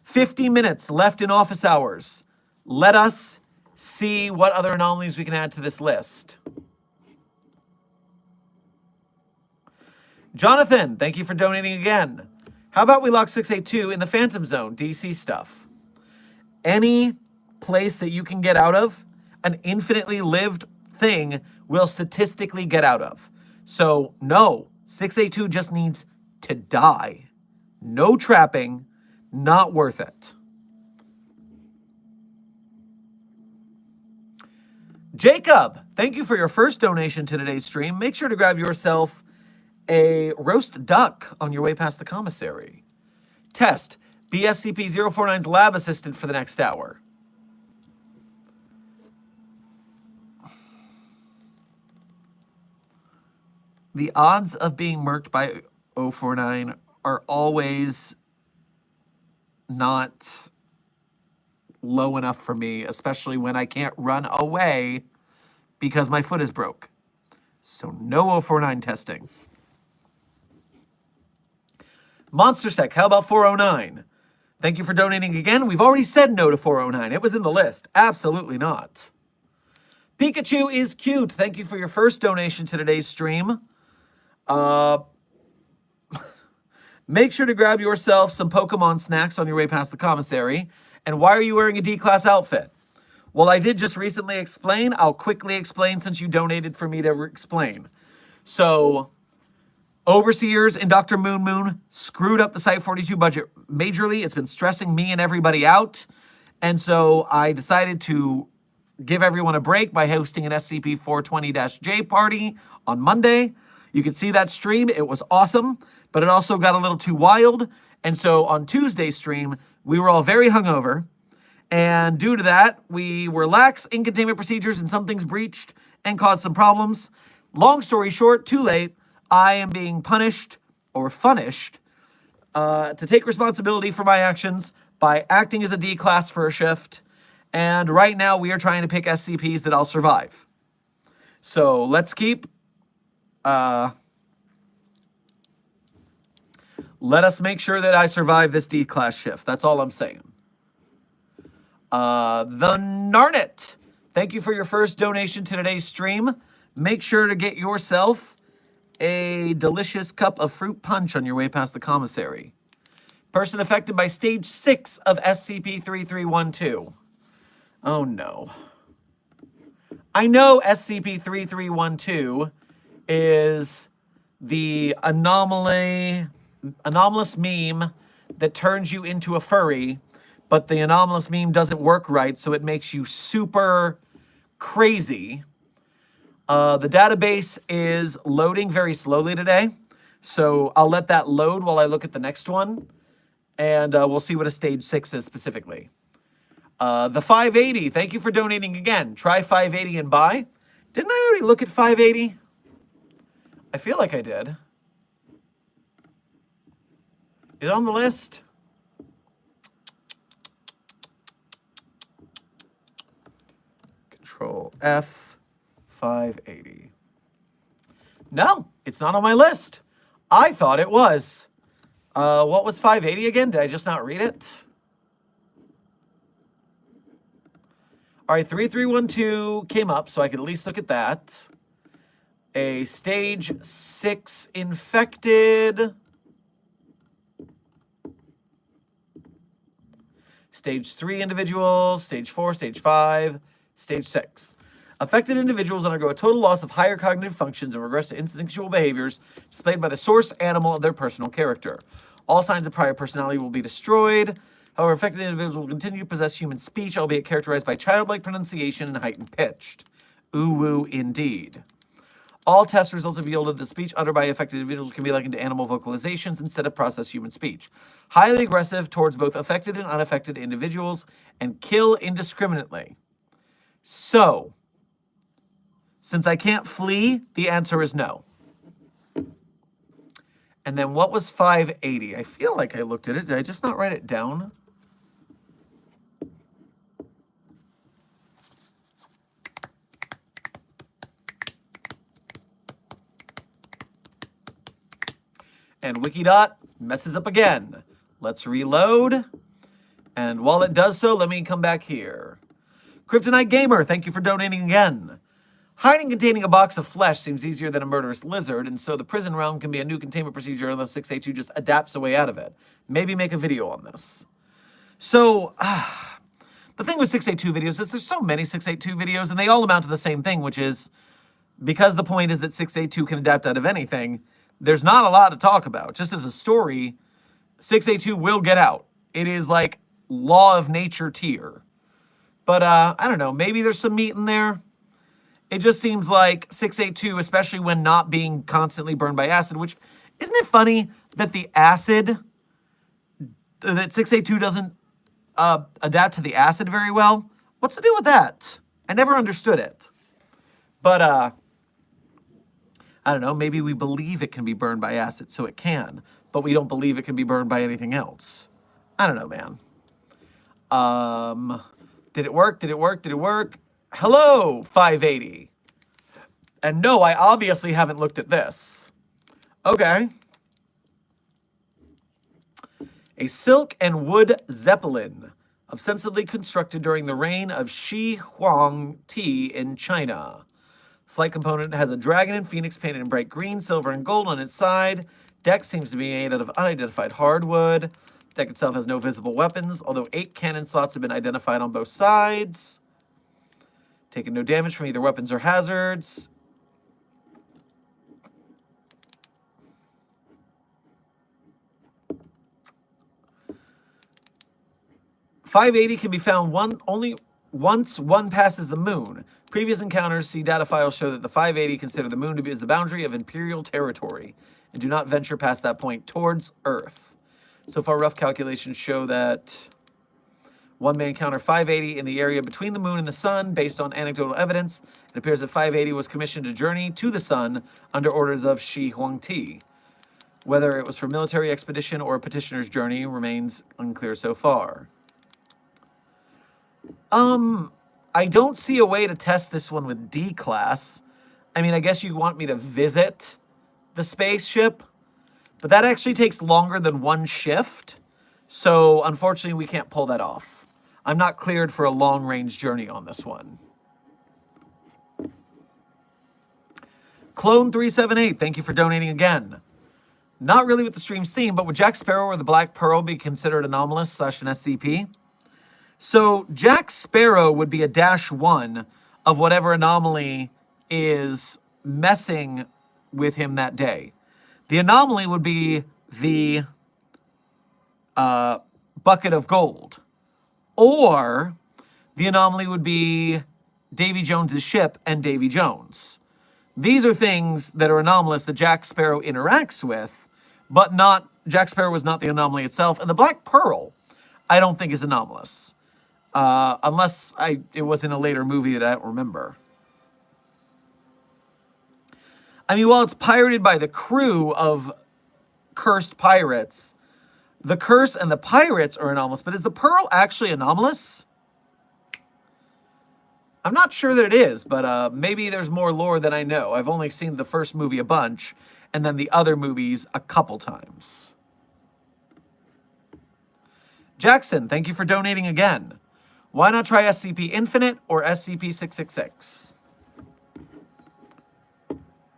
50 minutes left in office hours, let us see what other anomalies we can add to this list. Jonathan, thank you for donating again. How about we lock 682 in the Phantom Zone, DC stuff? Any place that you can get out of, an infinitely lived thing will statistically get out of. So no, 682 just needs to die. No trapping, not worth it. Jacob, thank you for your first donation to today's stream. Make sure to grab yourself a roast duck on your way past the commissary. Test, be SCP-049's lab assistant for the next hour. The odds of being murked by 049 are always not low enough for me, especially when I can't run away because my foot is broke. So no 049 testing. Monster Sec, how about 409? Thank you for donating again. We've already said no to 409. It was in the list. Absolutely not. Pikachu is cute. Thank you for your first donation to today's stream. Make sure to grab yourself some Pokemon snacks on your way past the commissary. And why are you wearing a D-Class outfit? Well, I did just recently explain. I'll quickly explain since you donated for me to explain. So, Overseers and Dr. Moon Moon screwed up the Site 42 budget majorly. It's been stressing me and everybody out. And so I decided to give everyone a break by hosting an SCP-420-J party on Monday. You can see that stream. It was awesome, but it also got a little too wild. And so on Tuesday's stream, we were all very hungover. And due to that, we were lax in containment procedures and some things breached and caused some problems. Long story short, too late. I am being punished or funished to take responsibility for my actions by acting as a D-Class for a shift. And right now we are trying to pick SCPs that I'll survive. So let's keep... let us make sure that I survive this D-Class shift. That's all I'm saying. The Narnet. Thank you for your first donation to today's stream. Make sure to get yourself a delicious cup of fruit punch on your way past the commissary. Person affected by stage 6 of SCP-3312. Oh no. I know SCP-3312 is the anomalous meme that turns you into a furry, but the anomalous meme doesn't work right, so it makes you super crazy. The database is loading very slowly today, so I'll let that load while I look at the next one, and we'll see what a stage 6 is specifically. The 580, thank you for donating again. Try 580 and buy. Didn't I already look at 580? I feel like I did. Is it on the list? Control F, 580. No, it's not on my list. I thought it was. What was 580 again? Did I just not read it? All right, 3312 came up, so I could at least look at that. A stage 6 infected. Stage 3 individuals, stage 4, stage 5, stage 6. Affected individuals undergo a total loss of higher cognitive functions and regress to instinctual behaviors displayed by the source animal of their personal character. All signs of prior personality will be destroyed. However, affected individuals will continue to possess human speech, albeit characterized by childlike pronunciation and heightened pitched. Ooh-woo indeed. All test results have yielded the speech uttered by affected individuals can be likened to animal vocalizations instead of processed human speech. Highly aggressive towards both affected and unaffected individuals, and kill indiscriminately. So, since I can't flee, the answer is no. And then what was 580? I feel like I looked at it. Did I just not write it down? And Wikidot messes up again. Let's reload. And while it does so, let me come back here. Kryptonite Gamer, thank you for donating again. Hiding containing a box of flesh seems easier than a murderous lizard, and so the prison realm can be a new containment procedure unless 682 just adapts a way out of it. Maybe make a video on this. So, the thing with 682 videos is there's so many 682 videos, and they all amount to the same thing, which is, because the point is that 682 can adapt out of anything, there's not a lot to talk about. Just as a story, 682 will get out. It is like law of nature tier. But, I don't know, maybe there's some meat in there. It just seems like 682, especially when not being constantly burned by acid, which, isn't it funny that the acid, that 682 doesn't adapt to the acid very well? What's the deal with that? I never understood it. But, I don't know, maybe we believe it can be burned by acid, so it can, but we don't believe it can be burned by anything else. I don't know, man. Did it work? Did it work? Did it work? Hello, 580. And no, I obviously haven't looked at this. Okay. A silk and wood zeppelin, ostensibly constructed during the reign of Shi Huangti in China. Flight component has a dragon and phoenix painted in bright green, silver, and gold on its side. Deck seems to be made out of unidentified hardwood. Deck itself has no visible weapons, although 8 cannon slots have been identified on both sides. Taking no damage from either weapons or hazards. .580 can be found only once one passes the moon. Previous encounters, see data files, show that the 580 consider the moon to be as the boundary of Imperial territory and do not venture past that point towards Earth. So far, rough calculations show that one may encounter 580 in the area between the moon and the sun. Based on anecdotal evidence, it appears that 580 was commissioned to journey to the sun under orders of Shi Huangti. Whether it was for military expedition or a petitioner's journey remains unclear so far. I don't see a way to test this one with D-Class. I mean, I guess you want me to visit the spaceship, but that actually takes longer than one shift. So, unfortunately, we can't pull that off. I'm not cleared for a long-range journey on this one. Clone378, thank you for donating again. Not really with the stream's theme, but would Jack Sparrow or the Black Pearl be considered anomalous / an SCP? So Jack Sparrow would be a -1 of whatever anomaly is messing with him that day. The anomaly would be the bucket of gold. Or the anomaly would be Davy Jones's ship and Davy Jones. These are things that are anomalous that Jack Sparrow interacts with, but not Jack Sparrow was not the anomaly itself. And the Black Pearl, I don't think is anomalous. Unless it was in a later movie that I don't remember. I mean, while it's pirated by the crew of cursed pirates, the curse and the pirates are anomalous. But is the Pearl actually anomalous? I'm not sure that it is, but maybe there's more lore than I know. I've only seen the first movie a bunch, and then the other movies a couple times. Jackson, thank you for donating again. Why not try SCP Infinite or SCP-666?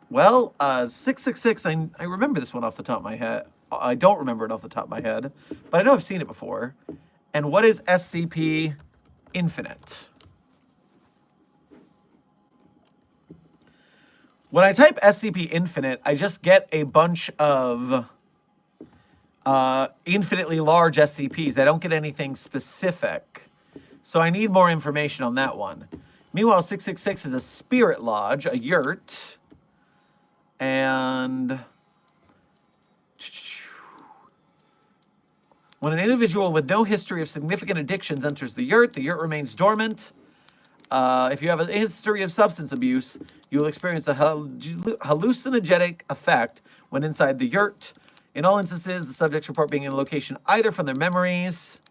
Well, 666, I remember this one off the top of my head. I don't remember it off the top of my head, but I know I've seen it before. And what is SCP Infinite? When I type SCP Infinite, I just get a bunch of infinitely large SCPs. I don't get anything specific. So I need more information on that one. Meanwhile, 666 is a spirit lodge, a yurt. And when an individual with no history of significant addictions enters the yurt remains dormant. If you have a history of substance abuse, you will experience a hallucinogenic effect when inside the yurt. In all instances, the subjects report being in a location either from their memories.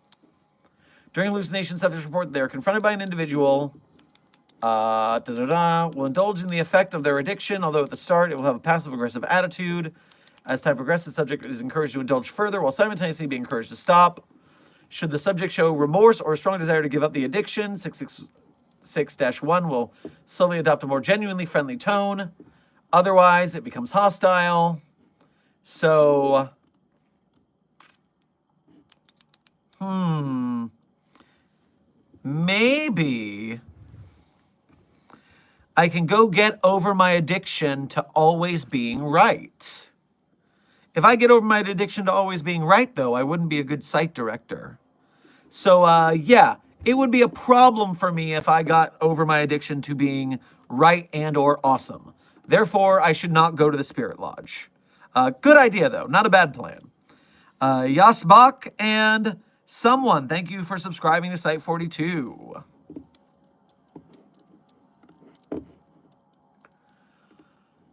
During hallucination, subjects report that they are confronted by an individual. Will indulge in the effect of their addiction, although at the start it will have a passive-aggressive attitude. As time progresses, the subject is encouraged to indulge further, while simultaneously being encouraged to stop. Should the subject show remorse or a strong desire to give up the addiction, 666-1 will slowly adopt a more genuinely friendly tone. Otherwise, it becomes hostile. So, maybe I can go get over my addiction to always being right. If I get over my addiction to always being right, though, I wouldn't be a good site director. So, yeah, it would be a problem for me if I got over my addiction to being right and or awesome. Therefore, I should not go to the Spirit Lodge. Good idea, though. Not a bad plan. Yasbak and someone, thank you for subscribing to Site 42.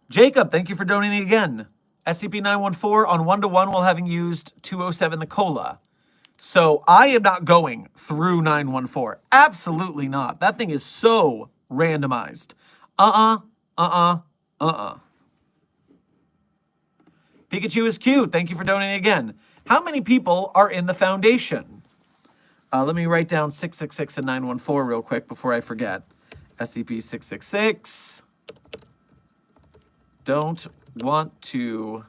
Jacob, thank you for donating again. SCP-914 on 1-1 while having used 207 the cola. So I am not going through 914. Absolutely not. That thing is so randomized. Pikachu is cute. Thank you for donating again. How many people are in the Foundation? Let me write down 666 and 914 real quick before I forget. SCP-666. Don't want to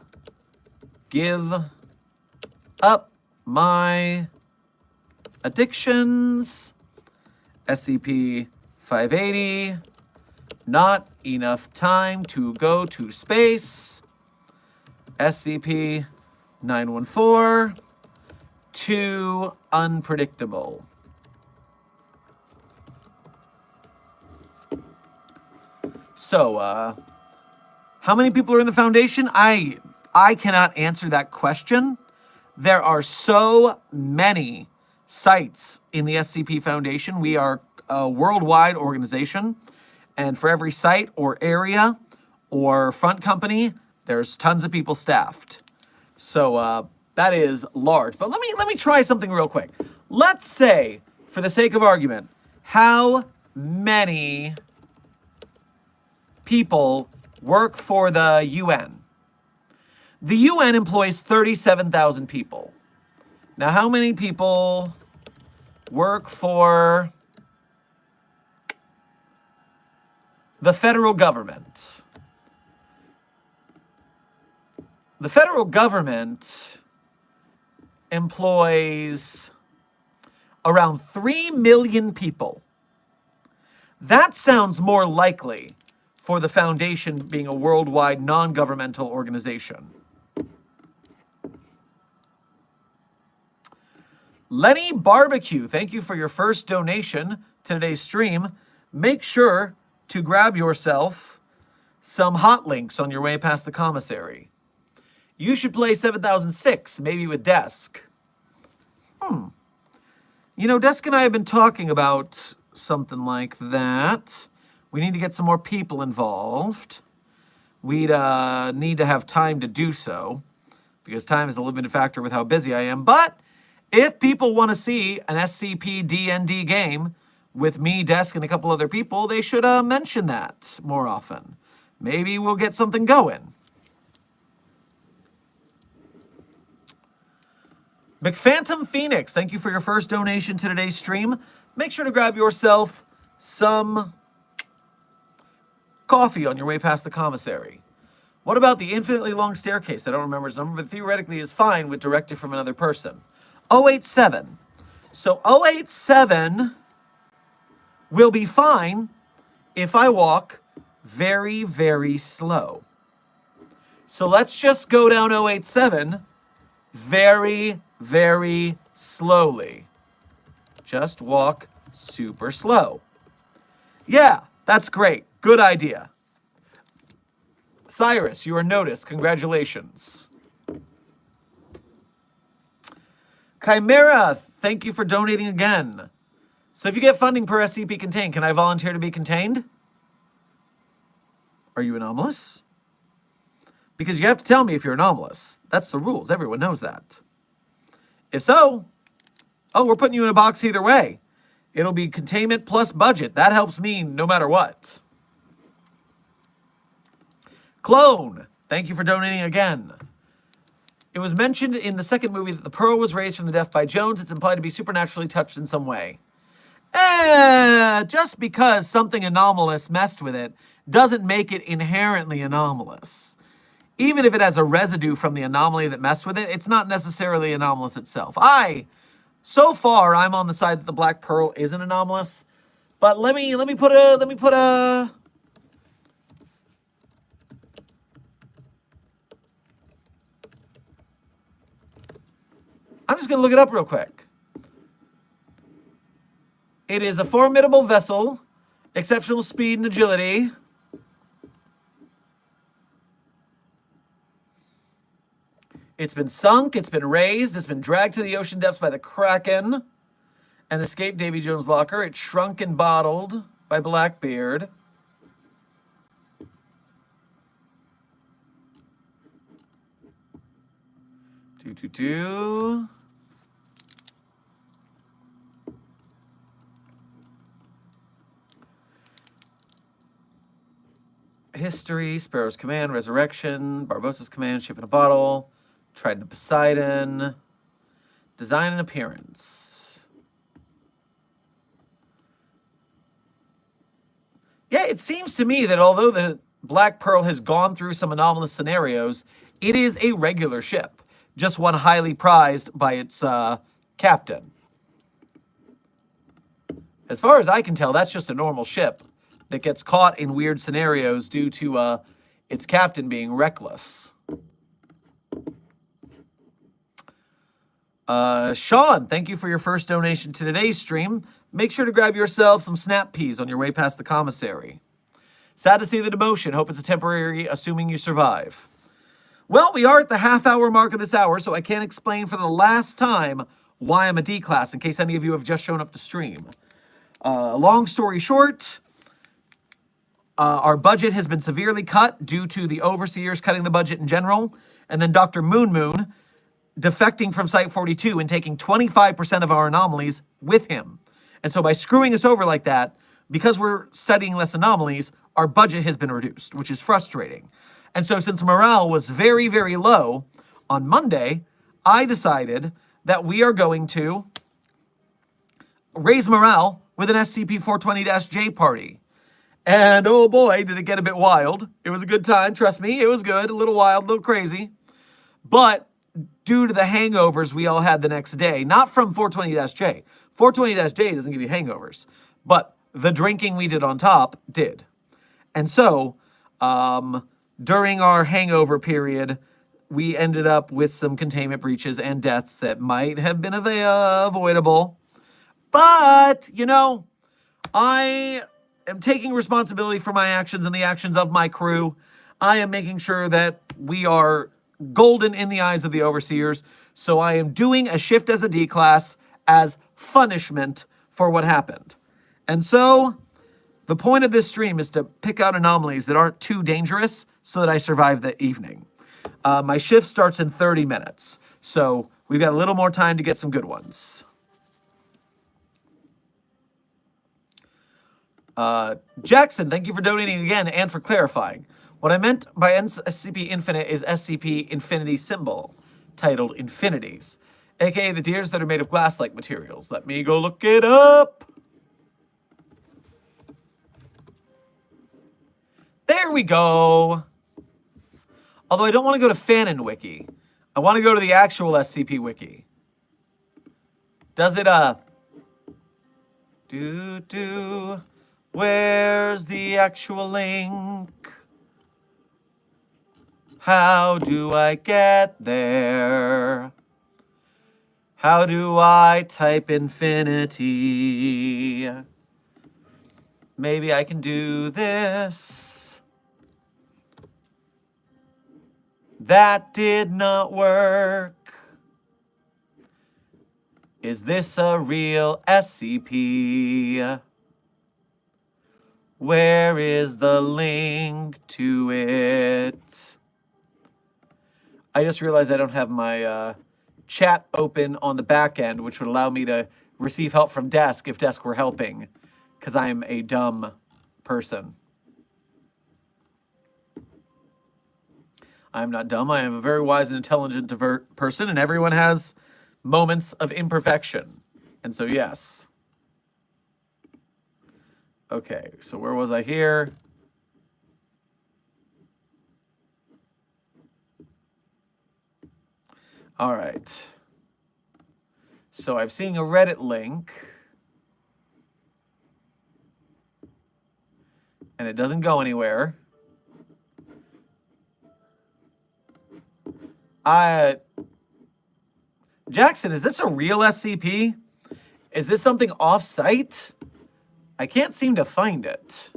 give up my addictions. SCP-580. Not enough time to go to space. SCP-914. Too unpredictable. So, how many people are in the Foundation? I cannot answer that question. There are so many sites in the SCP Foundation. We are a worldwide organization. And for every site or area or front company, there's tons of people staffed. So that is large. But let me try something real quick. Let's say, for the sake of argument, how many people work for the UN? The UN employs 37,000 people. Now, how many people work for the federal government? The federal government employs around 3 million people. That sounds more likely for the foundation being a worldwide non-governmental organization. Lenny Barbecue, thank you for your first donation to today's stream. Make sure to grab yourself some hot links on your way past the commissary. You should play 7006, maybe with Desk. You know, Desk and I have been talking about something like that. We need to get some more people involved. We'd need to have time to do so, because time is a limited factor with how busy I am. But if people want to see an SCP D&D game with me, Desk, and a couple other people, they should mention that more often. Maybe we'll get something going. McPhantom Phoenix, thank you for your first donation to today's stream. Make sure to grab yourself some coffee on your way past the commissary. What about the infinitely long staircase? I don't remember its number, but theoretically is fine with directed from another person. 087. So 087 will be fine if I walk very, very slow. So let's just go down 087 very, very slowly. Just walk super slow. Yeah, that's great. Good idea. Cyrus, you are noticed. Congratulations. Chimera, thank you for donating again. So if you get funding per SCP contained, can I volunteer to be contained? Are you anomalous? Because you have to tell me if you're anomalous. That's the rules. Everyone knows that. If so, oh, we're putting you in a box either way. It'll be containment plus budget. That helps me no matter what. Clone, thank you for donating again. It was mentioned in the second movie that the Pearl was raised from the death by Jones. It's implied to be supernaturally touched in some way. Just because something anomalous messed with it doesn't make it inherently anomalous. Even if it has a residue from the anomaly that messed with it, it's not necessarily anomalous itself. So far, I'm on the side that the Black Pearl isn't anomalous. But let me put a I'm just going to look it up real quick. It is a formidable vessel, exceptional speed and agility. It's been sunk, it's been raised, it's been dragged to the ocean depths by the Kraken and escaped Davy Jones' locker. It's shrunk and bottled by Blackbeard. History, Sparrow's command, resurrection, Barbossa's command, ship in a bottle, Trident of Poseidon, design and appearance. Yeah, it seems to me that although the Black Pearl has gone through some anomalous scenarios, it is a regular ship, just one highly prized by its captain. As far as I can tell, that's just a normal ship that gets caught in weird scenarios due to its captain being reckless. Sean, thank you for your first donation to today's stream. Make sure to grab yourself some snap peas on your way past the commissary. Sad to see the demotion. Hope it's a temporary, assuming you survive. Well, we are at the half-hour mark of this hour, so I can't explain for the last time why I'm a D class, in case any of you have just shown up to stream. Long story short, our budget has been severely cut due to the overseers cutting the budget in general, and then Dr. Moon Moon defecting from Site 42 and taking 25% of our anomalies with him. And so by screwing us over like that, because we're studying less anomalies, our budget has been reduced, which is frustrating. And so since morale was very, very low, on Monday, I decided that we are going to raise morale with an SCP-420-J party. And oh boy, did it get a bit wild. It was a good time, trust me, it was good, a little wild, a little crazy. But due to the hangovers we all had the next day, not from 420-J. 420-J doesn't give you hangovers, but the drinking we did on top did. And so, during our hangover period, we ended up with some containment breaches and deaths that might have been avoidable. But, you know, I am taking responsibility for my actions and the actions of my crew. I am making sure that we are golden in the eyes of the overseers. So I am doing a shift as a D class as punishment for what happened. And so the point of this stream is to pick out anomalies that aren't too dangerous so that I survive the evening. My shift starts in 30 minutes, so we've got a little more time to get some good ones. Jackson, thank you for donating again and for clarifying. What I meant by SCP Infinite is SCP Infinity Symbol, titled Infinities, aka the deers that are made of glass-like materials. Let me go look it up. There we go. Although I don't want to go to Fanon Wiki. I want to go to the actual SCP Wiki. Does it, where's the actual link? How do I get there? How do I type infinity? Maybe I can do this. That did not work. Is this a real SCP? Where is the link to it? I just realized I don't have my chat open on the back end, which would allow me to receive help from Desk if Desk were helping, because I am a dumb person. I'm not dumb. I am a very wise and intelligent person, and everyone has moments of imperfection. And so, yes. Okay, so where was I here? All right. So I've seen a Reddit link. And it doesn't go anywhere. Jackson, is this a real SCP? Is this something off-site? I can't seem to find it.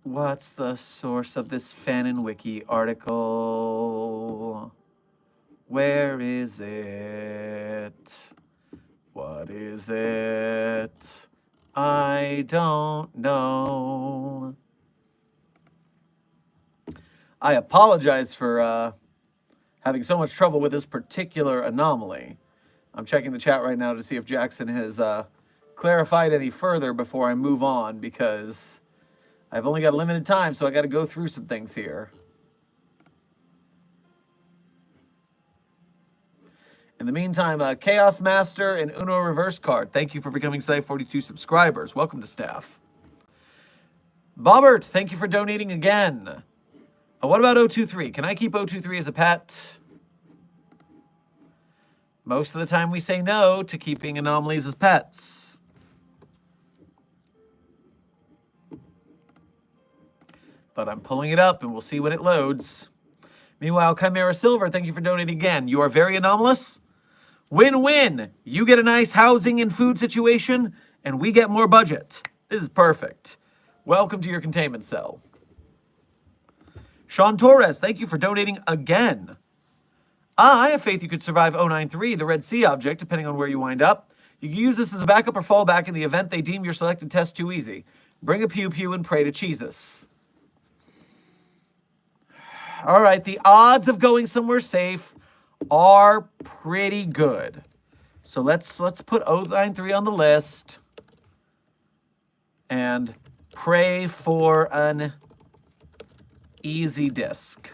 What's the source of this Fanon Wiki article? Where is it? What is it? I don't know. I apologize for having so much trouble with this particular anomaly. I'm checking the chat right now to see if Jackson has clarified any further before I move on, because I've only got limited time, so I got to go through some things here. In the meantime, Chaos Master and Uno Reverse Card, thank you for becoming Site 42 subscribers. Welcome to staff. Bobbert, thank you for donating again. What about 023? Can I keep 023 as a pet? Most of the time we say no to keeping anomalies as pets. But I'm pulling it up, and we'll see when it loads. Meanwhile, Chimera Silver, thank you for donating again. You are very anomalous. Win-win. You get a nice housing and food situation, and we get more budget. This is perfect. Welcome to your containment cell. Sean Torres, thank you for donating again. I have faith you could survive 093, the Red Sea object, depending on where you wind up. You can use this as a backup or fallback in the event they deem your selected test too easy. Bring a pew-pew and pray to Jesus. All right, the odds of going somewhere safe are pretty good. So let's put 093 on the list and pray for an easy disc.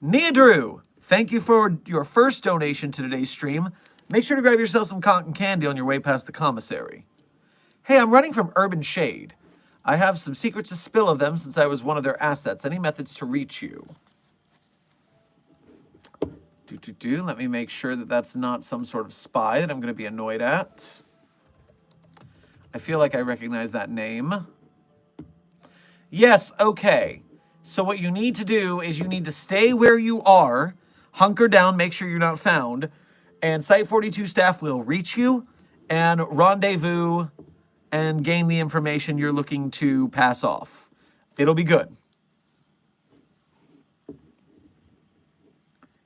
Nia Drew, thank you for your first donation to today's stream. Make sure to grab yourself some cotton candy on your way past the commissary. Hey, I'm running from Urban Shade. I have some secrets to spill of them since I was one of their assets. Any methods to reach you? Let me make sure that that's not some sort of spy that I'm going to be annoyed at. I feel like I recognize that name. Yes, okay. So what you need to do is you need to stay where you are, hunker down, make sure you're not found, and Site 42 staff will reach you and rendezvous and gain the information you're looking to pass off. It'll be good.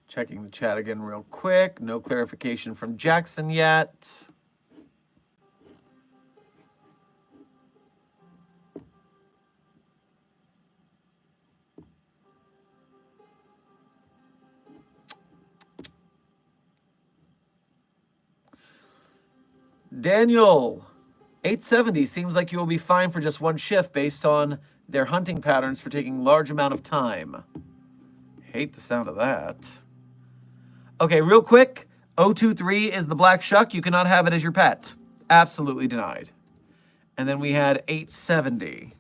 Checking the chat again real quick. No clarification from Jackson yet. Daniel, 870 seems like you will be fine for just one shift based on their hunting patterns for taking large amount of time. Hate the sound of that. Okay, real quick, 023 is the black shuck. You cannot have it as your pet. Absolutely denied. And then we had 870.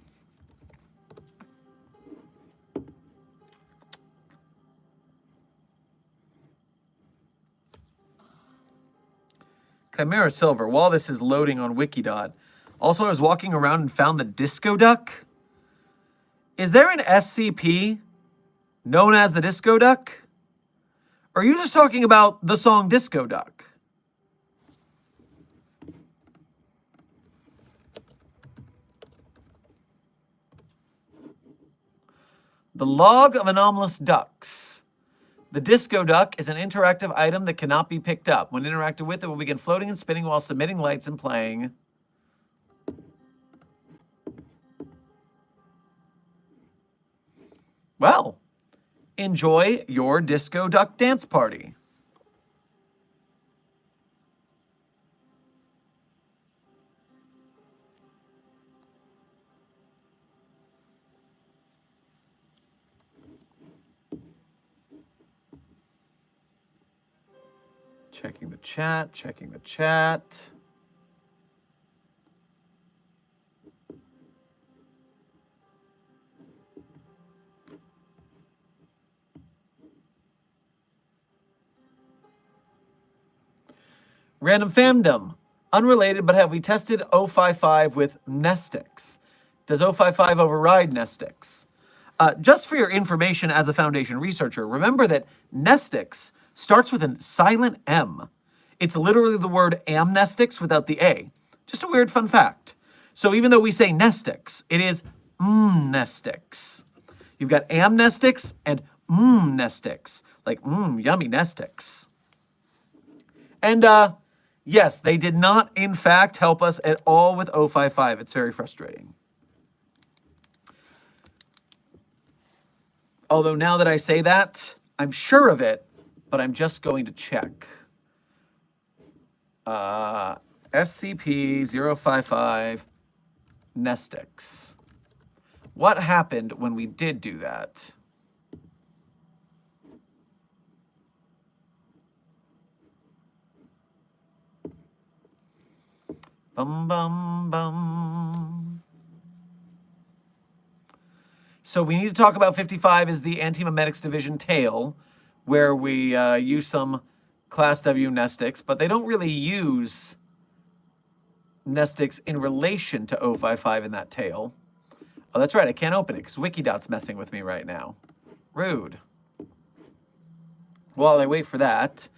Chimera Silver, while this is loading on Wikidot. Also, I was walking around and found the disco duck. Is there an SCP known as the disco duck? Or are you just talking about the song Disco Duck? The log of anomalous ducks. The disco duck is an interactive item that cannot be picked up. When interacted with, it will begin floating and spinning while emitting lights and playing. Well, enjoy your disco duck dance party. Checking the chat, checking the chat. Random fandom. Unrelated, but have we tested 055 with Nestix? Does 055 override Nestix? Just for your information as a Foundation researcher, remember that Nestix starts with a silent M. It's literally the word amnestics without the A. Just a weird fun fact. So even though we say Nestix, it is Nestix. You've got amnestics and Nestix, like yummy Nestix. And yes, they did not, in fact, help us at all with 055. It's very frustrating. Although now that I say that, I'm sure of it, but I'm just going to check. SCP-055 Nestix. What happened when we did do that? Bum, bum, bum. So we need to talk about 55 is the Anti-Memetics Division tail, where we use some Class W Nestix, but they don't really use Nestix in relation to 055 in that tail. Oh, that's right, I can't open it because Wikidot's messing with me right now. Rude. While I wait for that,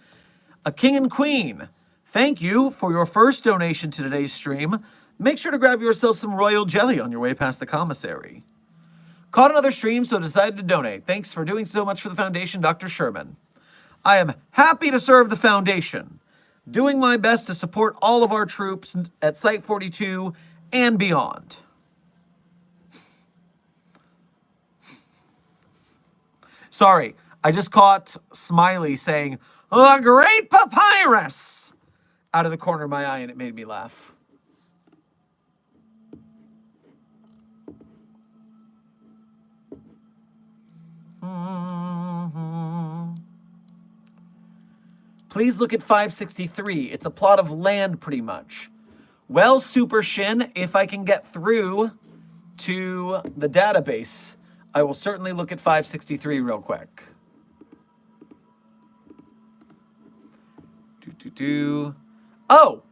a king and queen, thank you for your first donation to today's stream. Make sure to grab yourself some royal jelly on your way past the commissary. Caught another stream, so decided to donate. Thanks for doing so much for the Foundation, Dr. Sherman. I am happy to serve the Foundation, doing my best to support all of our troops at Site 42 and beyond. Sorry, I just caught Smiley saying, "The Great Papyrus," out of the corner of my eye, and it made me laugh. Please look at 563. It's a plot of land, pretty much. Well, Super Shin, if I can get through to the database, I will certainly look at 563 real quick. Oh!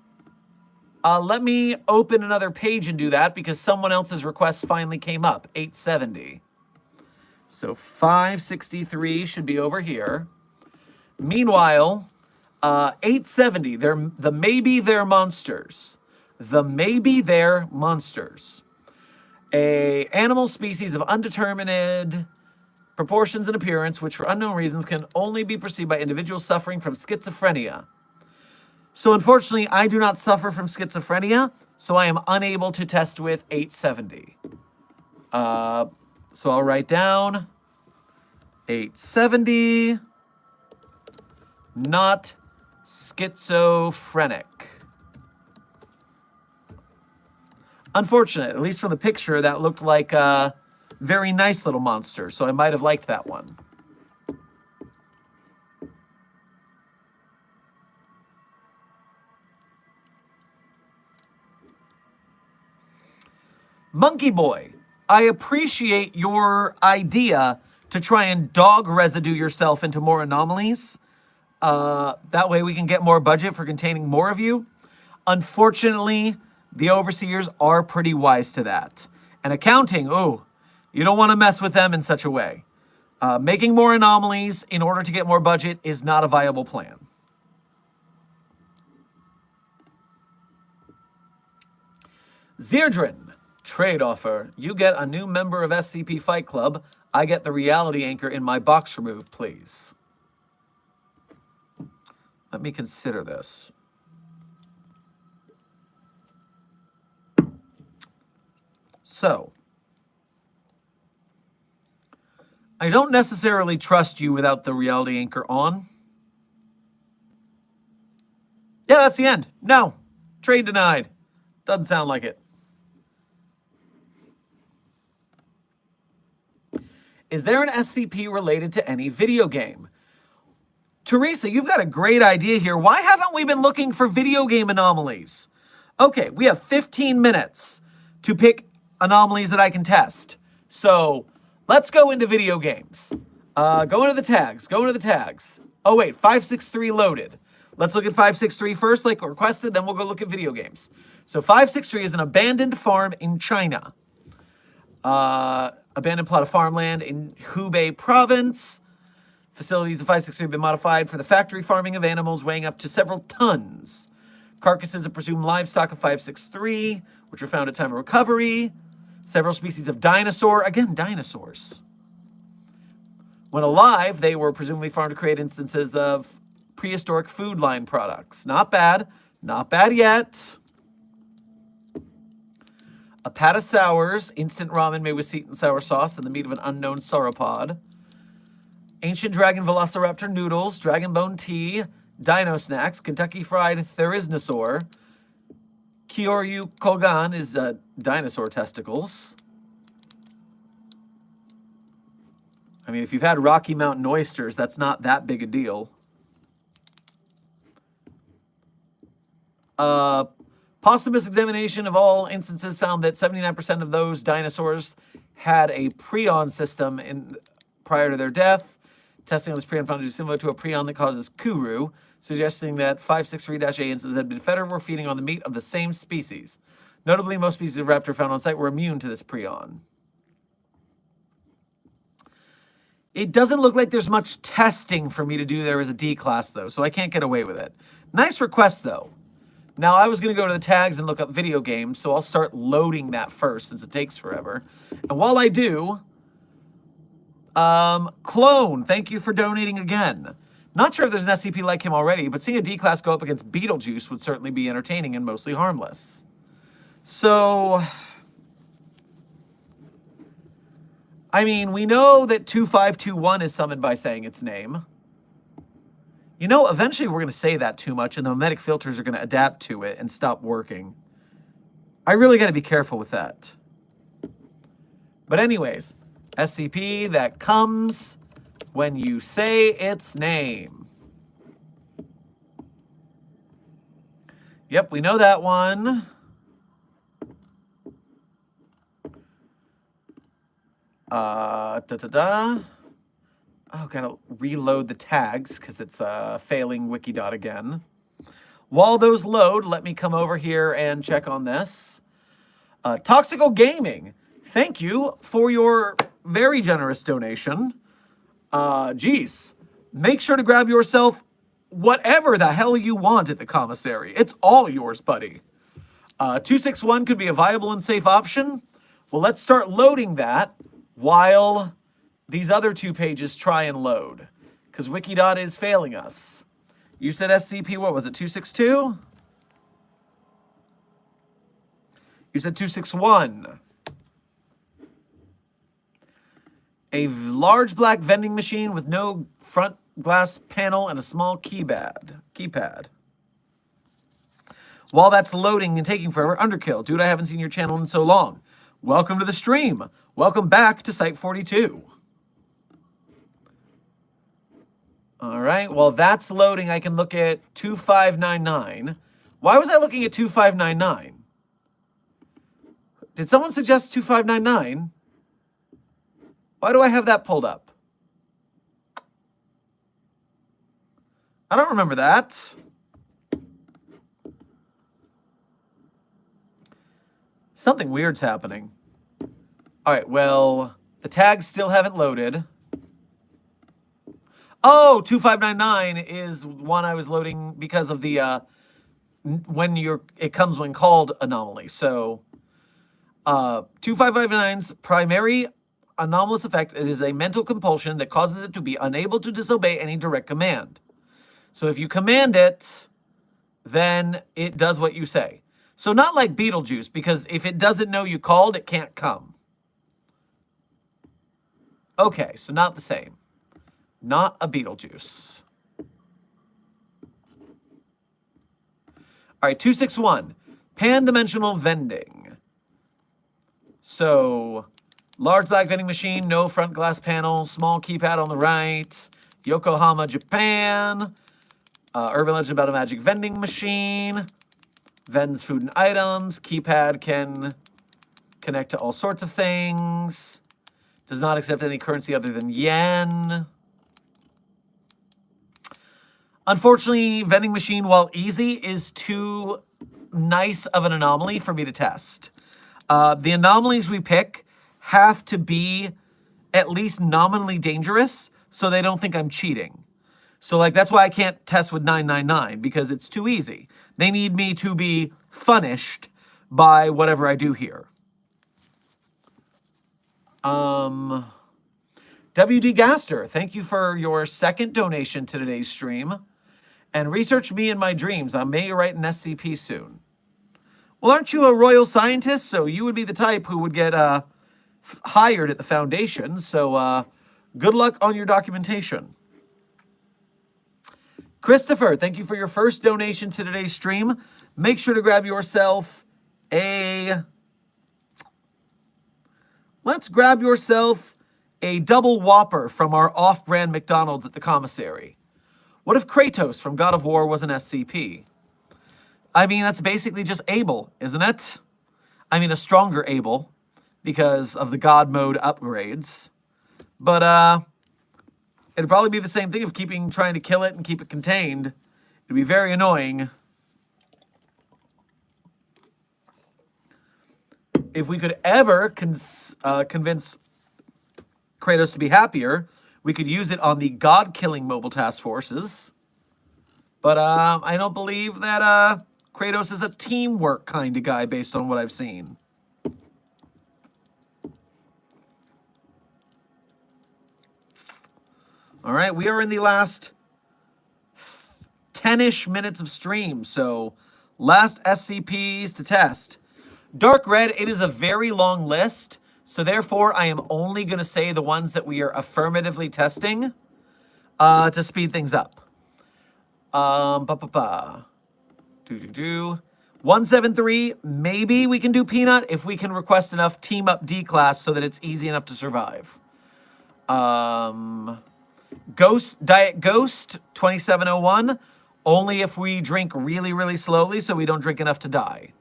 Let me open another page and do that because someone else's request finally came up. 870. So 563 should be over here. Meanwhile, 870, the maybe they're monsters. The maybe they're monsters. A animal species of undetermined proportions and appearance, which for unknown reasons can only be perceived by individuals suffering from schizophrenia. So unfortunately, I do not suffer from schizophrenia, so I am unable to test with 870. So I'll write down 870, not schizophrenic. Unfortunate, at least from the picture, that looked like a very nice little monster, so I might have liked that one. Monkey Boy, I appreciate your idea to try and dog residue yourself into more anomalies. That way we can get more budget for containing more of you. Unfortunately, the overseers are pretty wise to that. And accounting, oh, you don't want to mess with them in such a way. Making more anomalies in order to get more budget is not a viable plan. Zerdrin, trade offer. You get a new member of SCP Fight Club. I get the reality anchor in my box removed, please. Let me consider this. So, I don't necessarily trust you without the reality anchor on. Yeah, that's the end. No. Trade denied. Doesn't sound like it. Is there an SCP related to any video game? Teresa, you've got a great idea here. Why haven't we been looking for video game anomalies? Okay, we have 15 minutes to pick anomalies that I can test. So let's go into video games. Go into the tags. Go into the tags. Oh, wait, 563 loaded. Let's look at 563 first, like requested, then we'll go look at video games. So 563 is an abandoned farm in China. Abandoned plot of farmland in Hubei province. Facilities of 563 have been modified for the factory farming of animals weighing up to several tons. Carcasses of presumed livestock of 563, which were found at time of recovery. Several species of dinosaur, again, dinosaurs. When alive, they were presumably farmed to create instances of prehistoric food line products. Not bad. Not bad yet. A pat of sours, instant ramen made with sweet and sour sauce and the meat of an unknown sauropod. Ancient dragon velociraptor noodles, dragon bone tea, dino snacks, Kentucky fried Theriznosaur. Kyoryu Kogan is dinosaur testicles. I mean, if you've had Rocky Mountain oysters, that's not that big a deal. Posthumous examination of all instances found that 79% of those dinosaurs had a prion system prior to their death. Testing on this prion found to be similar to a prion that causes kuru, suggesting that 563-A instances had been fed or were feeding on the meat of the same species. Notably, most species of raptor found on site were immune to this prion. It doesn't look like there's much testing for me to do there as a D class, though, so I can't get away with it. Nice request, though. Now, I was going to go to the tags and look up video games, so I'll start loading that first since it takes forever. And while I do, Clone, thank you for donating again. Not sure if there's an SCP like him already, but seeing a D class go up against Beetlejuice would certainly be entertaining and mostly harmless. So, I mean, we know that 2521 is summoned by saying its name. You know, eventually we're going to say that too much, and the mimetic filters are going to adapt to it and stop working. I really got to be careful with that. But anyways, SCP that comes when you say its name. Yep, we know that one. Oh, gotta reload the tags because it's failing Wikidot again. While those load, let me come over here and check on this. Toxical Gaming, thank you for your very generous donation. Geez, make sure to grab yourself whatever the hell you want at the commissary. It's all yours, buddy. 261 could be a viable and safe option. Well, let's start loading that while these other two pages try and load, because Wikidot is failing us. You said SCP, what was it, 262? You said 261. A large black vending machine with no front glass panel and a small keypad. While that's loading and taking forever, Underkill, dude, I haven't seen your channel in so long. Welcome to the stream. Welcome back to Site 42. All right, while that's loading, I can look at 2599. Why was I looking at 2599? Did someone suggest 2599? Why do I have that pulled up? I don't remember that. Something weird's happening. All right, well, the tags still haven't loaded. Oh, 2599 is one I was loading because of the it comes when called anomaly. So 2559's primary anomalous effect is a mental compulsion that causes it to be unable to disobey any direct command. So if you command it, then it does what you say. So not like Beetlejuice, because if it doesn't know you called, it can't come. Okay, so not the same. Not a Beetlejuice. All right, 261. Pan-dimensional vending. So, large black vending machine, no front glass panel, small keypad on the right. Yokohama, Japan. Urban legend about a magic vending machine. Vends food and items. Keypad can connect to all sorts of things. Does not accept any currency other than yen. Unfortunately, vending machine, while easy, is too nice of an anomaly for me to test. The anomalies we pick have to be at least nominally dangerous so they don't think I'm cheating. So, like, that's why I can't test with 999, because it's too easy. They need me to be punished by whatever I do here. WD Gaster, thank you for your second donation to today's stream. And research me in my dreams. I may write an SCP soon. Well, aren't you a royal scientist? So you would be the type who would get hired at the Foundation. So good luck on your documentation. Christopher, thank you for your first donation to today's stream. Make sure to grab yourself a... Let's grab yourself a double Whopper from our off-brand McDonald's at the commissary. What if Kratos from God of War was an SCP? I mean, that's basically just Abel, isn't it? I mean, a stronger Abel because of the God mode upgrades. But it'd probably be the same thing of trying to kill it and keep it contained. It'd be very annoying. If we could ever convince Kratos to be happier, we could use it on the God-killing mobile task forces. But I don't believe that Kratos is a teamwork kind of guy based on what I've seen. All right, we are in the last 10-ish minutes of stream, so last SCPs to test. Dark Red, it is a very long list, So therefore, I am only going to say the ones that we are affirmatively testing to speed things up. 173, maybe we can do Peanut if we can request enough Team Up D class so that it's easy enough to survive. Diet Ghost 2701, only if we drink really, really slowly so we don't drink enough to die.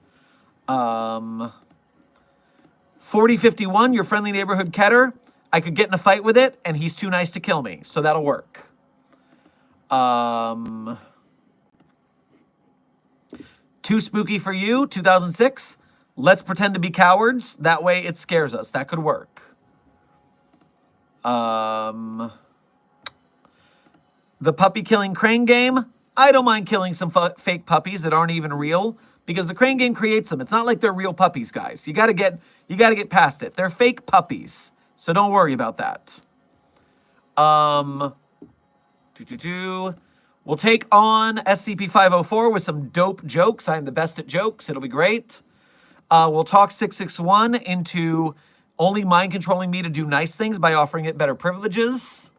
4051, your friendly neighborhood Keter. I could get in a fight with it, and he's too nice to kill me, so that'll work. Too spooky for you, 2006. Let's pretend to be cowards. That way it scares us. That could work. The puppy killing crane game. I don't mind killing some fake puppies that aren't even real because the crane game creates them. It's not like they're real puppies, guys. You gotta get past it. They're fake puppies, so don't worry about that. We'll take on SCP-504 with some dope jokes. I'm the best at jokes. It'll be great. We'll talk 661 into only mind controlling me to do nice things by offering it better privileges.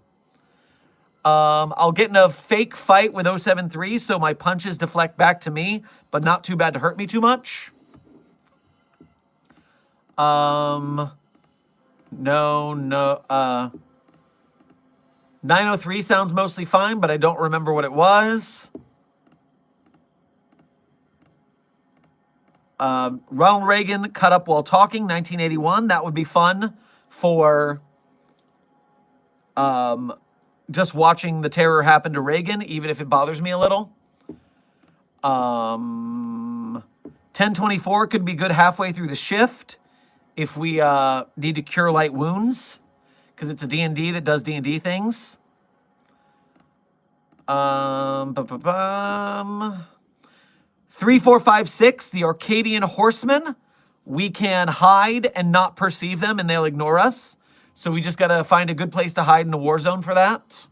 I'll get in a fake fight with 073 so my punches deflect back to me, but not too bad to hurt me too much. No. 903 sounds mostly fine, but I don't remember what it was. Ronald Reagan cut up while talking, 1981. That would be fun for just watching the terror happen to Reagan, even if it bothers me a little. 1024 could be good halfway through the shift if we need to cure light wounds, because it's a D&D that does D&D things. 3456, the Arcadian Horsemen. We can hide and not perceive them, and they'll ignore us. So we just got to find a good place to hide in a war zone for that.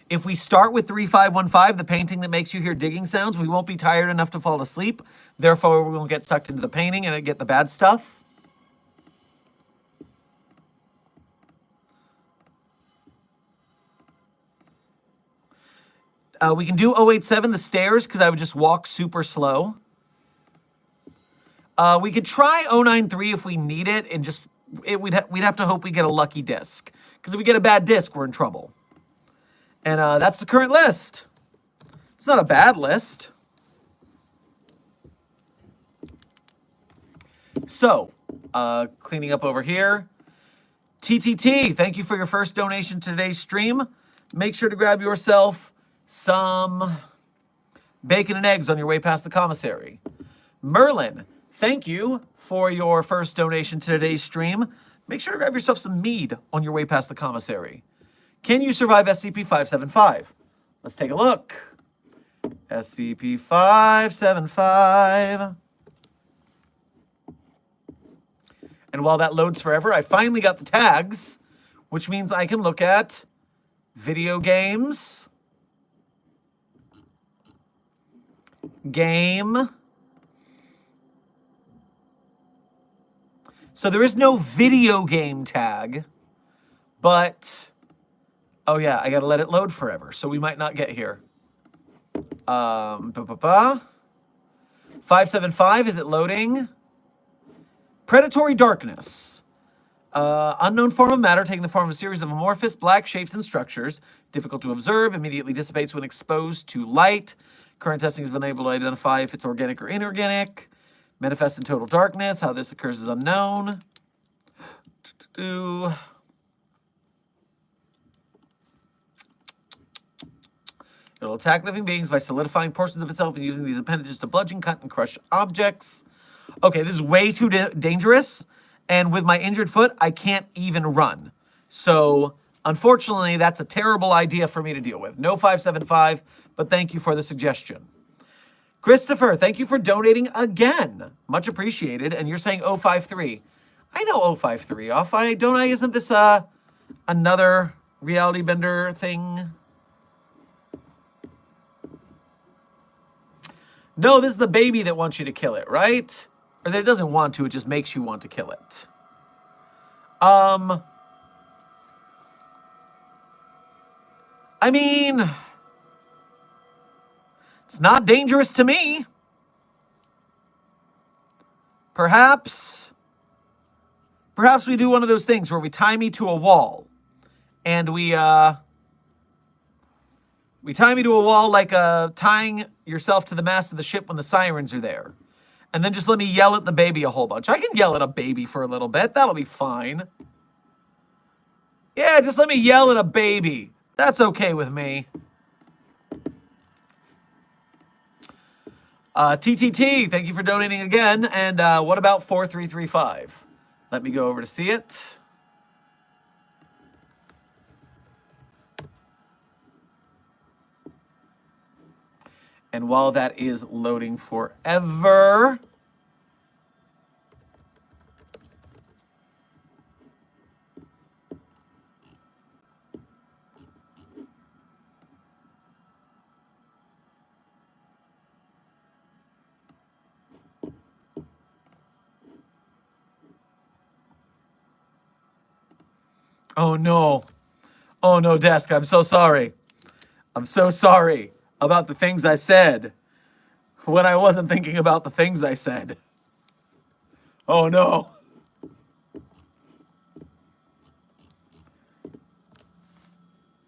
If we start with 3515, the painting that makes you hear digging sounds, we won't be tired enough to fall asleep. Therefore, we won't get sucked into the painting and get the bad stuff. We can do 087, the stairs, because I would just walk super slow. We could try 093 if we need it, and just we'd have to hope we get a lucky disc. Because if we get a bad disc, we're in trouble. And that's the current list. It's not a bad list. So, cleaning up over here. TTT, thank you for your first donation to today's stream. Make sure to grab yourself some bacon and eggs on your way past the commissary. Merlin, thank you for your first donation to today's stream. Make sure to grab yourself some mead on your way past the commissary. Can you survive SCP-575? Let's take a look. SCP-575. And while that loads forever, I finally got the tags, which means I can look at video games, game. So there is no video game tag, but, oh yeah, I gotta let it load forever, so we might not get here. 575, is it loading? Predatory darkness. Unknown form of matter taking the form of a series of amorphous black shapes and structures, difficult to observe, immediately dissipates when exposed to light. Current testing has been able to identify if it's organic or inorganic. Manifests in total darkness. How this occurs is unknown. It'll attack living beings by solidifying portions of itself and using these appendages to bludgeon, cut, and crush objects. Okay, this is way too dangerous. And with my injured foot, I can't even run. So, unfortunately, that's a terrible idea for me to deal with. No 575, but thank you for the suggestion. Christopher, thank you for donating again. Much appreciated. And you're saying 053. I know 053 off. Isn't this another reality bender thing? No, this is the baby that wants you to kill it, right? Or that it doesn't want to, it just makes you want to kill it. I mean, it's not dangerous to me. Perhaps we do one of those things where we tie me to a wall. And we tie me to a wall like tying yourself to the mast of the ship when the sirens are there. And then just let me yell at the baby a whole bunch. I can yell at a baby for a little bit. That'll be fine. Yeah, just let me yell at a baby. That's okay with me. TTT, thank you for donating again. And what about 4335? Let me go over to see it. And while that is loading forever, oh no. Oh no, Desk, I'm so sorry. I'm so sorry about the things I said when I wasn't thinking about the things I said. Oh no.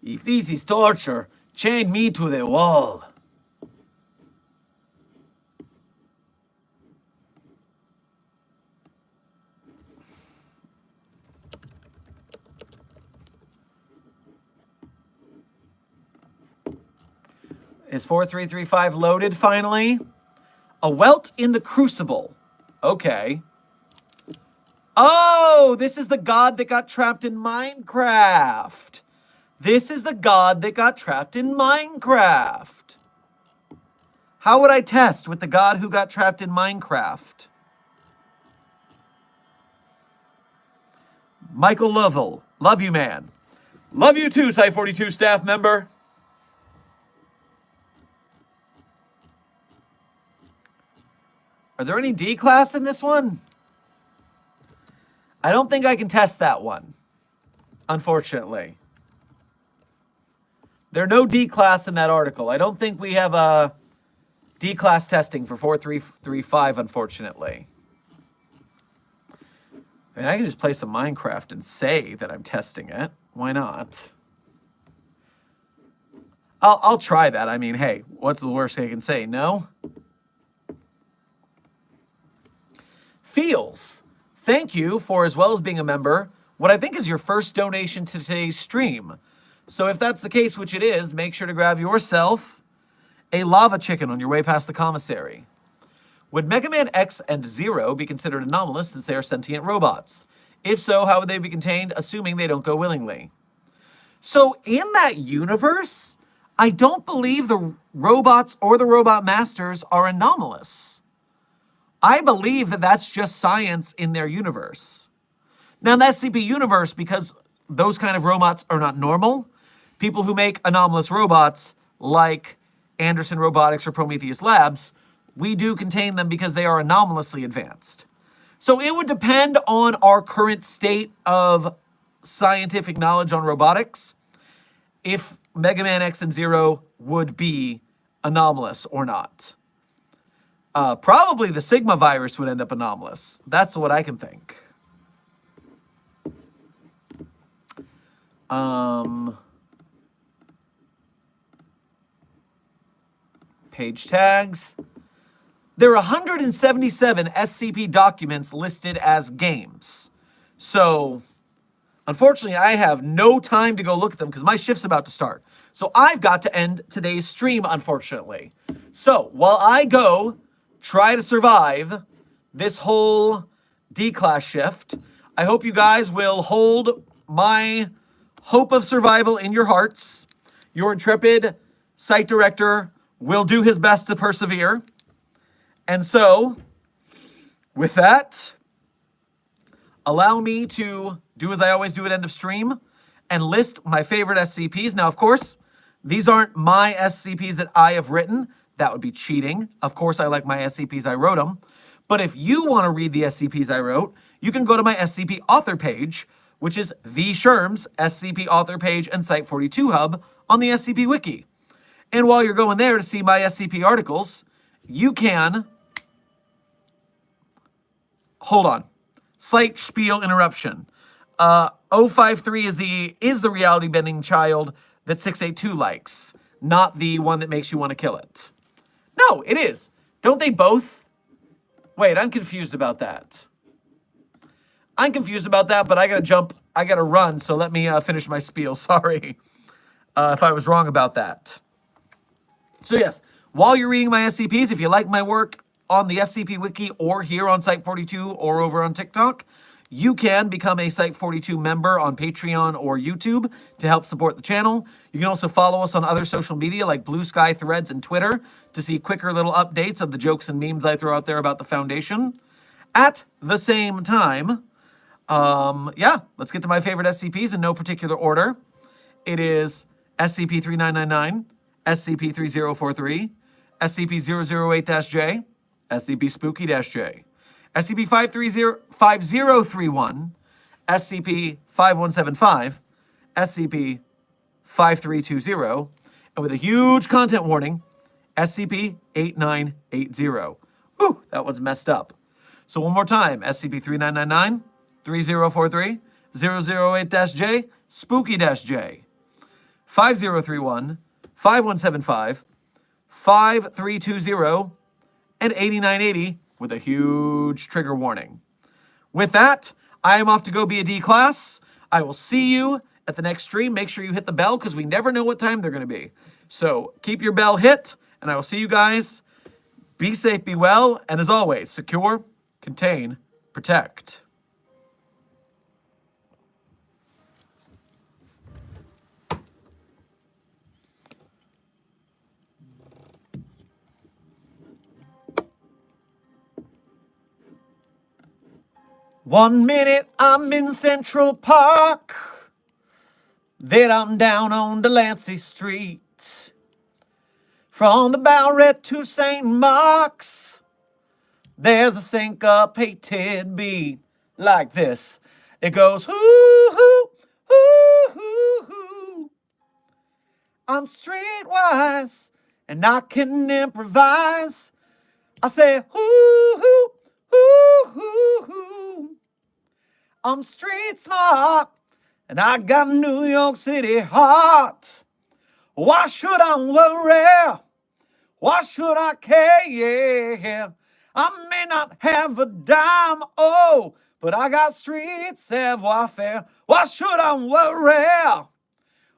If this is torture, chain me to the wall. Is 4335 loaded finally? A welt in the crucible. Okay. Oh, this is the god that got trapped in Minecraft. This is the god that got trapped in Minecraft. How would I test with the god who got trapped in Minecraft? Michael Lovell. Love you, man. Love you too, Site42 staff member. Are there any D-class in this one? I don't think I can test that one, unfortunately. There are no D-class in that article. I don't think we have a D-class testing for 4335, unfortunately. I mean, I can just play some Minecraft and say that I'm testing it. Why not? I'll try that. I mean, hey, what's the worst I can say? No? Feels. Thank you for, as well as being a member, what I think is your first donation to today's stream. So if that's the case, which it is, make sure to grab yourself a lava chicken on your way past the commissary. Would Mega Man X and Zero be considered anomalous since they are sentient robots? If so, how would they be contained, assuming they don't go willingly? So in that universe, I don't believe the robots or the robot masters are anomalous. I believe that that's just science in their universe. Now, in the SCP universe, because those kind of robots are not normal, people who make anomalous robots, like Anderson Robotics or Prometheus Labs, we do contain them because they are anomalously advanced. So it would depend on our current state of scientific knowledge on robotics if Mega Man X and Zero would be anomalous or not. Probably the Sigma virus would end up anomalous. That's what I can think. Page tags. There are 177 SCP documents listed as games. So, unfortunately, I have no time to go look at them because my shift's about to start. So I've got to end today's stream, unfortunately. So, while I go try to survive this whole D-class shift, I hope you guys will hold my hope of survival in your hearts. Your intrepid site director will do his best to persevere. And so, with that, allow me to do as I always do at end of stream and list my favorite SCPs. Now, of course, these aren't my SCPs that I have written. That would be cheating. Of course, I like my SCPs, I wrote them. But if you want to read the SCPs I wrote, you can go to my SCP author page, which is the Sherm's SCP author page and Site42 hub on the SCP Wiki. And while you're going there to see my SCP articles, you can... Hold on. Slight spiel interruption. 053 is the reality bending child that 682 likes, not the one that makes you want to kill it. No, it is. Don't they both? Wait, I'm confused about that. But I gotta jump. I gotta run, so let me finish my spiel. Sorry if I was wrong about that. So yes, while you're reading my SCPs, if you like my work on the SCP Wiki or here on Site42 or over on TikTok, you can become a Site42 member on Patreon or YouTube to help support the channel. You can also follow us on other social media like Blue Sky, Threads, and Twitter to see quicker little updates of the jokes and memes I throw out there about the Foundation. At the same time, yeah, let's get to my favorite SCPs in no particular order. It is SCP-3999, SCP-3043, SCP-008-J, SCP-Spooky-J, SCP-5031, SCP-5175, SCP-5320, and with a huge content warning, SCP-8980. Whew, that one's messed up. So one more time, SCP-3999, 3043, 008-J, Spooky-J, 5031, 5175, 5320, and 8980 with a huge trigger warning. With that, I am off to go be a D class. I will see you at the next stream. Make sure you hit the bell because we never know what time they're going to be. So keep your bell hit, and I will see you guys. Be safe, be well, and as always, secure, contain, protect. One minute I'm in Central Park, then I'm down on Delancey Street. From the Bowery to St. Mark's, there's a syncopated beat like this. It goes, hoo-hoo, hoo-hoo-hoo. I'm streetwise, and I can improvise. I say, hoo-hoo, hoo-hoo-hoo. I'm street smart, and I got New York City heart. Why should I worry? Why should I care? Yeah. I may not have a dime, oh, but I got street savoir-faire. Why should I worry?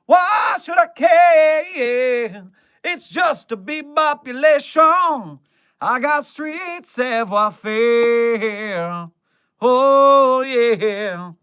Why should I care? Yeah. It's just a big population. I got street savoir-faire. Oh, yeah.